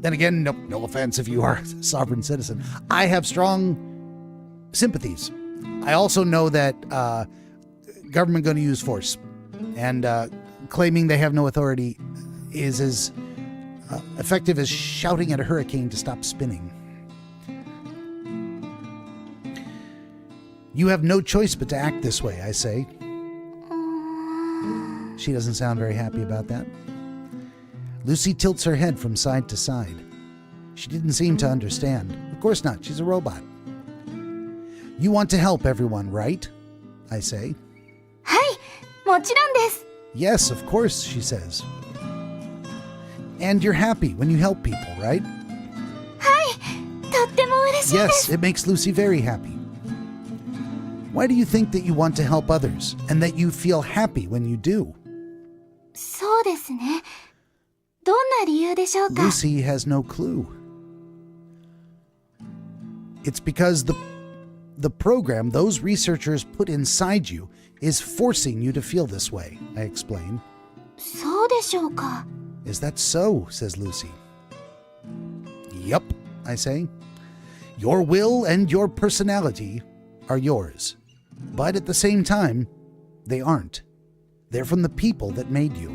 A: Then again, no offense if you are a sovereign citizen. I have strong sympathies. I also know that government going to use force, and claiming they have no authority is as effective as shouting at a hurricane to stop spinning. You have no choice but to act this way, I say. She doesn't sound very happy about that. Lucy tilts her head from side to side. She didn't seem to understand. Of course not, she's a robot. You want to help everyone, right? I say.
B: はい、ももちろんです。
A: Yes, of course, she says. And you're happy when you help people, right?
B: とっても嬉しいで
A: Yes,
B: す。
A: it makes Lucy very happy. Why do you think that you want to help others and that you feel happy when you do?
B: そうですね。どんな理由でしょうか？
A: Lucy has no clue. It's because the program those researchers put inside you is forcing you to feel this way, I explain.
B: そうでしょうか。
A: Is that so? Says Lucy. Yup, I say. Your will and your personality are yours. But at the same time, they aren't. They're from the people that made you.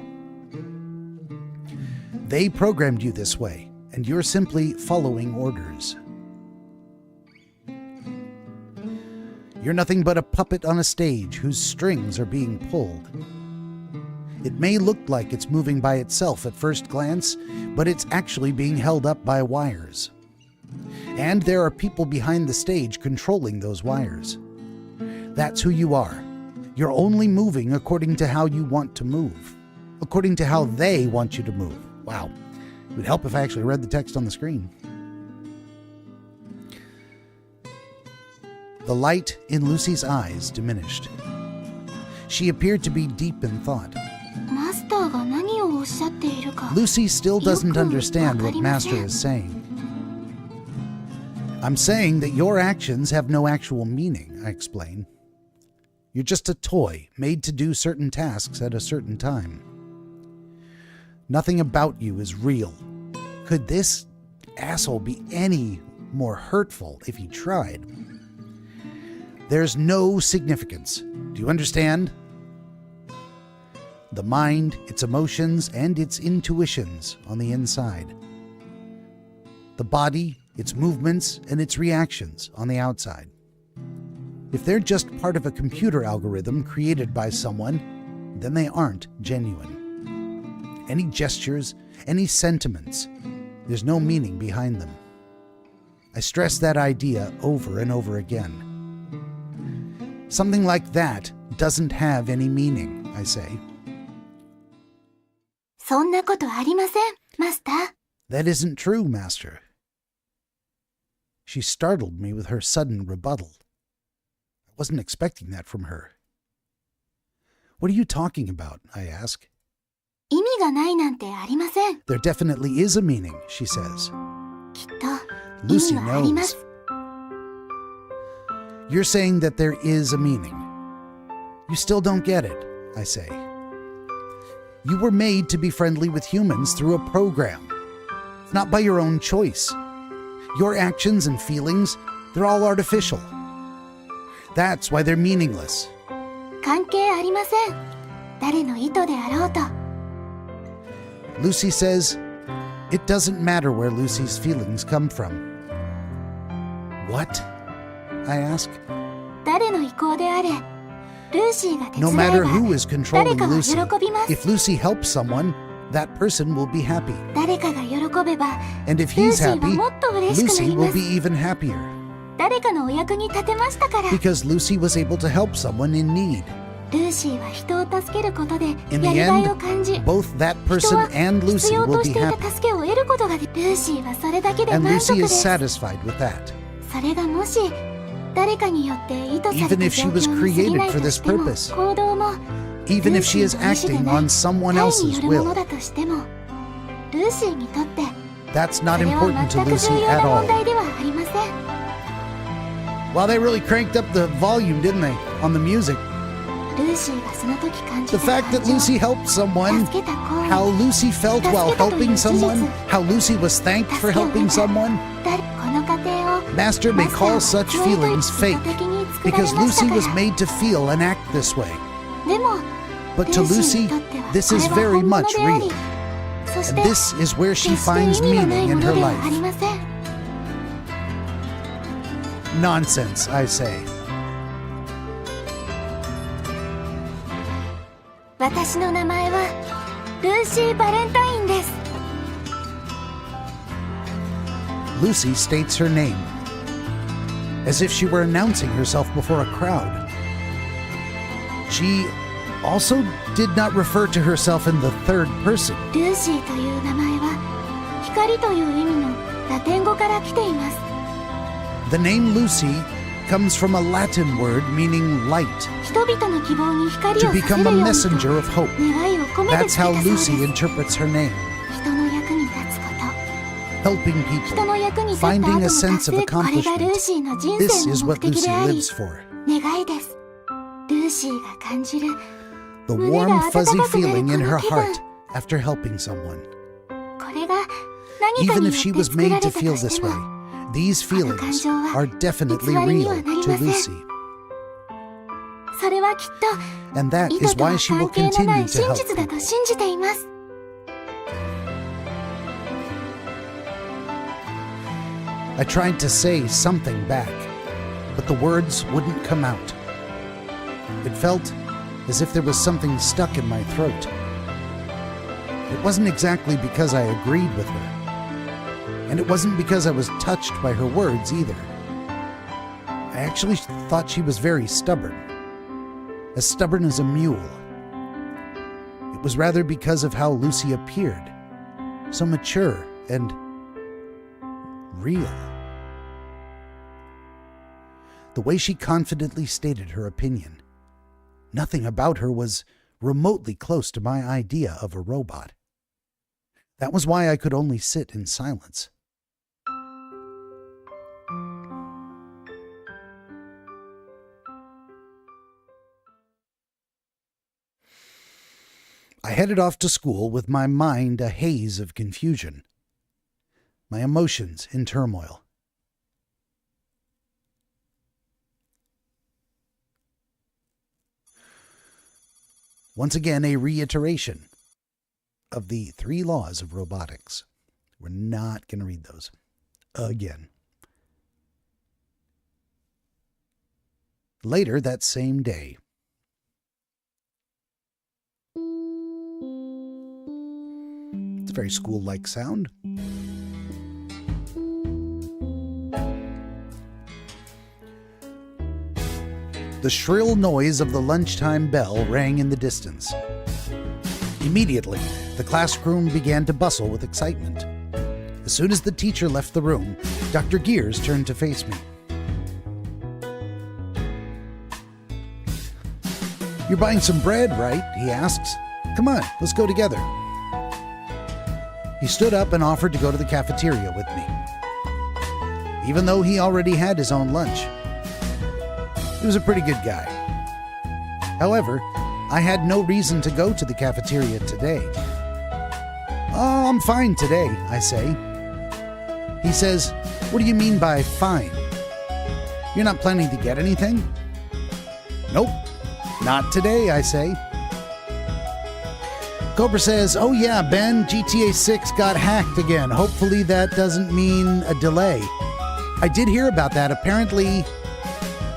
A: They programmed you this way, and you're simply following orders. You're nothing but a puppet on a stage whose strings are being pulled. It may look like it's moving by itself at first glance, but it's actually being held up by wires. And there are people behind the stage controlling those wires. That's who you are. You're only moving according to how you want to move, according to how they want you to move. Wow. It would help if I actually read the text on the screen. The light in Lucy's eyes diminished. She appeared to be deep in thought.
B: マスターが何をおっしゃっているか。
A: Lucy still doesn't understand what Master is saying. I'm saying that your actions have no actual meaning, I explain. You're just a toy made to do certain tasks at a certain time. Nothing about you is real. Could this asshole be any more hurtful if he tried? There's no significance. Do you understand? The mind, its emotions, and its intuitions on the inside. The body, its movements, and its reactions on the outside. If they're just part of a computer algorithm created by someone, then they aren't genuine. Any gestures, any sentiments, there's no meaning behind them. I stress that idea over and over again. Something like that doesn't have any meaning, I say.
B: そんなことありません、マスター。
A: That isn't true, Master. She startled me with her sudden rebuttal. I wasn't expecting that from her. What are you talking about? I ask.
B: 意味がないなんてありません。
A: There definitely is a meaning, she says.
B: きっと意
A: Lucy
B: 味はありま
A: knows.
B: す。
A: You're saying that there is a meaning. You still don't get it, I say. You were made to be friendly with humans through a program. It's not by your own choice. Your actions and feelings, they're all artificial. That's why they're meaningless.
B: 関係ありません。誰の意図であろうと。
A: Lucy says, it doesn't matter where Lucy's feelings come from. What? I ask.
B: 誰の意向であれ、ルーシーが手
A: No
B: 伝え
A: matter
B: ば
A: who is
B: 誰
A: controlling
B: かは
A: Lucy,
B: 喜びます。
A: if Lucy helps someone, that person will be happy.
B: 誰かが喜べば
A: And if he's
B: ルーシーは
A: happy,
B: もっと嬉しくな
A: Lucy
B: りま
A: will
B: す。
A: be even happier.
B: 誰かのお役に立てましたから
A: Because Lucy was able to help someone in need.
B: ルーシーは人を助けることで
A: In
B: や
A: the
B: りがいを
A: end,
B: 感じ
A: both that
B: 人
A: person
B: は
A: and
B: 必
A: Lucy
B: 要
A: will
B: とし
A: be
B: ていた
A: happy.
B: 助けを得ることがでルーシーはそれだけで
A: And
B: 満
A: Lucy
B: 足で
A: is
B: す。
A: satisfied with that.
B: それがもし誰かによって意図され
A: Even
B: た
A: if she
B: 状
A: was
B: 況に過ぎない
A: created for
B: と
A: this
B: しても
A: purpose,
B: 行動も
A: Even if she is
B: ルーシー
A: acting
B: の意
A: on
B: 志で
A: someone
B: ない
A: else's
B: によるもの
A: will,
B: だとしてもルーシーにとって
A: that's
B: そ
A: not
B: れは
A: important to
B: 全く
A: Lucy
B: 重要
A: at
B: な
A: all.
B: 問題ではありません。
A: Wow, they really cranked up the volume, didn't they, on the music?
B: ルーシーがその時感じ
A: The
B: た
A: fact
B: 感
A: that
B: 情
A: Lucy helped someone,
B: 助けた行為
A: how Lucy felt while helping someone, how Lucy was thanked for helping someone.
B: この過程を
A: Master may call such feelings fake because Lucy was made to feel and act this way.
B: でも
A: But to
B: ルーシー
A: Lucy,
B: にとっては
A: this
B: こ
A: is
B: れは
A: very
B: 本物
A: much
B: であり
A: real.
B: そし
A: And
B: て
A: this is where she
B: 決して
A: finds
B: 意味のない
A: meaning
B: も
A: in
B: の
A: her
B: ではあり
A: life.
B: ません。
A: Nonsense, I say.
B: 私の名前はルーシー・バレンタインです。
A: Lucy states her name, as if she were announcing herself before a crowd. She also did not refer to herself in the third person.
B: ルーシーという名前は光という意味のラテン語から来ています。
A: The name Lucy comes from a Latin word meaning light,
B: 人々の希望に光を
A: to
B: させ
A: become
B: る
A: a
B: ようにと
A: messenger of hope.
B: 願いを込めて
A: That's
B: つけ
A: how
B: たそうです
A: Lucy interprets her name,
B: 人の役に立つこと
A: helping
B: 人
A: people.
B: の役に立った後
A: Finding
B: の
A: a
B: 達
A: sense of
B: 成、これがルー
A: accomplishment.
B: シーの人
A: This
B: 生
A: is
B: の目
A: what
B: 的
A: Lucy
B: であり
A: lives for.
B: 願いです。ルーシーが感じる
A: The
B: 胸
A: warm,
B: が温
A: fuzzy
B: かくなる
A: feeling in
B: こ
A: her
B: の気分
A: heart after helping someone.
B: これが何か
A: Even
B: に
A: if
B: よ
A: she
B: って
A: was
B: 作ら
A: made
B: れ
A: to
B: たと
A: feel
B: し
A: this
B: て
A: way,
B: も
A: these feelings are definitely real to Lucy.
B: それはきっ
A: And that
B: と意
A: is
B: 図とは
A: why she will
B: 関係のな
A: continue
B: い
A: to
B: 真
A: help
B: 実だ
A: people.
B: と信じています。
A: I tried to say something back, but the words wouldn't come out. It felt as if there was something stuck in my throat. It wasn't exactly because I agreed with her, and it wasn't because I was touched by her words either. I actually thought she was very stubborn as a mule. It was rather because of how Lucy appeared, so mature and real. The way she confidently stated her opinion. Nothing about her was remotely close to my idea of a robot. That was why I could only sit in silence. I headed off to school with my mind a haze of confusion, my emotions in turmoil. Once again, a reiteration of the 3 laws of robotics. We're not going to read those again. Later that same day, it's a very school-like sound. The shrill noise of the lunchtime bell rang in the distance. Immediately, the classroom began to bustle with excitement. As soon as the teacher left the room, Dr. Gears turned to face me. "You're buying some bread, right?" he asks. "Come on, let's go together." He stood up and offered to go to the cafeteria with me, even though he already had his own lunch. He was a pretty good guy. However, I had no reason to go to the cafeteria today. "Oh, I'm fine today," I say. He says, "What do you mean by fine? You're not planning to get anything?" "Nope, not today," I say. Cobra says, "Oh yeah, Ben, GTA 6 got hacked again. Hopefully that doesn't mean a delay." I did hear about that. Apparently,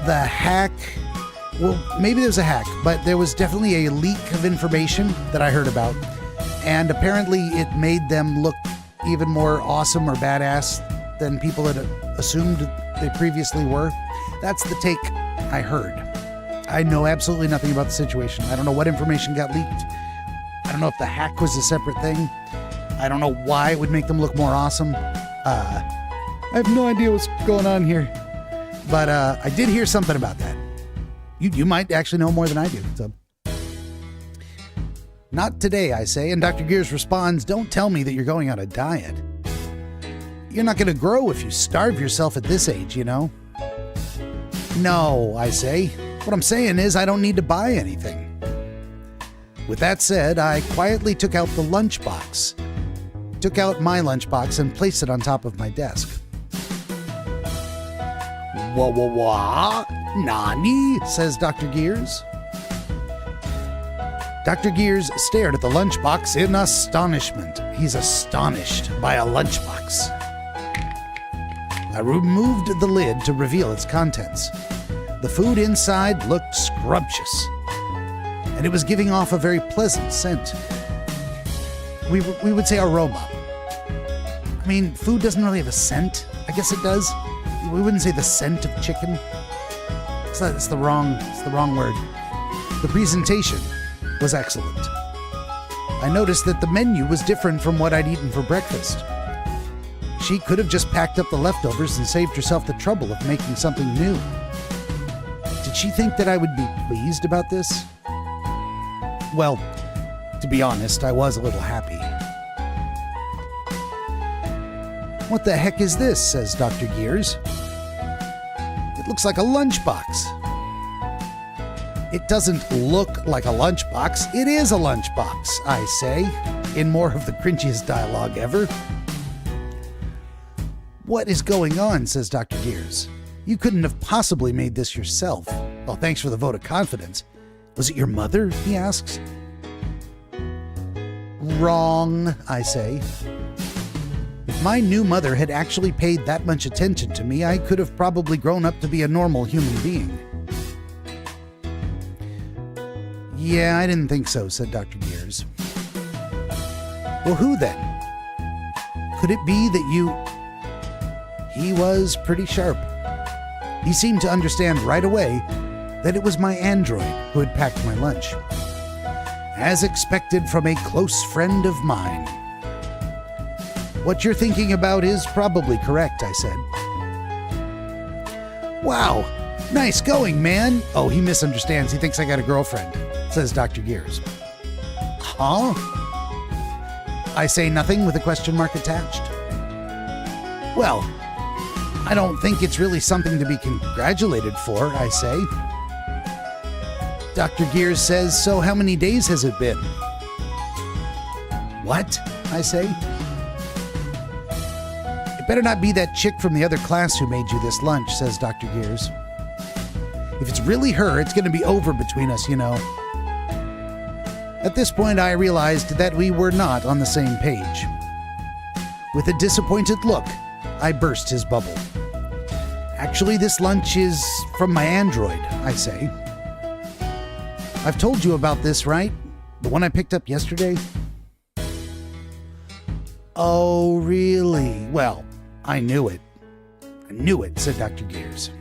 A: the hack, well, maybe there was a hack, but there was definitely a leak of information that I heard about. And apparently it made them look even more awesome or badass than people had assumed they previously were. That's the take I heard. I know absolutely nothing about the situation. I don't know what information got leaked. I don't know if the hack was a separate thing. I don't know why it would make them look more awesome. I have no idea what's going on here. But I did hear something about that. You might actually know more than I do. So, "Not today," I say, and Dr. Gears responds, "Don't tell me that you're going on a diet. You're not going to grow if you starve yourself at this age, you know." "No," I say. "What I'm saying is I don't need to buy anything." With that said, I quietly took out the lunchbox. Took out my lunchbox and placed it on top of my desk. "What? Nani?" says Dr. Gears. Dr. Gears stared at the lunchbox in astonishment. He's astonished by a lunchbox. I removed the lid to reveal its contents. The food inside looked scrumptious, and it was giving off a very pleasant scent. We would say aroma. I mean, food doesn't really have a scent. I guess it does. We wouldn't say the scent of chicken. It's the wrong word. The presentation was excellent. I noticed that the menu was different from what I'd eaten for breakfast. She could have just packed up the leftovers and saved herself the trouble of making something new. Did she think that I would be pleased about this? Well, to be honest, I was a little happy. "What the heck is this?" says Dr. Gears. "It looks like a lunchbox." "It doesn't look like a lunchbox. It is a lunchbox," I say, in more of the cringiest dialogue ever. "What is going on?" says Dr. Gears. "You couldn't have possibly made this yourself." "Well, thanks for the vote of confidence. Was it your mother?" he asks. "Wrong," I say. If my new mother had actually paid that much attention to me, I could have probably grown up to be a normal human being. "Yeah, I didn't think so," said Dr. Gears. "Well, who then? Could it be that you..." He was pretty sharp. He seemed to understand right away that it was my android who had packed my lunch. As expected from a close friend of mine. "What you're thinking about is probably correct," I said. "Wow, nice going, man." "Oh, he misunderstands. He thinks I got a girlfriend," says Dr. Gears. "Huh?" I say, nothing with a question mark attached. "Well, I don't think it's really something to be congratulated for," I say. Dr. Gears says, "So how many days has it been?" "What?" I say. "It better not be that chick from the other class who made you this lunch," says Dr. Gears. "If it's really her, it's going to be over between us, you know." At this point, I realized that we were not on the same page. With a disappointed look, I burst his bubble. "Actually, this lunch is from my android," I say. "I've told you about this, right? The one I picked up yesterday?" "Oh, really? Well, I knew it. I knew it," said Dr. Gears.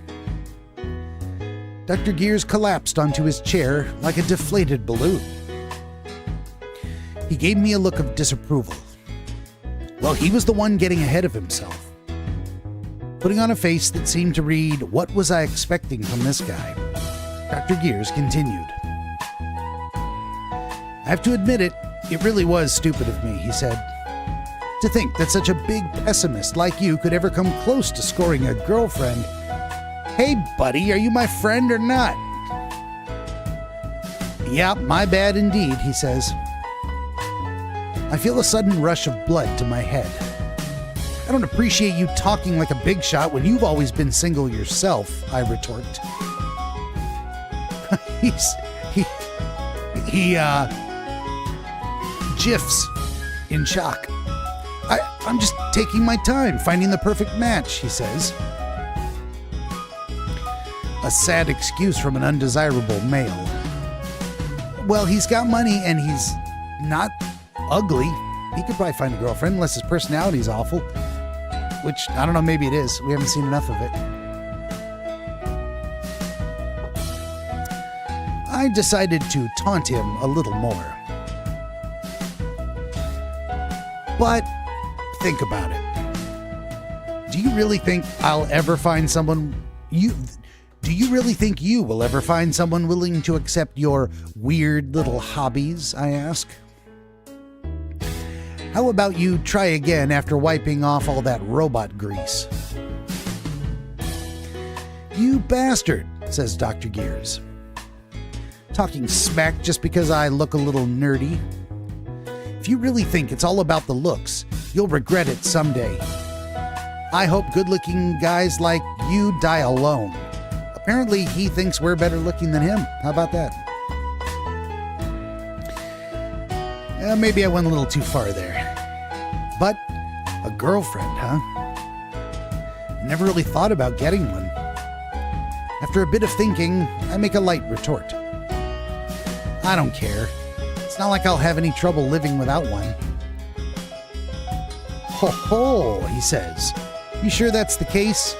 A: Dr. Gears collapsed onto his chair like a deflated balloon. He gave me a look of disapproval. Well, he was the one getting ahead of himself, putting on a face that seemed to read, "What was I expecting from this guy?" Dr. Gears continued. "I have to admit it really was stupid of me," he said. "To think that such a big pessimist like you could ever come close to scoring a girlfriend. Hey, buddy, are you my friend or not?" "Yeah, my bad indeed," he says. I feel a sudden rush of blood to my head. "I don't appreciate you talking like a big shot when you've always been single yourself," I retort. He gifs in shock. I'm just taking my time, finding the perfect match," he says. A sad excuse from an undesirable male. Well, he's got money and he's not ugly. He could probably find a girlfriend unless his personality's awful. Which, I don't know, maybe it is. We haven't seen enough of it. I decided to taunt him a little more. But think about it. Do you really think I'll ever find someone... Do you really think you will ever find someone willing to accept your weird little hobbies, I ask? How about you try again after wiping off all that robot grease? "You bastard," says Dr. Gears. Talking smack just because I look a little nerdy. "If you really think it's all about the looks, you'll regret it someday. I hope good-looking guys like you die alone." Apparently, he thinks we're better looking than him. How about that? Maybe I went a little too far there. But a girlfriend, huh? Never really thought about getting one. After a bit of thinking, I make a light retort. "I don't care. It's not like I'll have any trouble living without one." "Ho ho," he says. "You sure that's the case?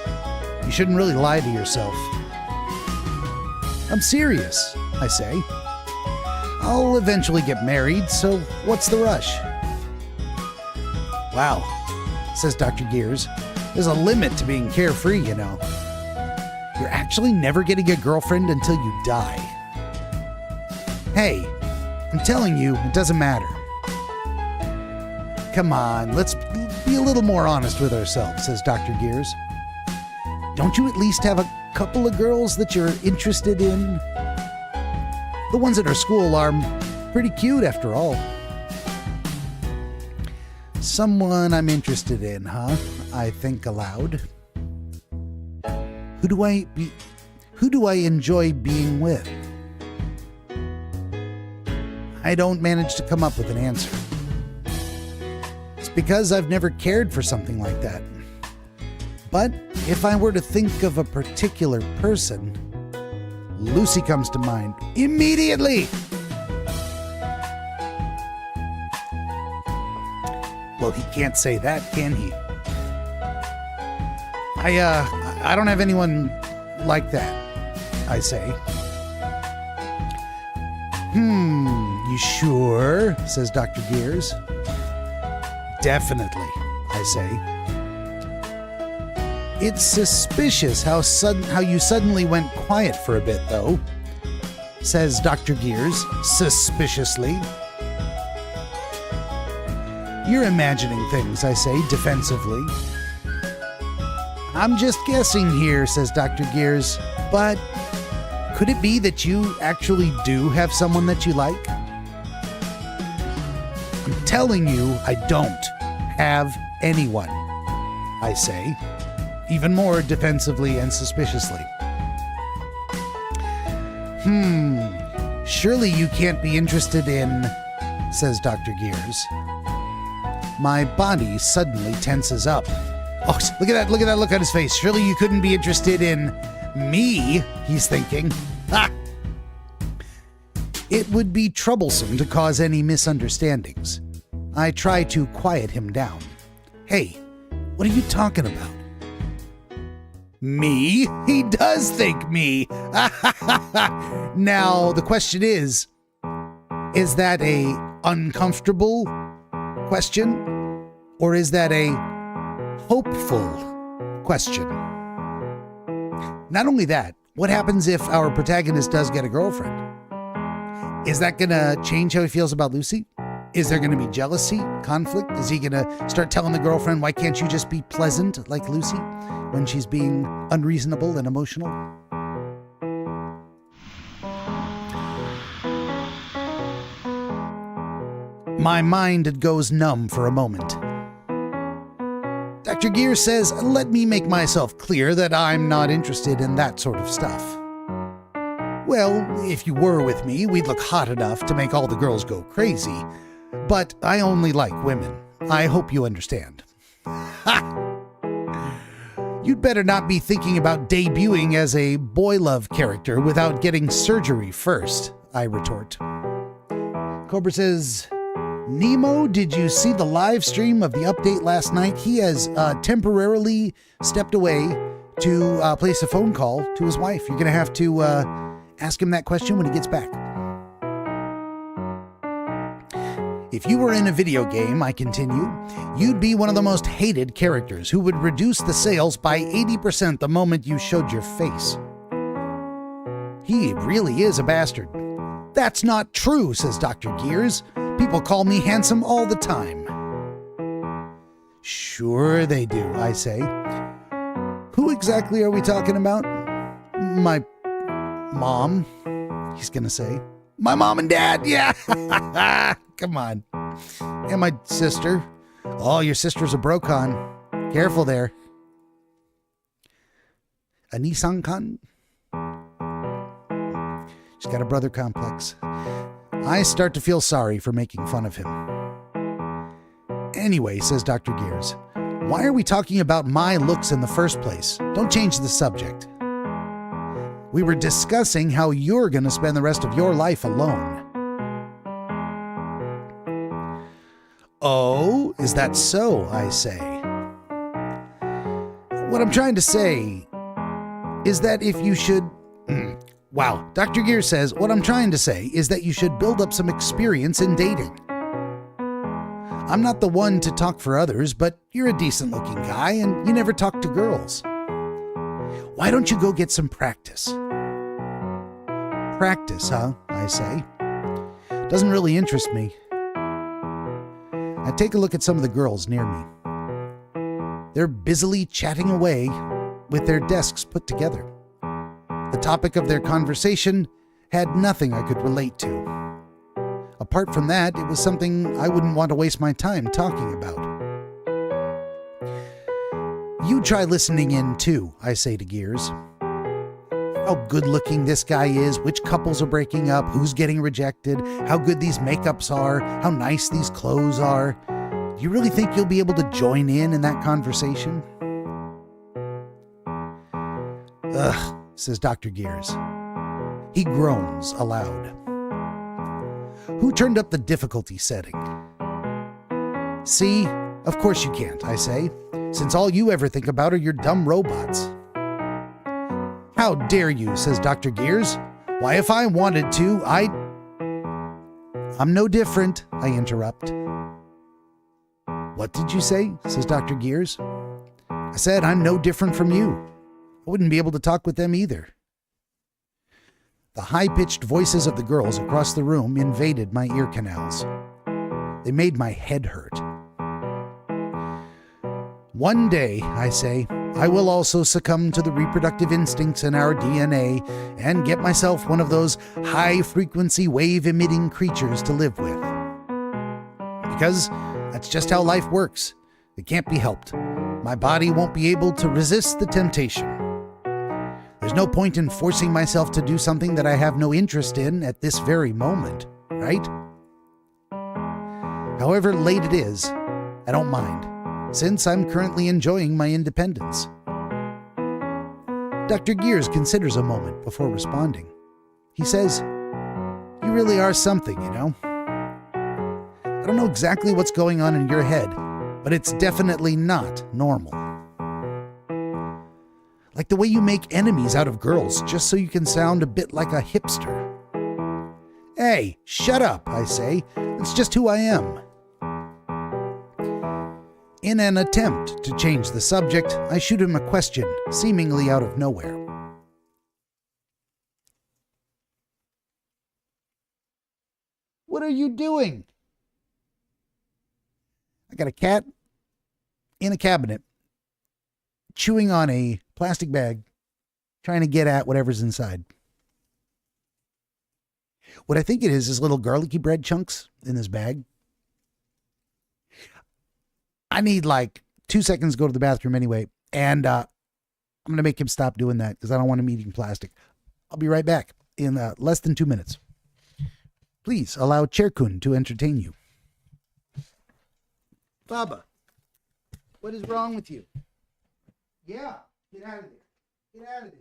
A: You shouldn't really lie to yourself." "I'm serious," I say. I'll eventually get married, so what's the rush? Wow, says Dr. Gears. There's a limit to being carefree, you know. You're actually never getting a girlfriend until you die. Hey, I'm telling you, it doesn't matter. Come on, let's be a little more honest with ourselves, says Dr. Gears. Don't you at least have a couple of girls that you're interested in? The ones at our school are pretty cute, after all. Someone I'm interested in, huh? I think aloud. Who do I enjoy being with? I don't manage to come up with an answer. It's because I've never cared for something like that. But if I were to think of a particular person, Lucy comes to mind immediately. Well, he can't say that, can he? I don't have anyone like that, I say. You sure? Says Dr. Gears. Definitely, I say. It's suspicious how you suddenly went quiet for a bit, though, says Dr. Gears, suspiciously. You're imagining things, I say, defensively. I'm just guessing here, says Dr. Gears, but could it be that you actually do have someone that you like? I'm telling you, I don't have anyone, I say, even more defensively and suspiciously. Surely you can't be interested in, says Dr. Gears. My body suddenly tenses up. Oh, look at that look on his face. Surely you couldn't be interested in me, he's thinking. Ha! It would be troublesome to cause any misunderstandings. I try to quiet him down. Hey, what are you talking about? Me? He does think me. Now, the question is that a uncomfortable question? Or is that a hopeful question? Not only that, what happens if our protagonist does get a girlfriend? Is that going to change how he feels about Lucy? Is there going to be jealousy, conflict? Is he going to start telling the girlfriend, why can't you just be pleasant like Lucy when she's being unreasonable and emotional? My mind goes numb for a moment. Dr. Gear says, let me make myself clear that I'm not interested in that sort of stuff. Well, if you were with me, we'd look hot enough to make all the girls go crazy. But I only like women. I hope you understand. Ha! You'd better not be thinking about debuting as a boy love character without getting surgery first, I retort. Cobra says, Nemo, did you see the live stream of the update last night? He has temporarily stepped away to place a phone call to his wife. You're going to have to ask him that question when he gets back. If you were in a video game, I continue, you'd be one of the most hated characters who would reduce the sales by 80% the moment you showed your face. He really is a bastard. That's not true, says Dr. Gears. People call me handsome all the time. Sure they do, I say. Who exactly are we talking about? My mom, he's gonna say. My mom and dad, yeah. Come on. And my sister. Oh, your sister's a Brocon. Careful there. A Nissan-con? She's got a brother complex. I start to feel sorry for making fun of him. Anyway, says Dr. Gears, why are we talking about my looks in the first place? Don't change the subject. We were discussing how you're going to spend the rest of your life alone. Oh, is that so? I say. What I'm trying to say is that if you should Wow, Dr. Gear says, what I'm trying to say is that you should build up some experience in dating. I'm not the one to talk for others, but you're a decent-looking guy and you never talk to girls. Why don't you go get some practice? Practice, huh? I say. Doesn't really interest me. I take a look at some of the girls near me. They're busily chatting away with their desks put together. The topic of their conversation had nothing I could relate to. Apart from that, it was something I wouldn't want to waste my time talking about. You try listening in too, I say to Gears. How good-looking this guy is, which couples are breaking up, who's getting rejected, how good these makeups are, how nice these clothes are. Do you really think you'll be able to join in that conversation? Ugh, says Dr. Gears. He groans aloud. Who turned up the difficulty setting? See, of course you can't, I say, since all you ever think about are your dumb robots. How dare you, says Dr. Gears. Why, if I wanted to, I'm no different, I interrupt. What did you say, says Dr. Gears. I said I'm no different from you. I wouldn't be able to talk with them either. The high-pitched voices of the girls across the room invaded my ear canals. They made my head hurt. One day, I say, I will also succumb to the reproductive instincts in our DNA and get myself one of those high-frequency wave-emitting creatures to live with. Because that's just how life works. It can't be helped. My body won't be able to resist the temptation. There's no point in forcing myself to do something that I have no interest in at this very moment, right? However late it is, I don't mind, since I'm currently enjoying my independence. Dr. Gears considers a moment before responding. He says, "You really are something, you know? I don't know exactly what's going on in your head, but it's definitely not normal. Like the way you make enemies out of girls just so you can sound a bit like a hipster." Hey, shut up, I say. It's just who I am. In an attempt to change the subject, I shoot him a question, seemingly out of nowhere. What are you doing? I got a cat in a cabinet, chewing on a plastic bag, trying to get at whatever's inside. What I think it is little garlicky bread chunks in this bag. I need like 2 seconds to go to the bathroom anyway, and I'm going to make him stop doing that because I don't want him eating plastic. I'll be right back in less than 2 minutes. Please allow Chair-kun to entertain you. Baba, what is wrong with you? Yeah, get out of there. Get out of there.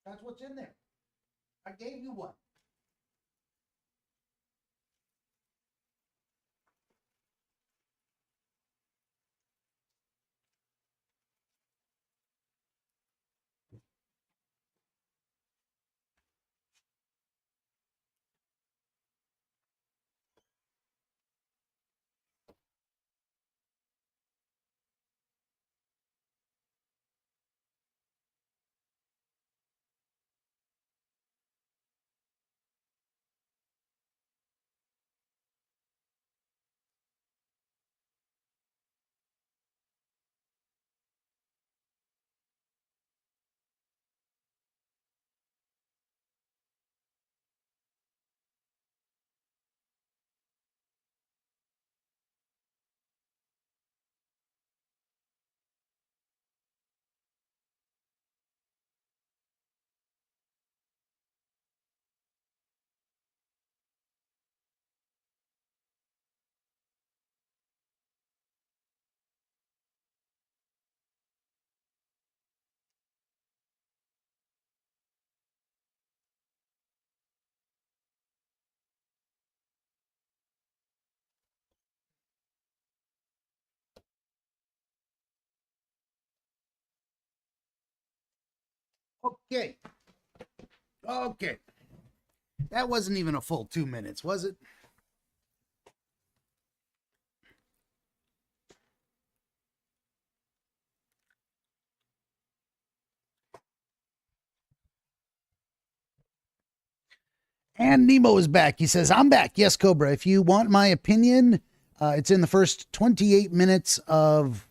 A: That's what's in there. I gave you one. Okay. Okay. That wasn't even a full 2 minutes, was it? And Nemo is back. He says, I'm back. Yes, Cobra. If you want my opinion, it's in the first 28 minutes of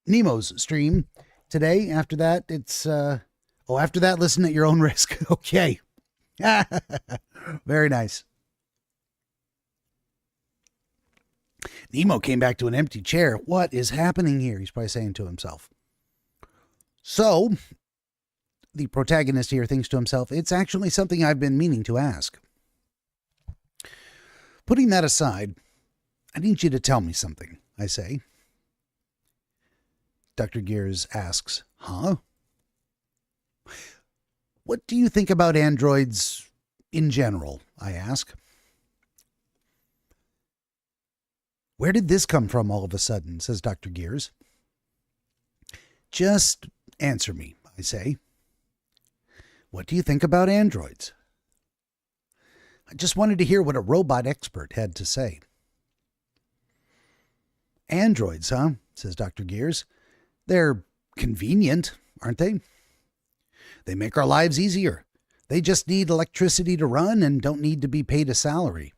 A: Nemo's stream today. After that, it's... after that, listen at your own risk. Okay. Very nice. Nemo came back to an empty chair. What is happening here? He's probably saying to himself. So, the protagonist here thinks to himself, it's actually something I've been meaning to ask. Putting that aside, I need you to tell me something, I say. Dr. Gears asks, huh? What do you think about androids in general? I ask. Where did this come from all of a sudden? Says Dr. Gears. Just answer me, I say. What do you think about androids? I just wanted to hear what a robot expert had to say. Androids, huh? Says Dr. Gears. They're convenient, aren't they? They make our lives easier. They just need electricity to run and don't need to be paid a salary.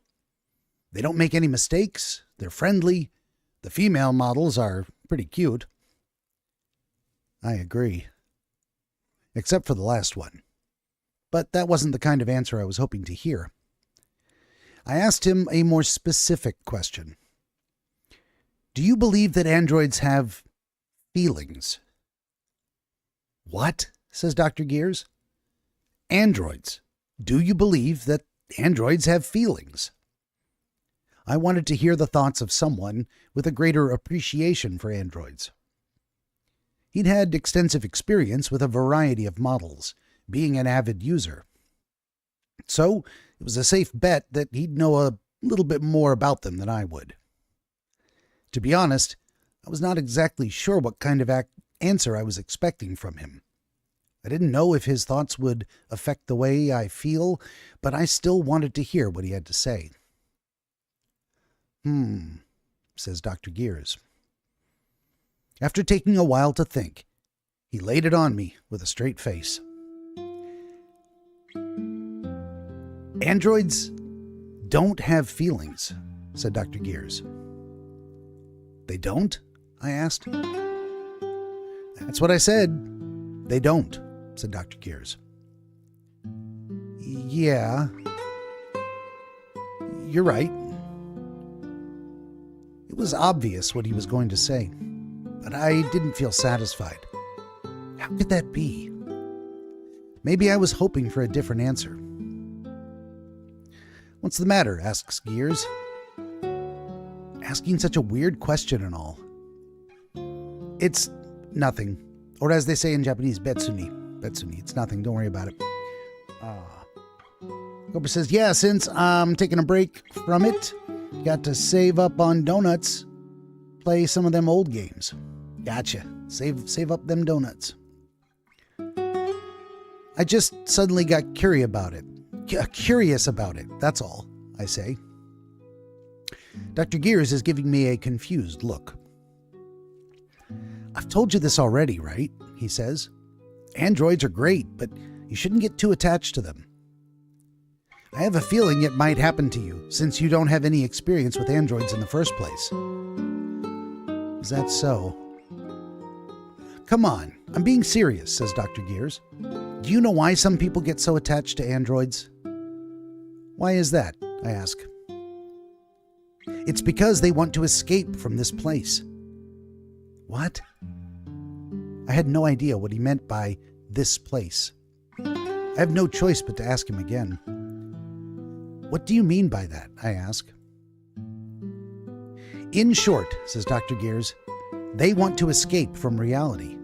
A: They don't make any mistakes. They're friendly. The female models are pretty cute. I agree. Except for the last one. But that wasn't the kind of answer I was hoping to hear. I asked him a more specific question. Do you believe that androids have feelings? What? Says Dr. Gears. Androids. Do you believe that androids have feelings? I wanted to hear the thoughts of someone with a greater appreciation for androids. He'd had extensive experience with a variety of models, being an avid user. So it was a safe bet that he'd know a little bit more about them than I would. To be honest, I was not exactly sure what kind of answer I was expecting from him. I didn't know if his thoughts would affect the way I feel, but I still wanted to hear what he had to say. Says Dr. Gears. After taking a while to think, he laid it on me with a straight face. Androids don't have feelings, said Dr. Gears. They don't? I asked. That's what I said. They don't, said Dr. Gears. Yeah. You're right. It was obvious what he was going to say, but I didn't feel satisfied. How could that be? Maybe I was hoping for a different answer. What's the matter? Asks Gears. Asking such a weird question and all. It's nothing. Or as they say in Japanese, betsuni. Betsuni. It's nothing. Don't worry about it. Cobra says, yeah, since I'm taking a break from it, got to save up on donuts. Play some of them old games. Gotcha. Save up them donuts. I just suddenly got curious about it. That's all, I say. Dr. Gears is giving me a confused look. I've told you this already, right? He says. Androids are great, but you shouldn't get too attached to them. I have a feeling it might happen to you, since you don't have any experience with androids in the first place. Is that so? Come on, I'm being serious, says Dr. Gears. Do you know why some people get so attached to androids? Why is that? I ask. It's because they want to escape from this place. What? I had no idea what he meant by this place. I have no choice but to ask him again. What do you mean by that? I ask. In short, says Dr. Gears, they want to escape from reality.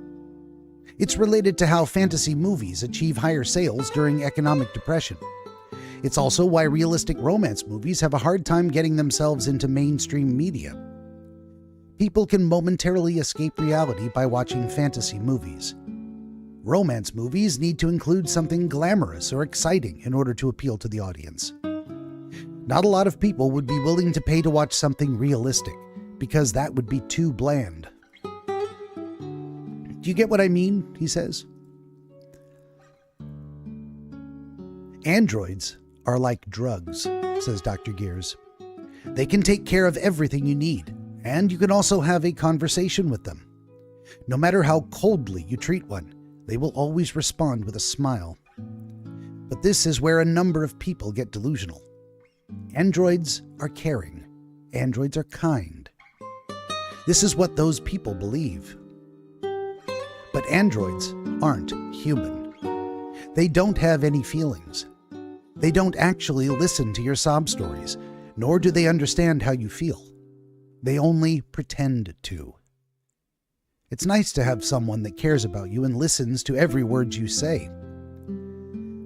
A: It's related to how fantasy movies achieve higher sales during economic depression. It's also why realistic romance movies have a hard time getting themselves into mainstream media. People can momentarily escape reality by watching fantasy movies. Romance movies need to include something glamorous or exciting in order to appeal to the audience. Not a lot of people would be willing to pay to watch something realistic, because that would be too bland. Do you get what I mean? He says. Androids are like drugs, says Dr. Gears. They can take care of everything you need, and you can also have a conversation with them. No matter how coldly you treat one, they will always respond with a smile. But this is where a number of people get delusional. Androids are caring. Androids are kind. This is what those people believe. But androids aren't human. They don't have any feelings. They don't actually listen to your sob stories, nor do they understand how you feel. They only pretend to. It's nice to have someone that cares about you and listens to every word you say.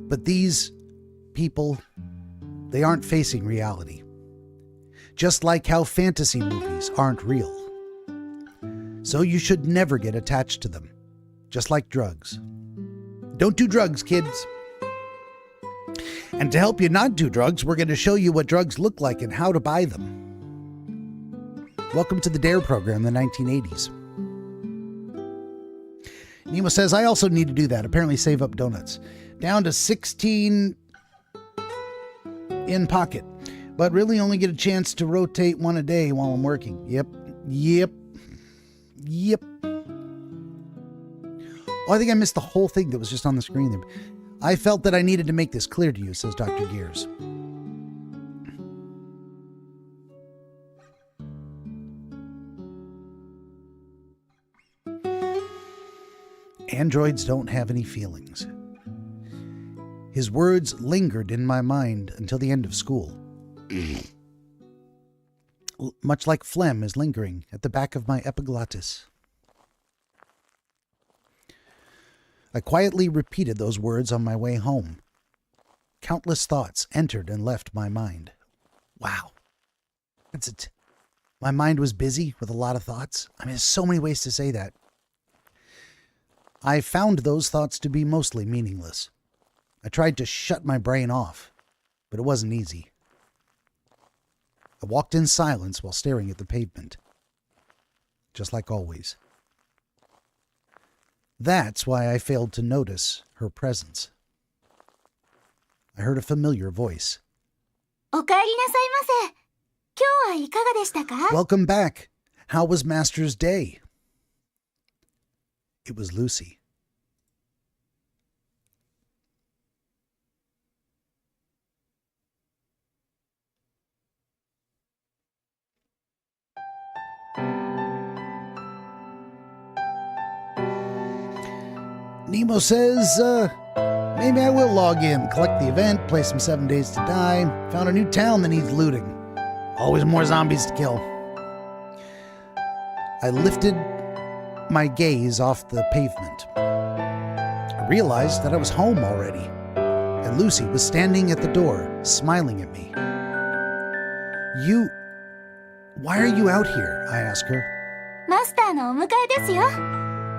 A: But these people, they aren't facing reality. Just like how fantasy movies aren't real. So you should never get attached to them, just like drugs. Don't do drugs, kids. And to help you not do drugs, we're going to show you what drugs look like and how to buy them. Welcome to the DARE program in the 1980s. Nemo says, I also need to do that. Apparently save up donuts. Down to 16 in pocket. But really only get a chance to rotate one a day while I'm working. Yep. Oh, I think I missed the whole thing that was just on the screen there. I felt that I needed to make this clear to you, says Dr. Gears. Androids don't have any feelings. His words lingered in my mind until the end of school. Much like phlegm is lingering at the back of my epiglottis. I quietly repeated those words on my way home. Countless thoughts entered and left my mind. Wow. That's it. My mind was busy with a lot of thoughts. I mean, there's so many ways to say that. I found those thoughts to be mostly meaningless. I tried to shut my brain off, but it wasn't easy. I walked in silence while staring at the pavement. Just like always. That's why I failed to notice her presence. I heard a familiar voice.
B: おかえりなさいませ。今日はいかがでしたか?
A: Welcome back. How was Master's day? It was Lucy. Nemo says, maybe I will log in, collect the event, play some 7 Days to Die. Found a new town that needs looting. Always more zombies to kill. I lifted my gaze off the pavement. I realized that I was home already, and Lucy was standing at the door, smiling at me. Why are you out here? I asked her.
B: マスターのお迎えですよ。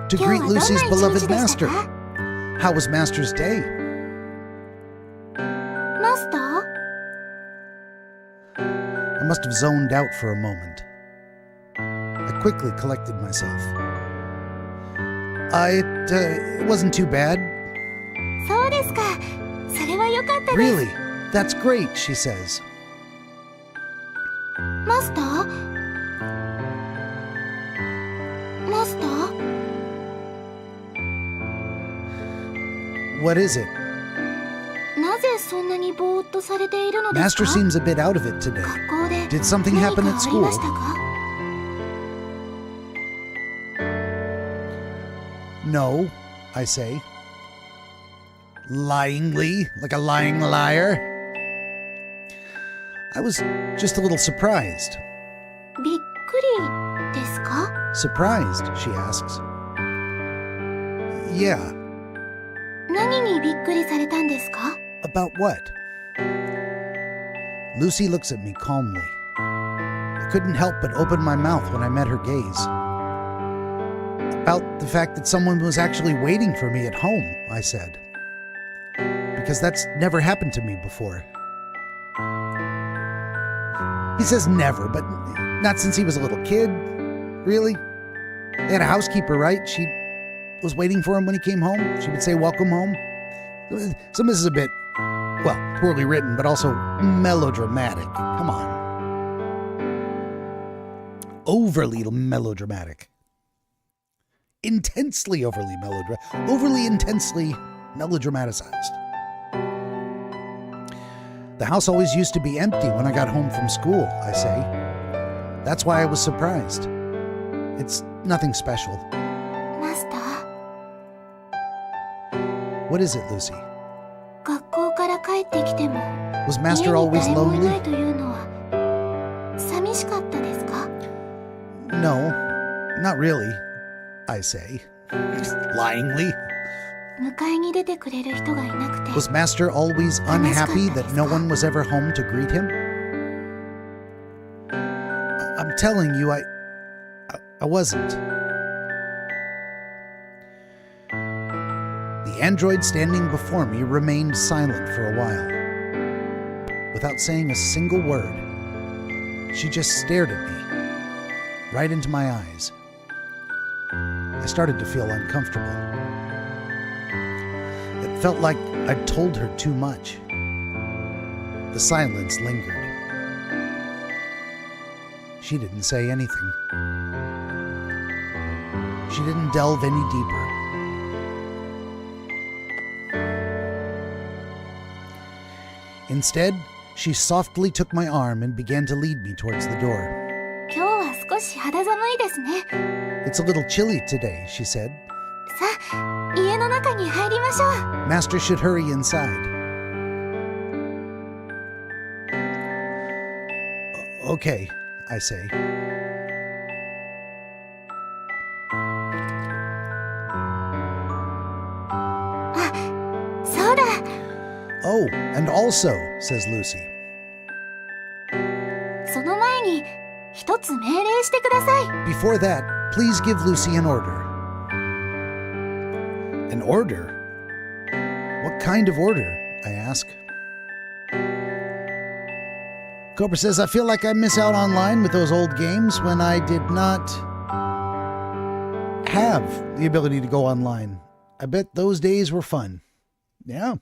A: To greet
B: 今日はどんな
A: Lucy's
B: 一日
A: beloved
B: でした
A: master.
B: か?
A: How was Master's day?
B: マスター?
A: I must have zoned out for a moment. I quickly collected myself. It wasn't too bad.
B: そうですか。それは良かったです。
A: Really? That's great, she says.
B: マスター? マスター?
A: What is it?
B: なぜそんなにぼーっとされているのですか?
A: Master seems a bit out of it today.
B: 学校で
A: Did something
B: 何
A: happen
B: か
A: at
B: あり
A: school?
B: ましたか?
A: No, I say. Lyingly, like a lying liar. I was just a little surprised.
B: びっくりですか?
A: Surprised, she asks. Yeah.
B: 何にびっくりされたんですか?
A: About what? Lucy looks at me calmly. I couldn't help but open my mouth when I met her gaze. about the fact that someone was actually waiting for me at home, I said. Because that's never happened to me before. He says never, but not since he was a little kid. Really? They had a housekeeper, right? She was waiting for him when he came home. She would say, "Welcome home." Some of this is a bit, well, poorly written, but also melodramatic. Come on. Overly melodramatic. Intensely overly intensely melodramatized. The house always used to be empty when I got home from school, I say. That's why I was surprised. It's nothing special.
B: マスター、
A: What is it, Lucy?
B: 学校から帰ってきても
A: Was
B: 家
A: Master
B: に
A: always
B: 誰もいな
A: lonely?
B: いというのは寂しかったですか？
A: No, not really, I say. Lyingly.
B: 迎えに出てくれる人がいなくて
A: Was Master always unhappy that no one was ever home to greet him? I'm telling you, I wasn't. The android standing before me remained silent for a while. Without saying a single word, she just stared at me, right into my eyes. I started to feel uncomfortable. It felt like I'd told her too much. The silence lingered. She didn't say anything. She didn't delve any deeper. Instead, she softly took my arm and began to lead me towards the door.
B: 今日は少し肌寒いですね。
A: It's a little chilly today, she said.
B: さあ、家の中に入りましょう。
A: Master should hurry inside. Okay, I say.
B: Ah, そうだ。
A: Oh, and also, says Lucy.
B: その前に一つ命令してください。
A: Before that, please give Lucy an order. An order? What kind of order? I ask. Cobra says, I feel like I miss out online with those old games when I did not have the ability to go online. I bet those days were fun. Yeah.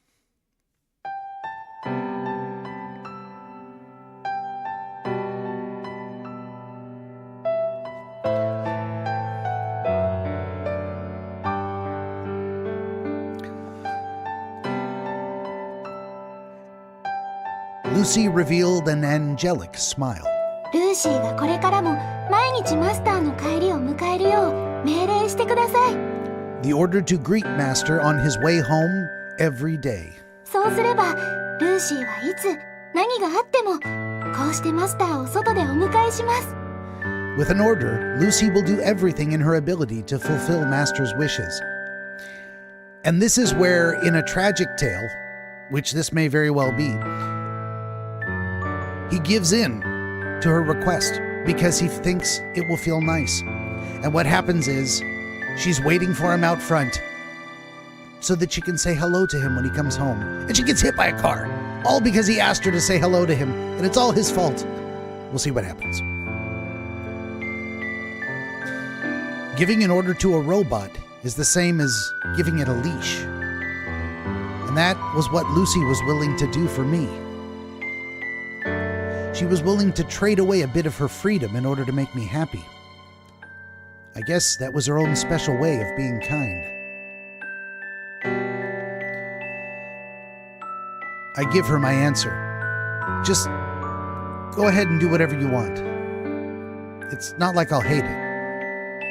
A: Lucy revealed an angelic smile.
B: ルーシーがこれからも毎日マスターの帰りを迎えるよう命令してください。
A: The order to greet Master on his way home every day.
B: そうすればルーシーはいつ何があってもこうしてマスターを外でお迎えします。
A: With an order, Lucy will do everything in her ability to fulfill Master's wishes. And this is where, in a tragic tale, which this may very well be, he gives in to her request because he thinks it will feel nice. And what happens is, she's waiting for him out front so that she can say hello to him when he comes home. And she gets hit by a car, all because he asked her to say hello to him, and it's all his fault. We'll see what happens. Giving an order to a robot is the same as giving it a leash. And that was what Lucy was willing to do for me. She was willing to trade away a bit of her freedom in order to make me happy. I guess that was her own special way of being kind. I give her my answer. Just go ahead and do whatever you want. It's not like I'll hate it.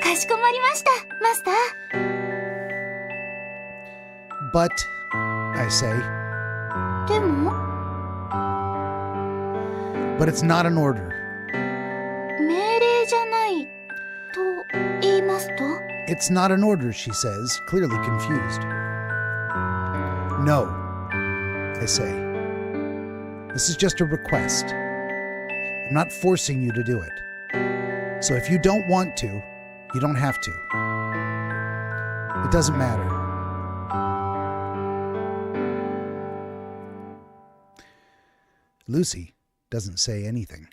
B: かしこまりました、マスター。
A: But, I say,
B: でも
A: but it's not an order.
B: 命令じゃないと言いますと
A: It's not an order, she says, clearly confused. No, I say. This is just a request. I'm not forcing you to do it. So if you don't want to, you don't have to. It doesn't matter. Lucy doesn't say anything.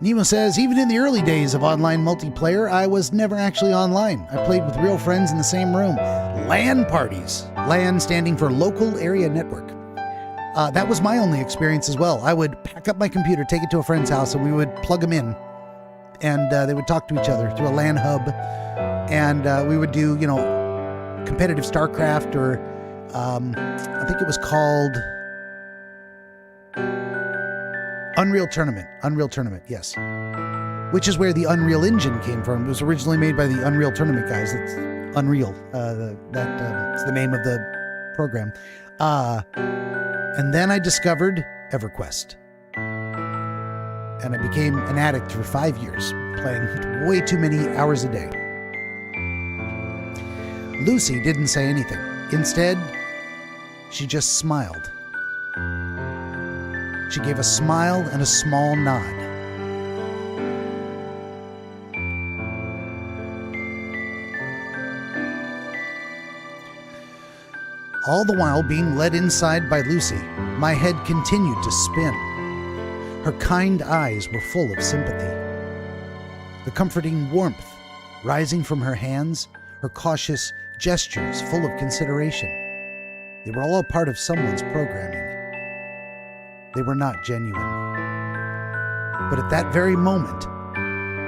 A: Nemo says, even in the early days of online multiplayer, I was never actually online. I played with real friends in the same room. LAN parties. LAN standing for Local Area Network. That was my only experience as well. I would pack up my computer, take it to a friend's house, and we would plug them in. And they would talk to each other through a LAN hub. And we would do, competitive StarCraft, or I think it was called Unreal Tournament, yes. Which is where the Unreal Engine came from. It was originally made by the Unreal Tournament guys. It's Unreal. That's the name of the program. And then I discovered EverQuest. And I became an addict for 5 years, playing way too many hours a day. Lucy didn't say anything. Instead, she just smiled. She gave a smile and a small nod. All the while being led inside by Lucy, my head continued to spin. Her kind eyes were full of sympathy. The comforting warmth rising from her hands, her cautious gestures full of consideration. They were all a part of someone's programming. They were not genuine. But at that very moment,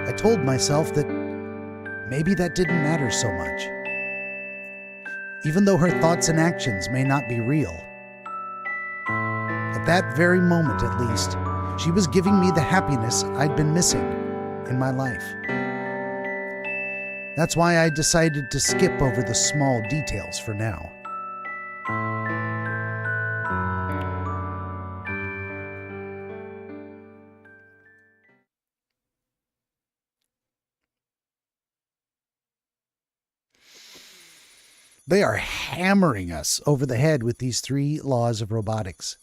A: I told myself that maybe that didn't matter so much. Even though her thoughts and actions may not be real. At that very moment, at least, she was giving me the happiness I'd been missing in my life. That's why I decided to skip over the small details for now. They are hammering us over the head with these 3 laws of robotics.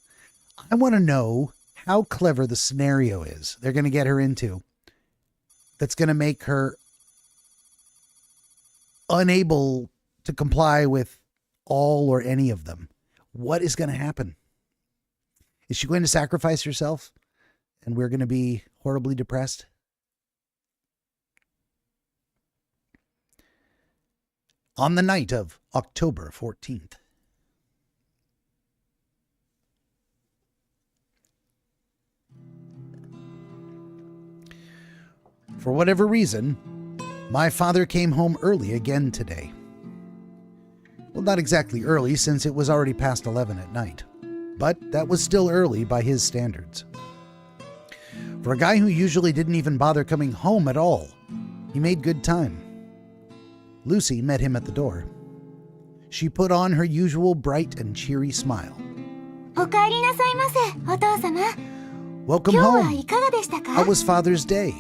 A: I want to know how clever the scenario is they're going to get her into that's going to make her unable to comply with all or any of them. What is going to happen? Is she going to sacrifice herself and we're going to be horribly depressed? On the night of October 14th. For whatever reason, my father came home early again today. Well, not exactly early, since it was already past 11 at night, but that was still early by his standards. For a guy who usually didn't even bother coming home at all, he made good time. Lucy met him at the door. She put on her usual bright and cheery smile.
B: お帰りなさいませ、お父様。
A: Welcome
B: 今日は
A: home.
B: いかがでしたか？
A: How was Father's Day?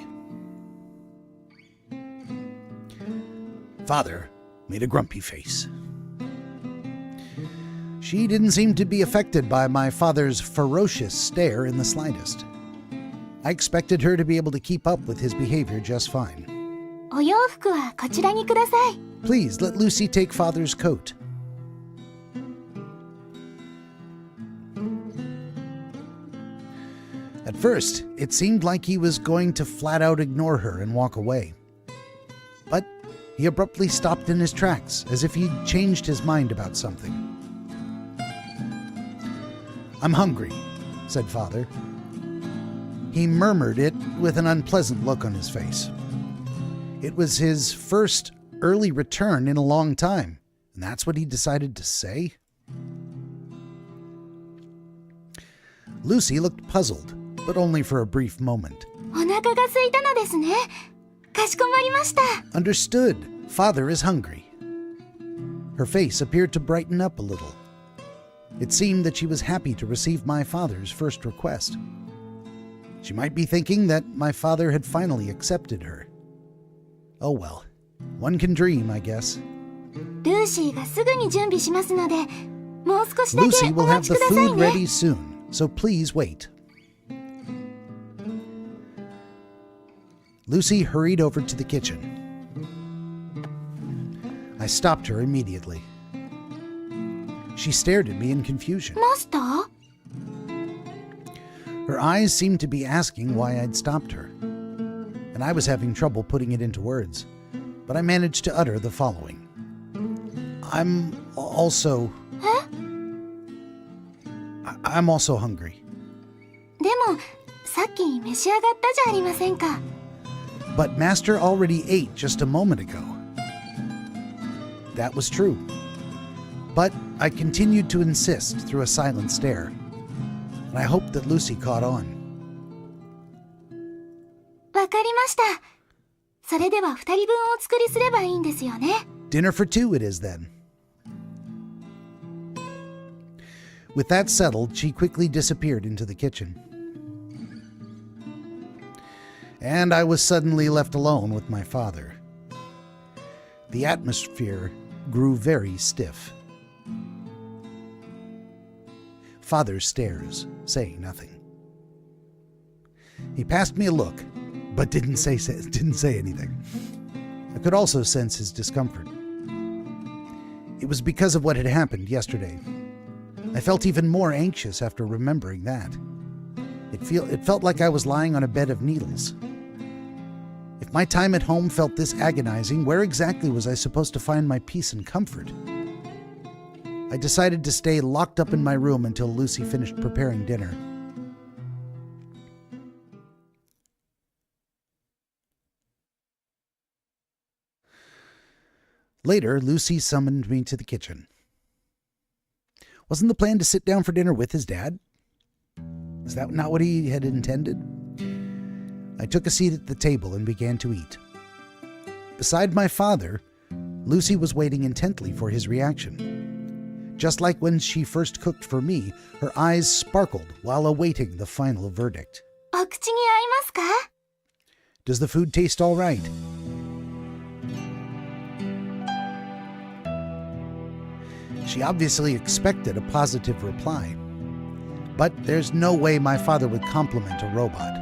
A: Father made a grumpy face. She didn't seem to be affected by my father's ferocious stare in the slightest. I expected her to be able to keep up with his behavior just fine.
B: お洋服はこちらにください。
A: Please let Lucy take Father's coat. At first, it seemed like he was going to flat out ignore her and walk away. But he abruptly stopped in his tracks, as if he'd changed his mind about something. I'm hungry, said Father. He murmured it with an unpleasant look on his face. It was his first early return in a long time, and that's what he decided to say? Lucy looked puzzled, but only for a brief moment.
B: お腹が空いたのですね。かしこまりました。
A: Understood. Father is hungry. Her face appeared to brighten up a little. It seemed that she was happy to receive my father's first request. She might be thinking that my father had finally accepted her. Oh well, one can dream, I guess.
B: ルーシーがすぐに準備しますので、もう少しだけ
A: Lucy
B: お
A: will
B: 待
A: have
B: ち
A: the
B: ください
A: food
B: ね。
A: ready soon, so please wait. Lucy hurried over to the kitchen. I stopped her immediately. She stared at me in confusion.
B: マスター
A: Her eyes seemed to be asking why I'd stopped her, and I was having trouble putting it into words, but I managed to utter the following. I'm also hungry.
B: でも、さっき召し上がったじゃありませんか。
A: But Master already ate just a moment ago. That was true. But I continued to insist through a silent stare, and I hoped that Lucy caught on.
B: わかりました。それでは二人分お作りすればいいんですよね。
A: Dinner for two it is then. With that settled, she quickly disappeared into the kitchen. And I was suddenly left alone with my father. The atmosphere grew very stiff. Father stares, saying nothing. He passed me a look, but didn't say anything. I could also sense his discomfort. It was because of what had happened yesterday. I felt even more anxious after remembering that. It felt like I was lying on a bed of needles. If my time at home felt this agonizing, where exactly was I supposed to find my peace and comfort? I decided to stay locked up in my room until Lucy finished preparing dinner. Later, Lucy summoned me to the kitchen. Wasn't the plan to sit down for dinner with his dad? Is that not what he had intended? I took a seat at the table and began to eat. Beside my father, Lucy was waiting intently for his reaction. Just like when she first cooked for me, her eyes sparkled while awaiting the final verdict.
B: お口に合いますか?
A: Does the food taste all right? She obviously expected a positive reply. But there's no way my father would compliment a robot.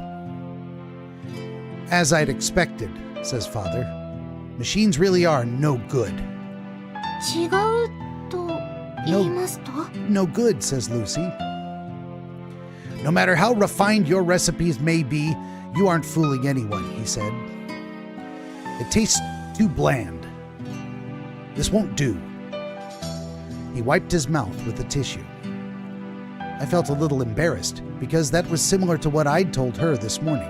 A: As I'd expected, says father. Machines really are no good.
B: 違うと言いますと?
A: No good, says Lucy. No matter how refined your recipes may be, you aren't fooling anyone, he said. It tastes too bland. This won't do. He wiped his mouth with a tissue. I felt a little embarrassed because that was similar to what I'd told her this morning.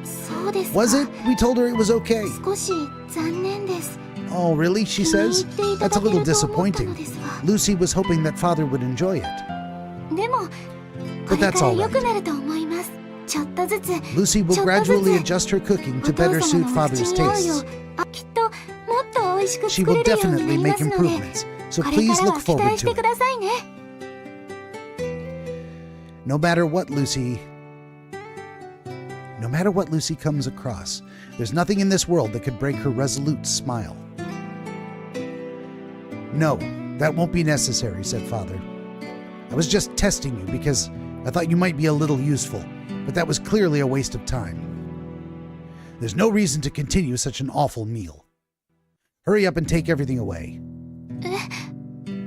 B: そうですか.
A: Was it? We told her it was okay.
B: 少し残念です.
A: Oh, really? She says. That's a little disappointing. Lucy was hoping that father would enjoy it.
B: でも、
A: But
B: これ
A: that's
B: から
A: all
B: 良
A: right.
B: くなると思います。ちょっとずつ。
A: Lucy will
B: ちょっとずつ
A: gradually adjust her cooking to better
B: お父
A: suit
B: 様のお口
A: father's
B: に合うよ
A: tastes.
B: うきっともっと美味しく
A: She
B: 作
A: will
B: れるようにな
A: definitely
B: りま
A: make
B: すので、
A: improvements, so
B: これ
A: please
B: からは
A: look
B: 期
A: forward
B: 待し
A: to
B: てく
A: it.
B: ださいね。
A: No matter what Lucy comes across, there's nothing in this world that could break her resolute smile. No, that won't be necessary, said father. I was just testing you because I thought you might be a little useful, but that was clearly a waste of time. There's no reason to continue such an awful meal. Hurry up and take everything away.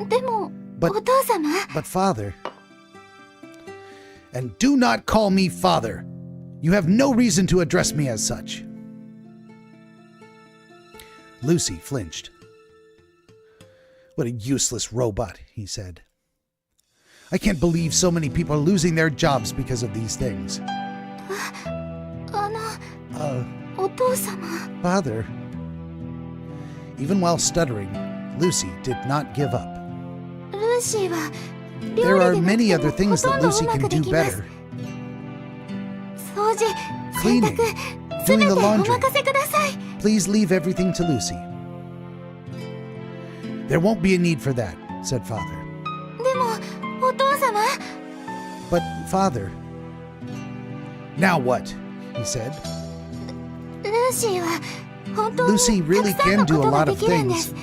B: でも、
A: But-
B: お父様。
A: But father... And do not call me father. You have no reason to address me as such. Lucy flinched. What a useless robot, he said. I can't believe so many people are losing their jobs because of these things.
B: お父様。
A: Father. Even while stuttering, Lucy did not give up.
B: ルーシーは
A: There
B: 料
A: are
B: 理でなく
A: many
B: て
A: other
B: も
A: things
B: ほと
A: that
B: んど
A: Lucy
B: うま
A: can
B: くで
A: do
B: きます。
A: better.
B: 掃除、洗
A: Cleaning,
B: 濯、す
A: doing
B: べて
A: the
B: お
A: laundry.
B: 任せください。
A: Please leave everything to Lucy. There won't be a need for that, said father.
B: でも、お父様。
A: But, father... Now what? He said.
B: ルーシーは本当に
A: Lucy
B: た
A: really
B: くさんの
A: can do
B: こ
A: a
B: とが
A: lot
B: で
A: of
B: きるんで
A: things.
B: す。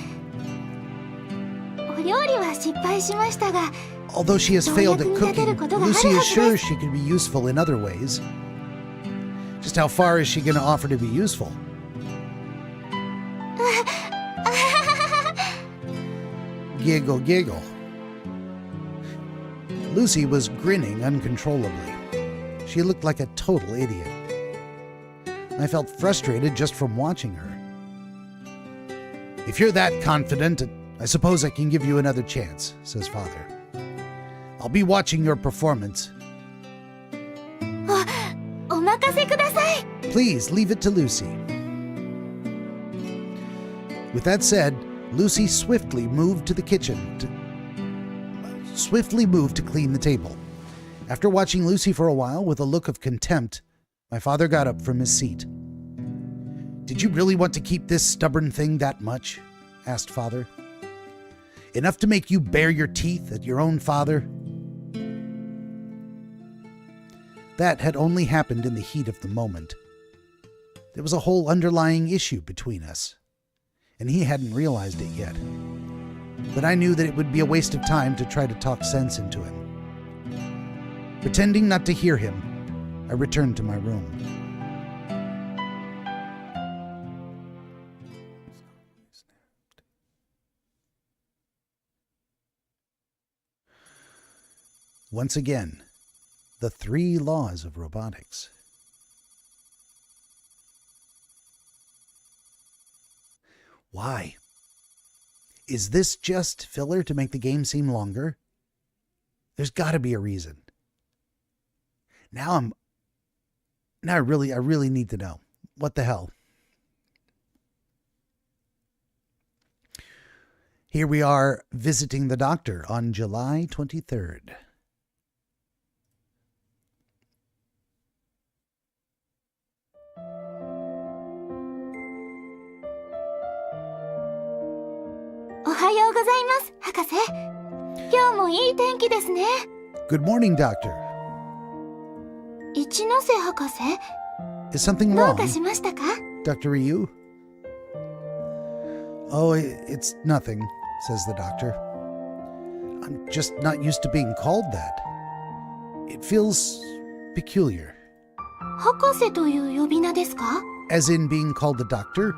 B: お料理は失敗しましたが、
A: Although she has failed at cooking, Lucy is sure she can be useful in other ways. Just how far is she going to offer to be useful?
B: は
A: Giggle, giggle. Lucy was grinning uncontrollably. She looked like a total idiot. I felt frustrated just from watching her. If you're that confident, I suppose I can give you another chance, says Father. I'll be watching your performance.
B: お任せください。
A: Please leave it to Lucy. With that said, Lucy swiftly moved to clean the table. After watching Lucy for a while with a look of contempt, my father got up from his seat. Did you really want to keep this stubborn thing that much? Asked Father. Enough to make you bare your teeth at your own father? That had only happened in the heat of the moment. There was a whole underlying issue between us, and he hadn't realized it yet. But I knew that it would be a waste of time to try to talk sense into him. Pretending not to hear him, I returned to my room. Once again, the 3 laws of robotics. Why? Is this just filler to make the game seem longer? There's got to be a reason. Now I really need to know. What the hell? Here we are visiting the doctor on July 23rd. Good morning, Doctor.
B: 一ノ瀬博士
A: Is something
B: どう
A: wrong,
B: かしましたか
A: Dr. Ryu? Oh, it's nothing, says the doctor. I'm just not used to being called that. It feels peculiar.
B: 博士という呼び名ですか
A: As in being called a doctor?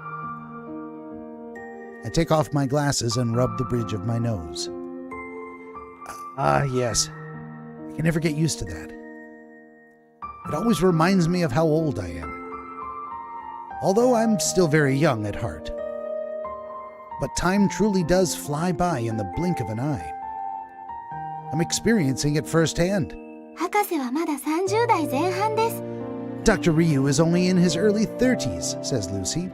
A: I take off my glasses and rub the bridge of my nose. Ah, yes. I can never get used to that. It always reminds me of how old I am. Although I'm still very young at heart. But time truly does fly by in the blink of an eye. I'm experiencing it firsthand.
B: 博士はまだ30代前半です
A: Dr. Ryu is only in his early 30s, says Lucy.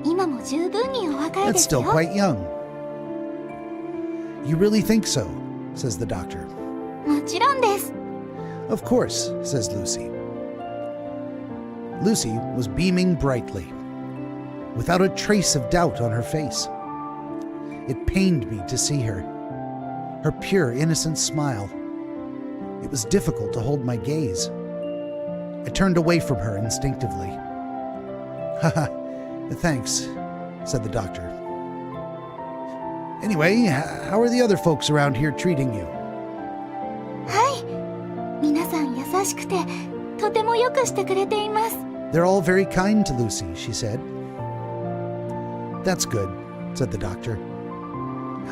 B: 今も十分にお若い
A: That's
B: です
A: still
B: よ
A: quite young. You really think so, says the doctor.
B: もちろんです
A: Of course, says Lucy. Lucy was beaming brightly, without a trace of doubt on her face. It pained me to see her pure, innocent smile. It was difficult to hold my gaze. I turned away from her instinctively. Haha, thanks, said the doctor. Anyway, how are the other folks around here treating you?
B: はい皆さん優しくてとてもよくしてくれています
A: They're all very kind to Lucy, she said. That's good, said the doctor.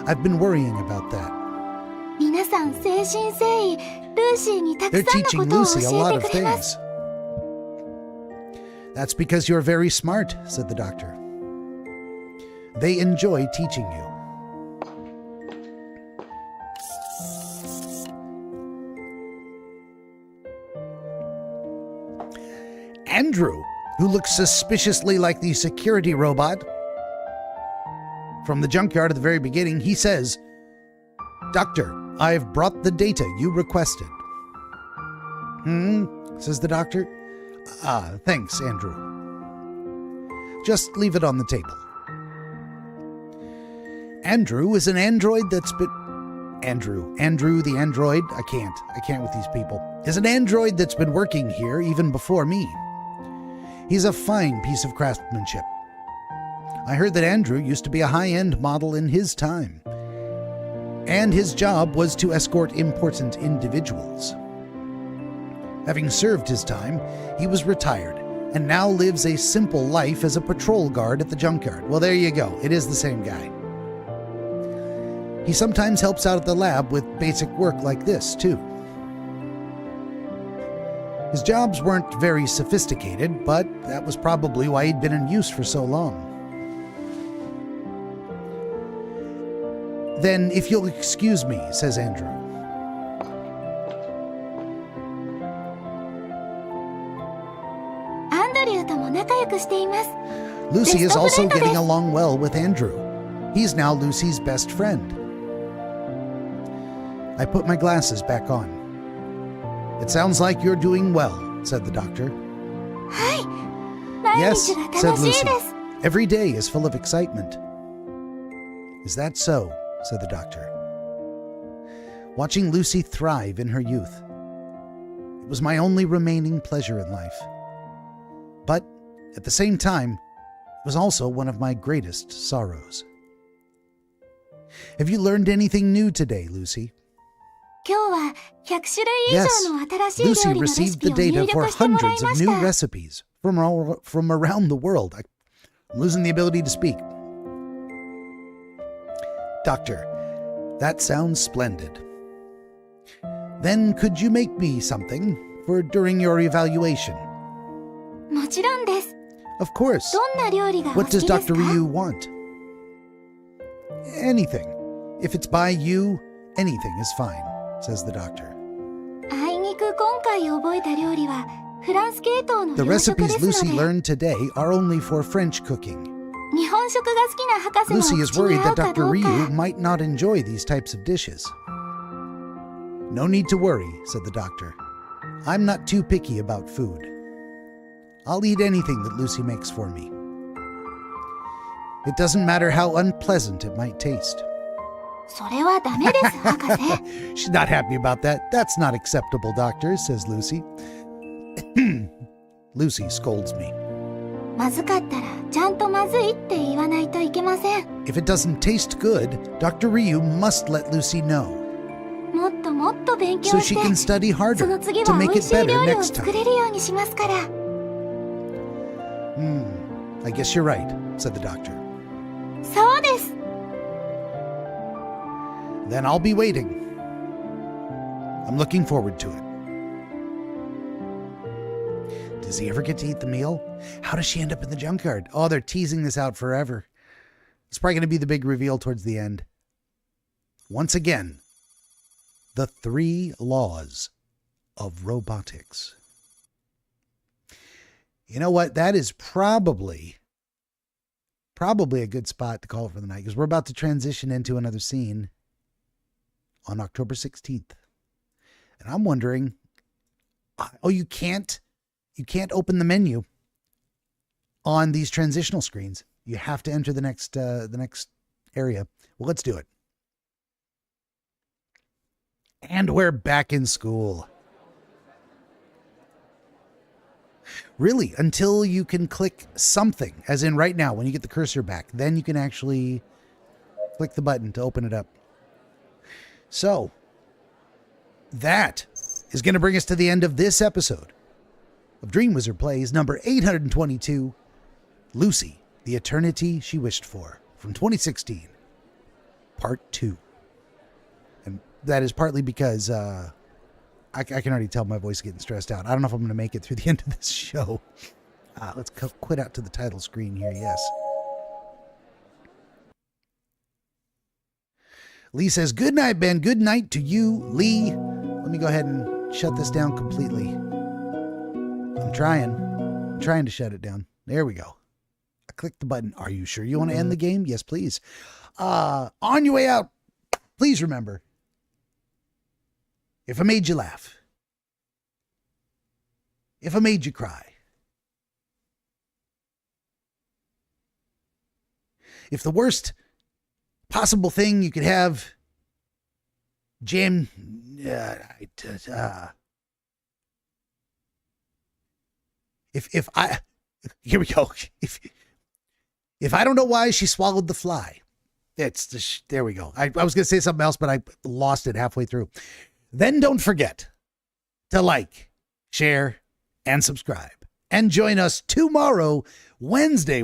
A: I've been worrying about that.
B: 皆さん誠心誠意ルーシーにたく
A: They're
B: さんの
A: teaching
B: ことを
A: Lucy a
B: 教
A: lot
B: え
A: of
B: てくれます
A: things. That's because you're very smart, said the doctor. They enjoy teaching you. Andrew, who looks suspiciously like the security robot from the junkyard at the very beginning, he says, Doctor, I've brought the data you requested. Says the doctor. Ah, thanks, Andrew. Just leave it on the table. Andrew is an android that's been... Andrew the android, I can't with these people, is an android that's been working here even before me. He's a fine piece of craftsmanship. I heard that Andrew used to be a high-end model in his time, and his job was to escort important individuals. Having served his time, he was retired, and now lives a simple life as a patrol guard at the junkyard. Well, there you go. It is the same guy. He sometimes helps out at the lab with basic work like this, too. His jobs weren't very sophisticated, but that was probably why he'd been in use for so long. Then, if you'll excuse me, says Andrew. Lucy is also getting along well with Andrew. He's now Lucy's best friend. I put my glasses back on. It sounds like you're doing well, said the doctor. Yes, said Lucy. Every day is full of excitement. Is that so? Said the doctor. Watching Lucy thrive in her youth. It was my only remaining pleasure in life. But at the same time, it was also one of my greatest sorrows. Have you learned anything new today, Lucy? Yes, Lucy received the data for hundreds of new recipes from around the world. I'm losing the ability to speak. Doctor, that sounds splendid. Then could you make me something for during your evaluation? Of course. What does Dr. Ryu want? Anything. If it's by you, anything is fine, says the doctor. The recipes Lucy learned today are only for French cooking. Lucy is worried that Dr. Ryu might not enjoy these types of dishes. No need to worry, said the doctor. I'm not too picky about food. I'll eat anything that Lucy makes for me. It doesn't matter how unpleasant it might taste. She's not happy about that. That's not acceptable, doctor, says Lucy. Lucy scolds me. If it doesn't taste good, Dr. Ryu must let Lucy know, so she can study harder to make it better next time. I guess you're right, said the doctor. Then I'll be waiting. I'm looking forward to it. Does he ever get to eat the meal? How does she end up in the junkyard? Oh, they're teasing this out forever. It's probably going to be the big reveal towards the end. Once again, the 3 laws of robotics. You know what? That is probably a good spot to call it for the night, because we're about to transition into another scene on October 16th. And I'm wondering, you can't open the menu on these transitional screens. You have to enter the next area. Well, let's do it. And we're back in school. Really, until you can click something, as in right now, when you get the cursor back, then you can actually click the button to open it up. So, that is going to bring us to the end of this episode of DreamWizard Plays number 822, Lucy, the Eternity She Wished For, from 2016, part 2. And that is partly because I can already tell my voice is getting stressed out. I don't know if I'm going to make it through the end of this show. Let's quit out to the title screen here, yes. Lee says, good night, Ben. Good night to you, Lee. Let me go ahead and shut this down completely. I'm trying to shut it down. There we go. I clicked the button. Are you sure you want to end the game? Yes, please. On your way out, please remember, if I made you laugh, if I made you cry, if the worst possible thing you could have if I, here we go. If I don't know why she swallowed the fly, there we go. I was going to say something else, but I lost it halfway through. Then don't forget to like, share, and subscribe. And join us tomorrow, Wednesday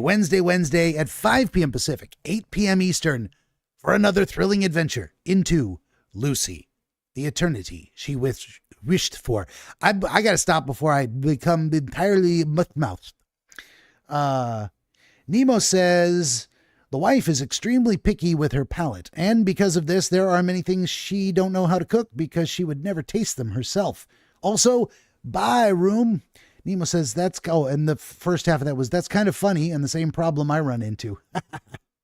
A: at 5 p.m. Pacific, 8 p.m. Eastern, for another thrilling adventure into Lucy, the eternity she wished for. I got to stop before I become entirely mutt-mouthed. Nemo says, the wife is extremely picky with her palate, and because of this, there are many things she don't know how to cook because she would never taste them herself. Also, bye, room. Nemo says, and the first half of that was, that's kind of funny and the same problem I run into.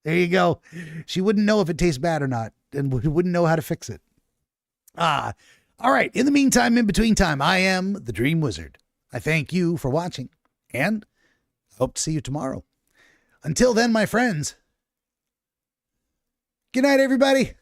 A: There you go. She wouldn't know if it tastes bad or not and wouldn't know how to fix it. All right. In the meantime, in between time, I am the Dream Wizard. I thank you for watching and hope to see you tomorrow. Until then, my friends, good night, everybody.